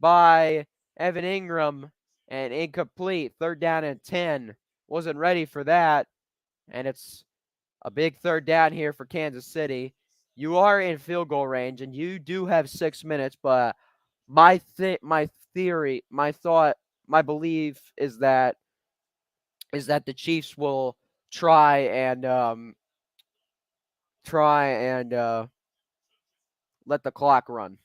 by Evan Ingram and incomplete. Third down and 10. Wasn't ready for that. And it's a big third down here for Kansas City. You are in field goal range, and you do have 6 minutes, but my theory, my thought, my belief is that the Chiefs will try and let the clock run.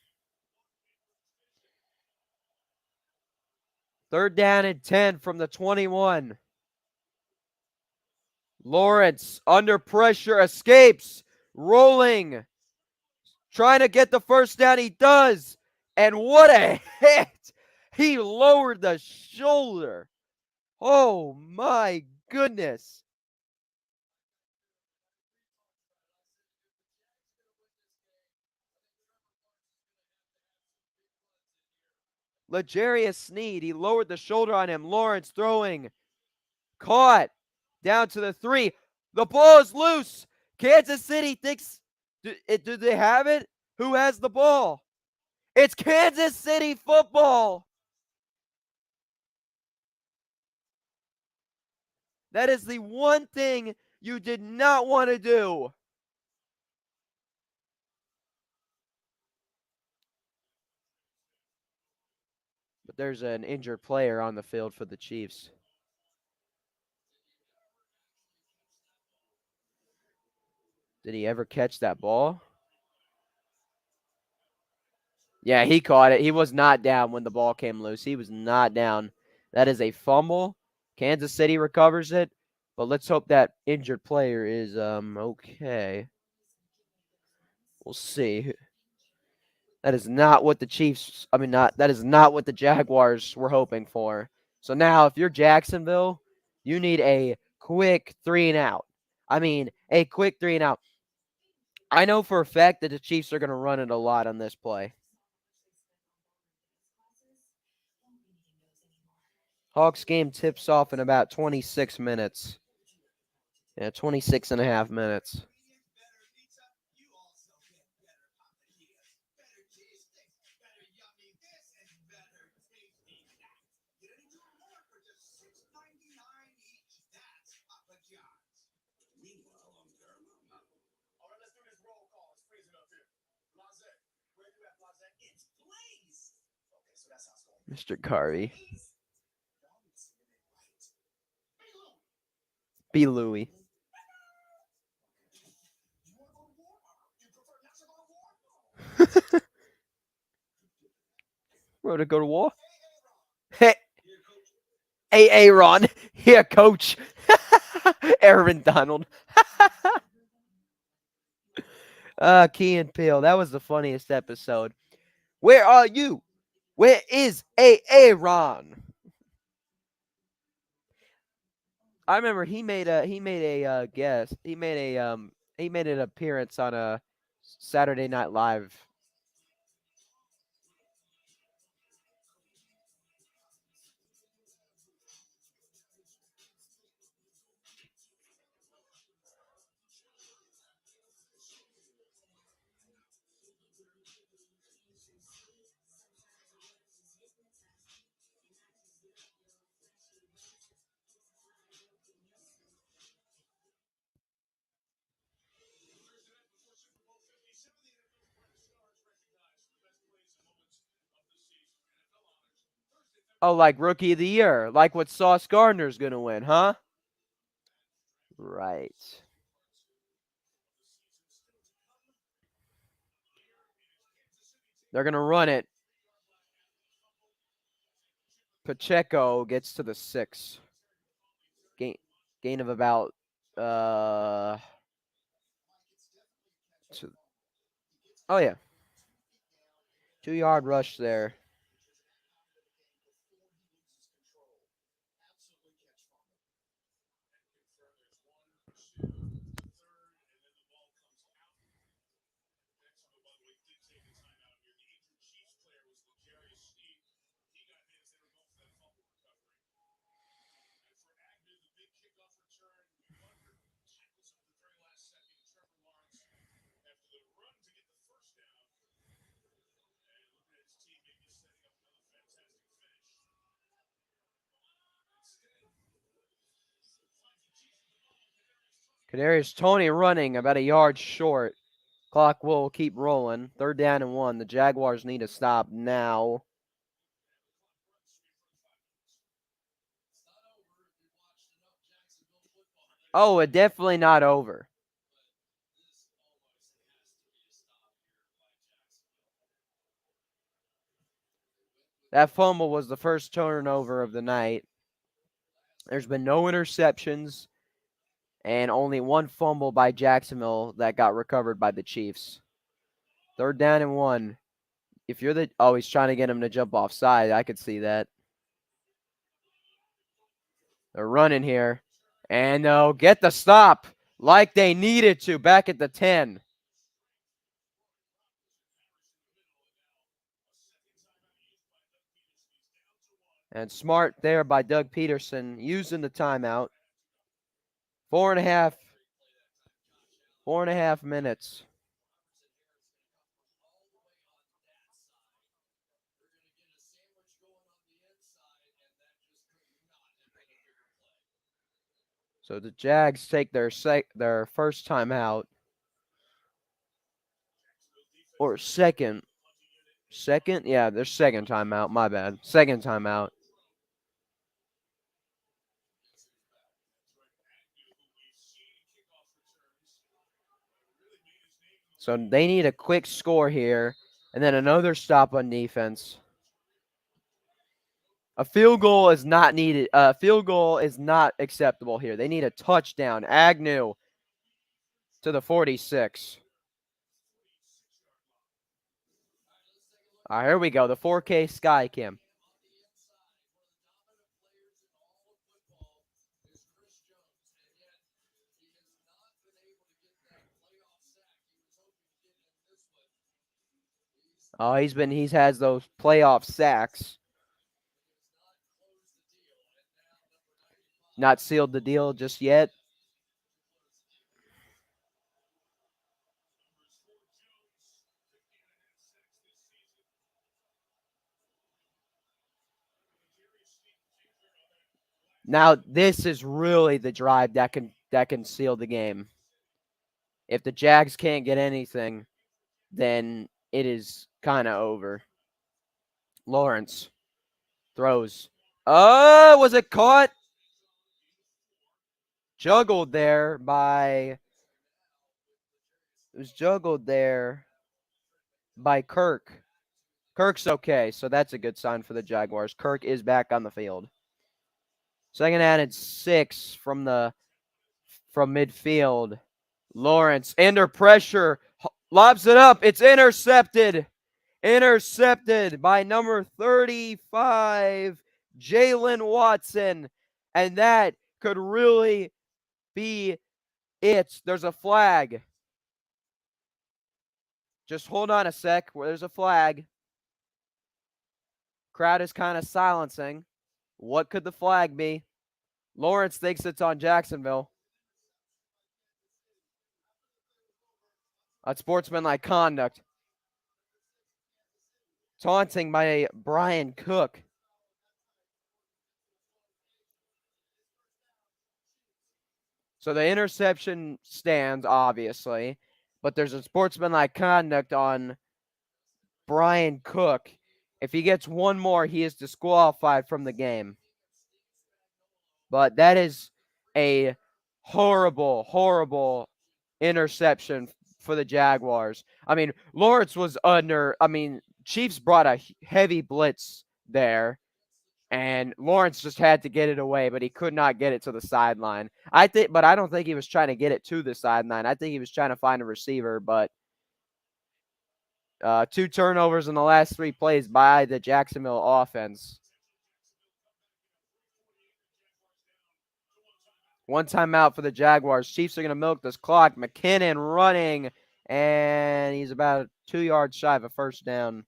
Third down and 10 from the 21. Lawrence under pressure, escapes, rolling, trying to get the first down. He does. And what a hit! He lowered the shoulder. Oh my goodness. L'Jarius Sneed, he lowered the shoulder on him. Lawrence throwing. Caught. Down to the 3. The ball is loose. Kansas City thinks, do they have it? Who has the ball? It's Kansas City football. That is the one thing you did not want to do. But there's an injured player on the field for the Chiefs. Did he ever catch that ball? Yeah, he caught it. He was not down when the ball came loose. He was not down. That is a fumble. Kansas City recovers it. But let's hope that injured player is okay. We'll see. That is not what the Chiefs, that is not what the Jaguars were hoping for. So now, if you're Jacksonville, you need a quick 3-and-out. A quick 3-and-out. I know for a fact that the Chiefs are going to run it a lot on this play. Hawks game tips off in about 26 minutes. Yeah, 26 and a half minutes. Mr. Carvey. B. Louie. We're to go to war. Hey, Aaron. Here, coach. Aaron Donald. Key and Peele. That was the funniest episode. Where are you? Where is Aaron? I remember he made a guest. He made an appearance on a Saturday Night Live. Oh, like Rookie of the Year, like what Sauce Gardner's gonna win, huh? Right. They're gonna run it. Pacheco gets to the 6. Gain of about oh yeah. 2-yard rush there. Kadarius Toney running about a yard short. Clock will keep rolling. 3rd down and 1. The Jaguars need to stop now. Oh, it definitely not over. That fumble was the first turnover of the night. There's been no interceptions and only one fumble by Jacksonville that got recovered by the Chiefs. 3rd down and 1. If you're he's trying to get him to jump offside. I could see that. They're running here. And they'll get the stop like they needed to back at the 10. And smart there by Doug Peterson using the timeout. 4.5 minutes. So the Jags take their first time out. Or second. Second? Yeah, their second timeout. My bad. Second timeout. So they need a quick score here, and then another stop on defense. A field goal is not needed. A field goal is not acceptable here. They need a touchdown. Agnew to the 46. All right, here we go. The 4K Sky Cam. Oh, he's has those playoff sacks. Not sealed the deal just yet. Now this is really the drive that can seal the game. If the Jags can't get anything, then it is kind of over. Lawrence throws. Oh, was it caught? Juggled there by. It was juggled there by Kirk. Kirk's okay, so that's a good sign for the Jaguars. Kirk is back on the field. Second and it's 6 from midfield. Lawrence under pressure lobs it up. It's intercepted. Intercepted by number 35, Jalen Watson. And that could really be it. There's a flag. Just hold on a sec. There's a flag. Crowd is kind of silencing. What could the flag be? Lawrence thinks it's on Jacksonville. Unsportsmanlike conduct. Taunting by Brian Cook. So the interception stands, obviously, but there's a sportsmanlike conduct on Brian Cook. If he gets one more, he is disqualified from the game. But that is a horrible, horrible interception for the Jaguars. I mean, Lawrence was under. I mean, Chiefs brought a heavy blitz there, and Lawrence just had to get it away, but he could not get it to the sideline. But I don't think he was trying to get it to the sideline. I think he was trying to find a receiver, but 2 turnovers in the last 3 plays by the Jacksonville offense. 1 timeout for the Jaguars. Chiefs are going to milk this clock. McKinnon running, and he's about 2 yards shy of a first down.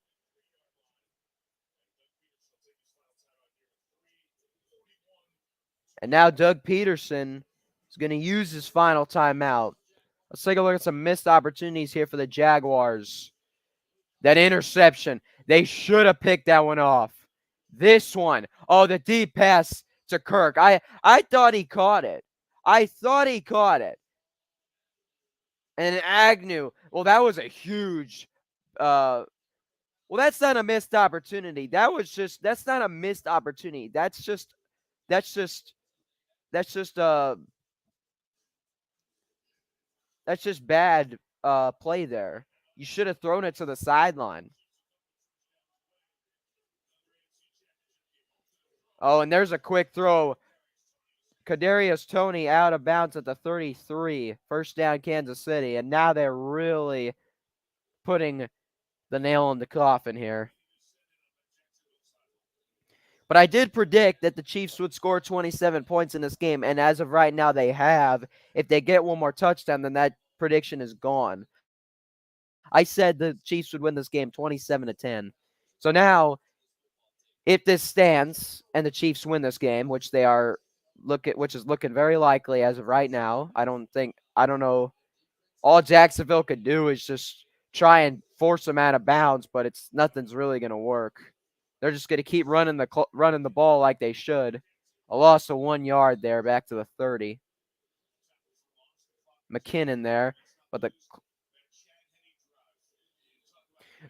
And now Doug Peterson is going to use his final timeout. Let's take a look at some missed opportunities here for the Jaguars. That interception. They should have picked that one off. This one. Oh, the deep pass to Kirk. I thought he caught it. I thought he caught it. And Agnew. Well, that was a huge well, that's not a missed opportunity. That's not a missed opportunity. That's just bad play there. You should have thrown it to the sideline. Oh, and there's a quick throw. Kadarius Toney out of bounds at the 33. First down, Kansas City. And now they're really putting the nail in the coffin here. But I did predict that the Chiefs would score 27 points in this game. And as of right now, they have. If they get one more touchdown, then that prediction is gone. I said the Chiefs would win this game 27-10. So now, if this stands and the Chiefs win this game, which is looking very likely as of right now, I don't know. All Jacksonville could do is just try and force them out of bounds, but nothing's really going to work. They're just going to keep running the ball like they should. A loss of 1 yard there, back to the 30. McKinnon there, but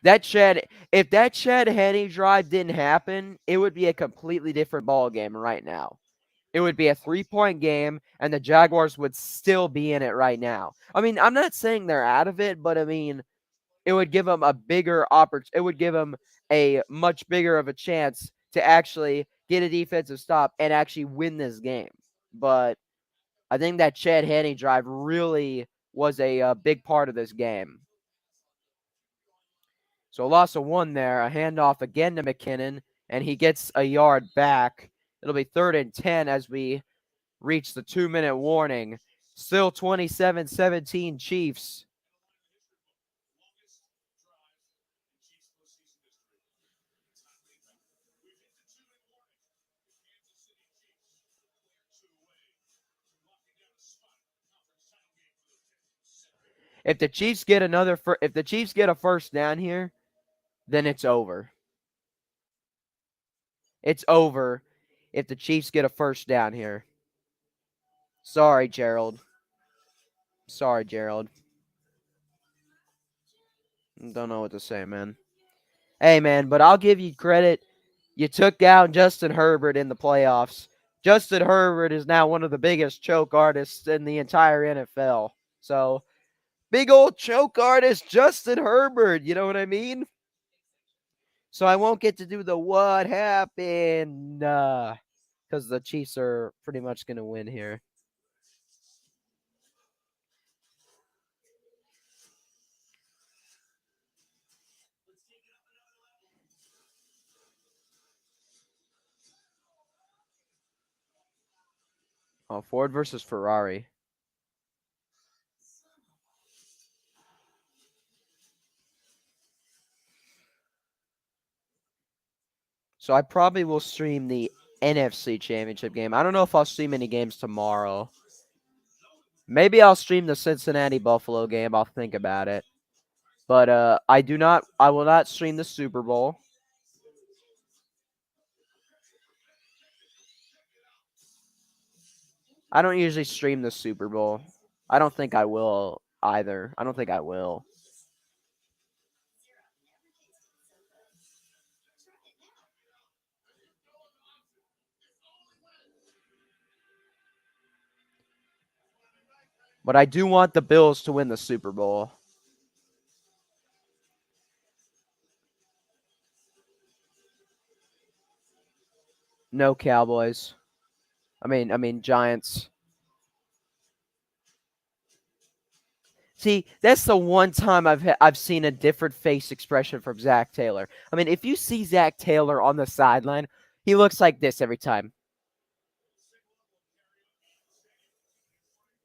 if that Chad Henne drive didn't happen, it would be a completely different ball game right now. It would be a 3-point game, and the Jaguars would still be in it right now. I mean, I'm not saying they're out of it, but I mean, it would give them a bigger opportunity. It would give them a much bigger of a chance to actually get a defensive stop and actually win this game. But I think that Chad Henne drive really was a big part of this game. So a loss of 1 there, a handoff again to McKinnon, and he gets a yard back. It'll be 3rd and 10 as we reach the 2-minute warning. Still 27-17 Chiefs. If the Chiefs get a first down here, then it's over. It's over if the Chiefs get a first down here. Sorry, Gerald. Don't know what to say, man. Hey, man, but I'll give you credit. You took down Justin Herbert in the playoffs. Justin Herbert is now one of the biggest choke artists in the entire NFL. So, big old choke artist, Justin Herbert. You know what I mean? So I won't get to do the what happened because the Chiefs are pretty much going to win here. Oh, Ford versus Ferrari. So I probably will stream the NFC Championship game. I don't know if I'll stream any games tomorrow. Maybe I'll stream the Cincinnati Buffalo game. I'll think about it. But I will not stream the Super Bowl. I don't usually stream the Super Bowl. I don't think I will either. I don't think I will. But I do want the Bills to win the Super Bowl. No Cowboys. I mean Giants. See, that's the one time I've seen a different face expression from Zach Taylor. I mean, if you see Zach Taylor on the sideline, he looks like this every time.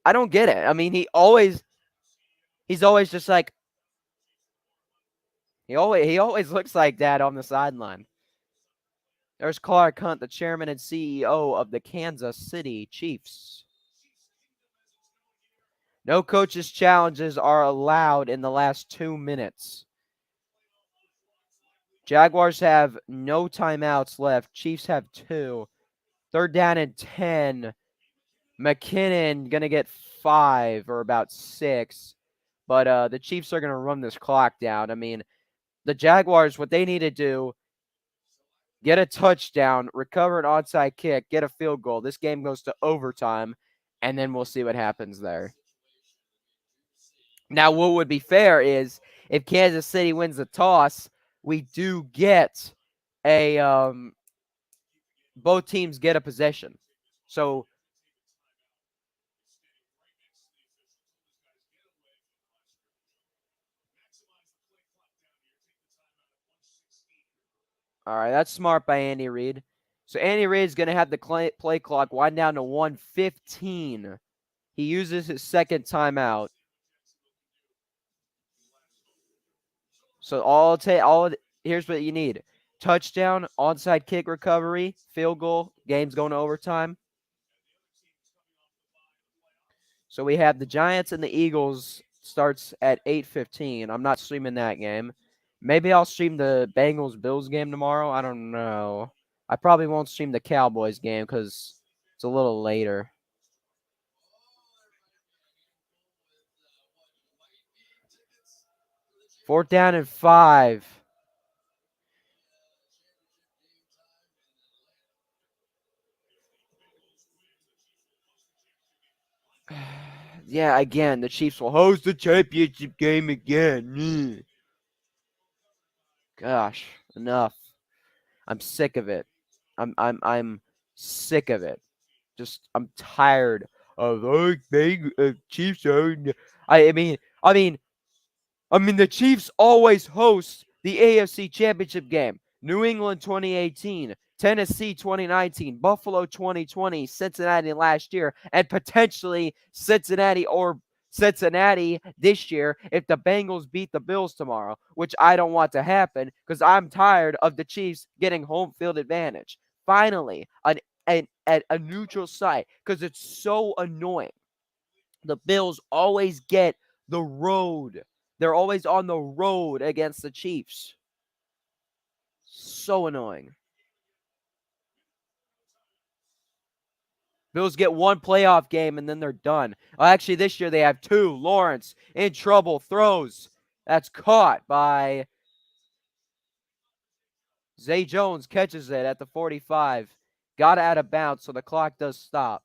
I don't get it. I mean, he's always just like he always looks like that on the sideline. There's Clark Hunt, the chairman and CEO of the Kansas City Chiefs. No coaches' challenges are allowed in the last 2 minutes. Jaguars have no timeouts left. Chiefs have 2. 3rd down and 10. McKinnon going to get 5 or about 6. But the Chiefs are going to run this clock down. I mean, the Jaguars, what they need to do, get a touchdown, recover an onside kick, get a field goal. This game goes to overtime, and then we'll see what happens there. Now, what would be fair is if Kansas City wins the toss, we do get both teams get a possession. So all right, that's smart by Andy Reid. So Andy Reid's going to have the play clock wind down to 1:15. He uses his second timeout. So here's what you need. Touchdown, onside kick recovery, field goal, game's going to overtime. So we have the Giants and the Eagles starts at 8:15. I'm not streaming that game. Maybe I'll stream the Bengals-Bills game tomorrow. I don't know. I probably won't stream the Cowboys game because it's a little later. 4th down and 5. Yeah, again, the Chiefs will host the championship game again. Gosh, enough. I'm sick of it. I'm sick of it. I'm tired of those big Chiefs. The Chiefs always host the AFC Championship Game. New England 2018, Tennessee 2019, Buffalo 2020, Cincinnati last year, and potentially Cincinnati this year if the Bengals beat the Bills tomorrow, which I don't want to happen because I'm tired of the Chiefs getting home field advantage. Finally, a neutral site because it's so annoying. The Bills always get the road. They're always on the road against the Chiefs. So annoying. Bills get one playoff game and then they're done. Actually, this year they have 2. Lawrence in trouble, throws. That's caught by Zay Jones, catches it at the 45. Got out of bounds, so the clock does stop.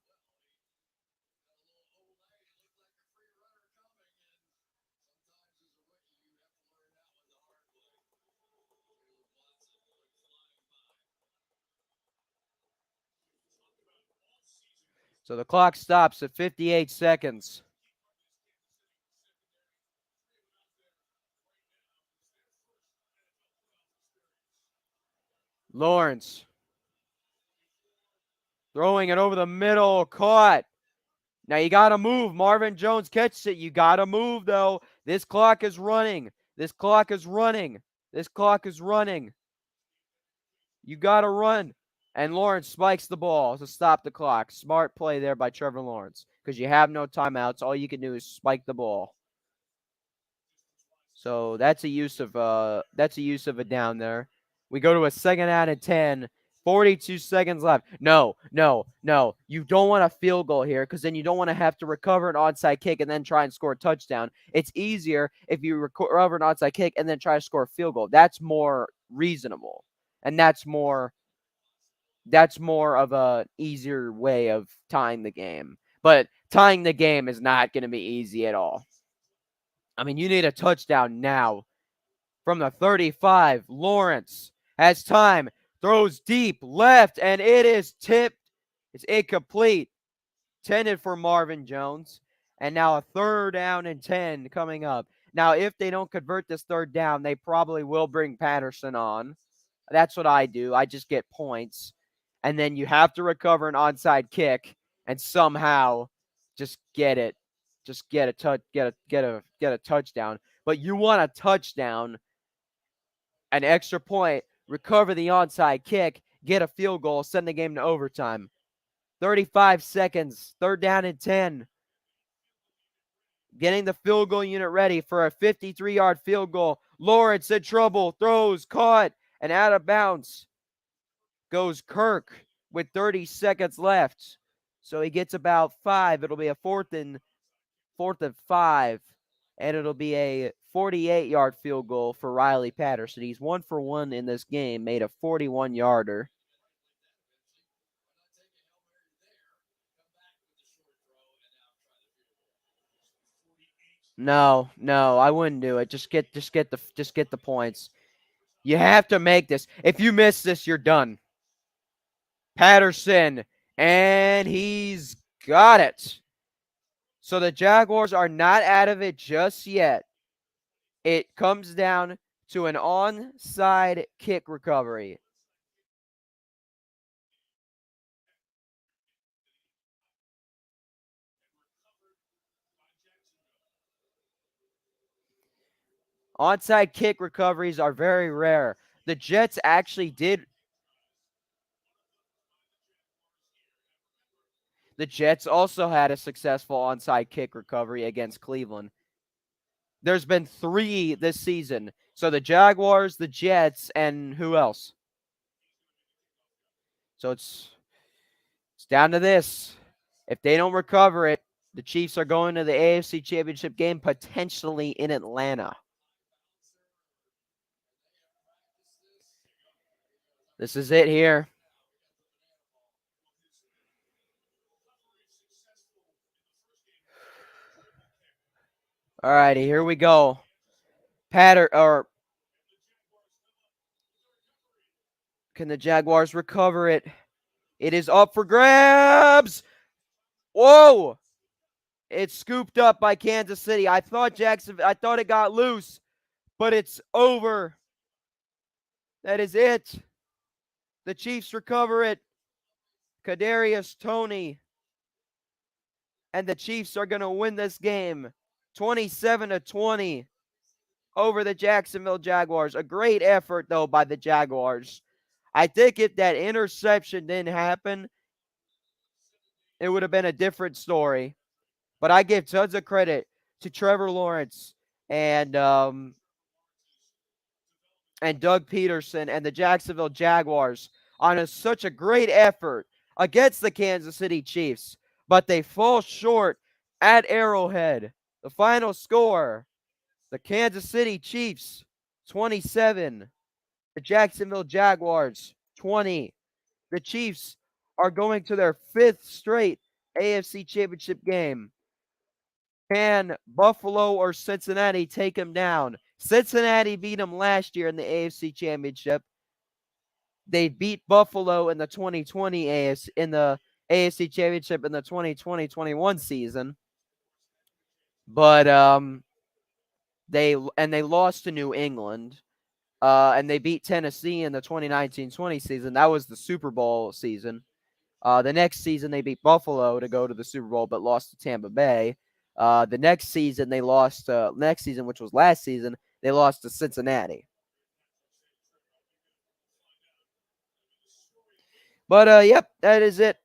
So the clock stops at 58 seconds. Lawrence throwing it over the middle, caught. Now you got to move. Marvin Jones catches it. You got to move, though. This clock is running. This clock is running. This clock is running. You got to run. And Lawrence spikes the ball to stop the clock. Smart play there by Trevor Lawrence because you have no timeouts. All you can do is spike the ball. So that's a use of a down there. We go to a 2nd down and 10. 42 seconds left. No. You don't want a field goal here because then you don't want to have to recover an onside kick and then try and score a touchdown. It's easier if you recover an onside kick and then try to score a field goal. That's more reasonable. And that's more of an easier way of tying the game. But tying the game is not going to be easy at all. You need a touchdown now. From the 35, Lawrence has time, throws deep left, and it is tipped. It's incomplete. Intended for Marvin Jones. And now a 3rd down and 10 coming up. Now, if they don't convert this 3rd down, they probably will bring Patterson on. That's what I do. I just get points. And then you have to recover an onside kick and somehow just get it. Just get a touchdown. But you want a touchdown, an extra point, recover the onside kick, get a field goal, send the game to overtime. 35 seconds, 3rd down and 10. Getting the field goal unit ready for a 53-yard field goal. Lawrence in trouble, throws, caught, and out of bounds goes Kirk with 30 seconds left. So he gets about 5. It'll be a 4th and 5. And it'll be a 48-yard field goal for Riley Patterson. He's 1 for 1 in this game, made a 41-yarder. No, I wouldn't do it. Just get the points. You have to make this. If you miss this, you're done. Patterson, and he's got it. So the Jaguars are not out of it just yet. It comes down to an onside kick recovery. Onside kick recoveries are very rare. The Jets actually did. The Jets also had a successful onside kick recovery against Cleveland. There's been 3 this season. So the Jaguars, the Jets, and who else? So it's down to this. If they don't recover it, the Chiefs are going to the AFC Championship game potentially in Atlanta. This is it here. All righty, here we go. Can the Jaguars recover it? It is up for grabs. Whoa! It's scooped up by Kansas City. I thought it got loose, but it's over. That is it. The Chiefs recover it. Kadarius Toney. And the Chiefs are going to win this game 27-20 over the Jacksonville Jaguars. A great effort, though, by the Jaguars. I think if that interception didn't happen, it would have been a different story. But I give tons of credit to Trevor Lawrence and Doug Peterson and the Jacksonville Jaguars on such a great effort against the Kansas City Chiefs. But they fall short at Arrowhead. The final score, the Kansas City Chiefs 27, the Jacksonville Jaguars 20. The Chiefs are going to their 5th straight AFC Championship game. Can Buffalo or Cincinnati take them down? Cincinnati beat them last year in the AFC Championship. They beat Buffalo in the 2020 AFC Championship in the 2020-21 season. But they lost to New England. And they beat Tennessee in the 2019-20 season. That was the Super Bowl season. The next season, they beat Buffalo to go to the Super Bowl, but lost to Tampa Bay. The next season, they lost. Next season, which was last season, they lost to Cincinnati. But yep, that is it.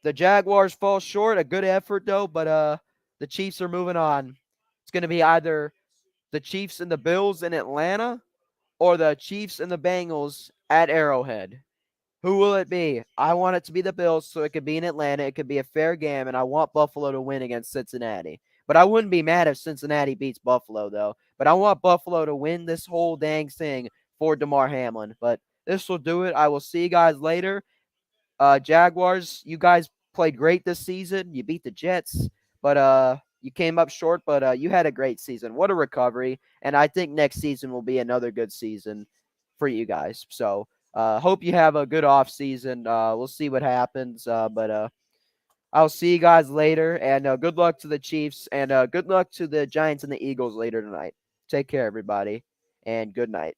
The Jaguars fall short. A good effort though, but the Chiefs are moving on. It's going to be either the Chiefs and the Bills in Atlanta, or the Chiefs and the Bengals at Arrowhead. Who will it be? I want it to be the Bills, so it could be in Atlanta. It could be a fair game, and I want Buffalo to win against Cincinnati. But I wouldn't be mad if Cincinnati beats Buffalo, though. But I want Buffalo to win this whole dang thing for Damar Hamlin. But this will do it. I will see you guys later. Jaguars, you guys played great this season. You beat the Jets, but you came up short, but you had a great season. What a recovery. And I think next season will be another good season for you guys. So hope you have a good off season. We'll see what happens. But I'll see you guys later. And good luck to the Chiefs. And good luck to the Giants and the Eagles later tonight. Take care, everybody. And good night.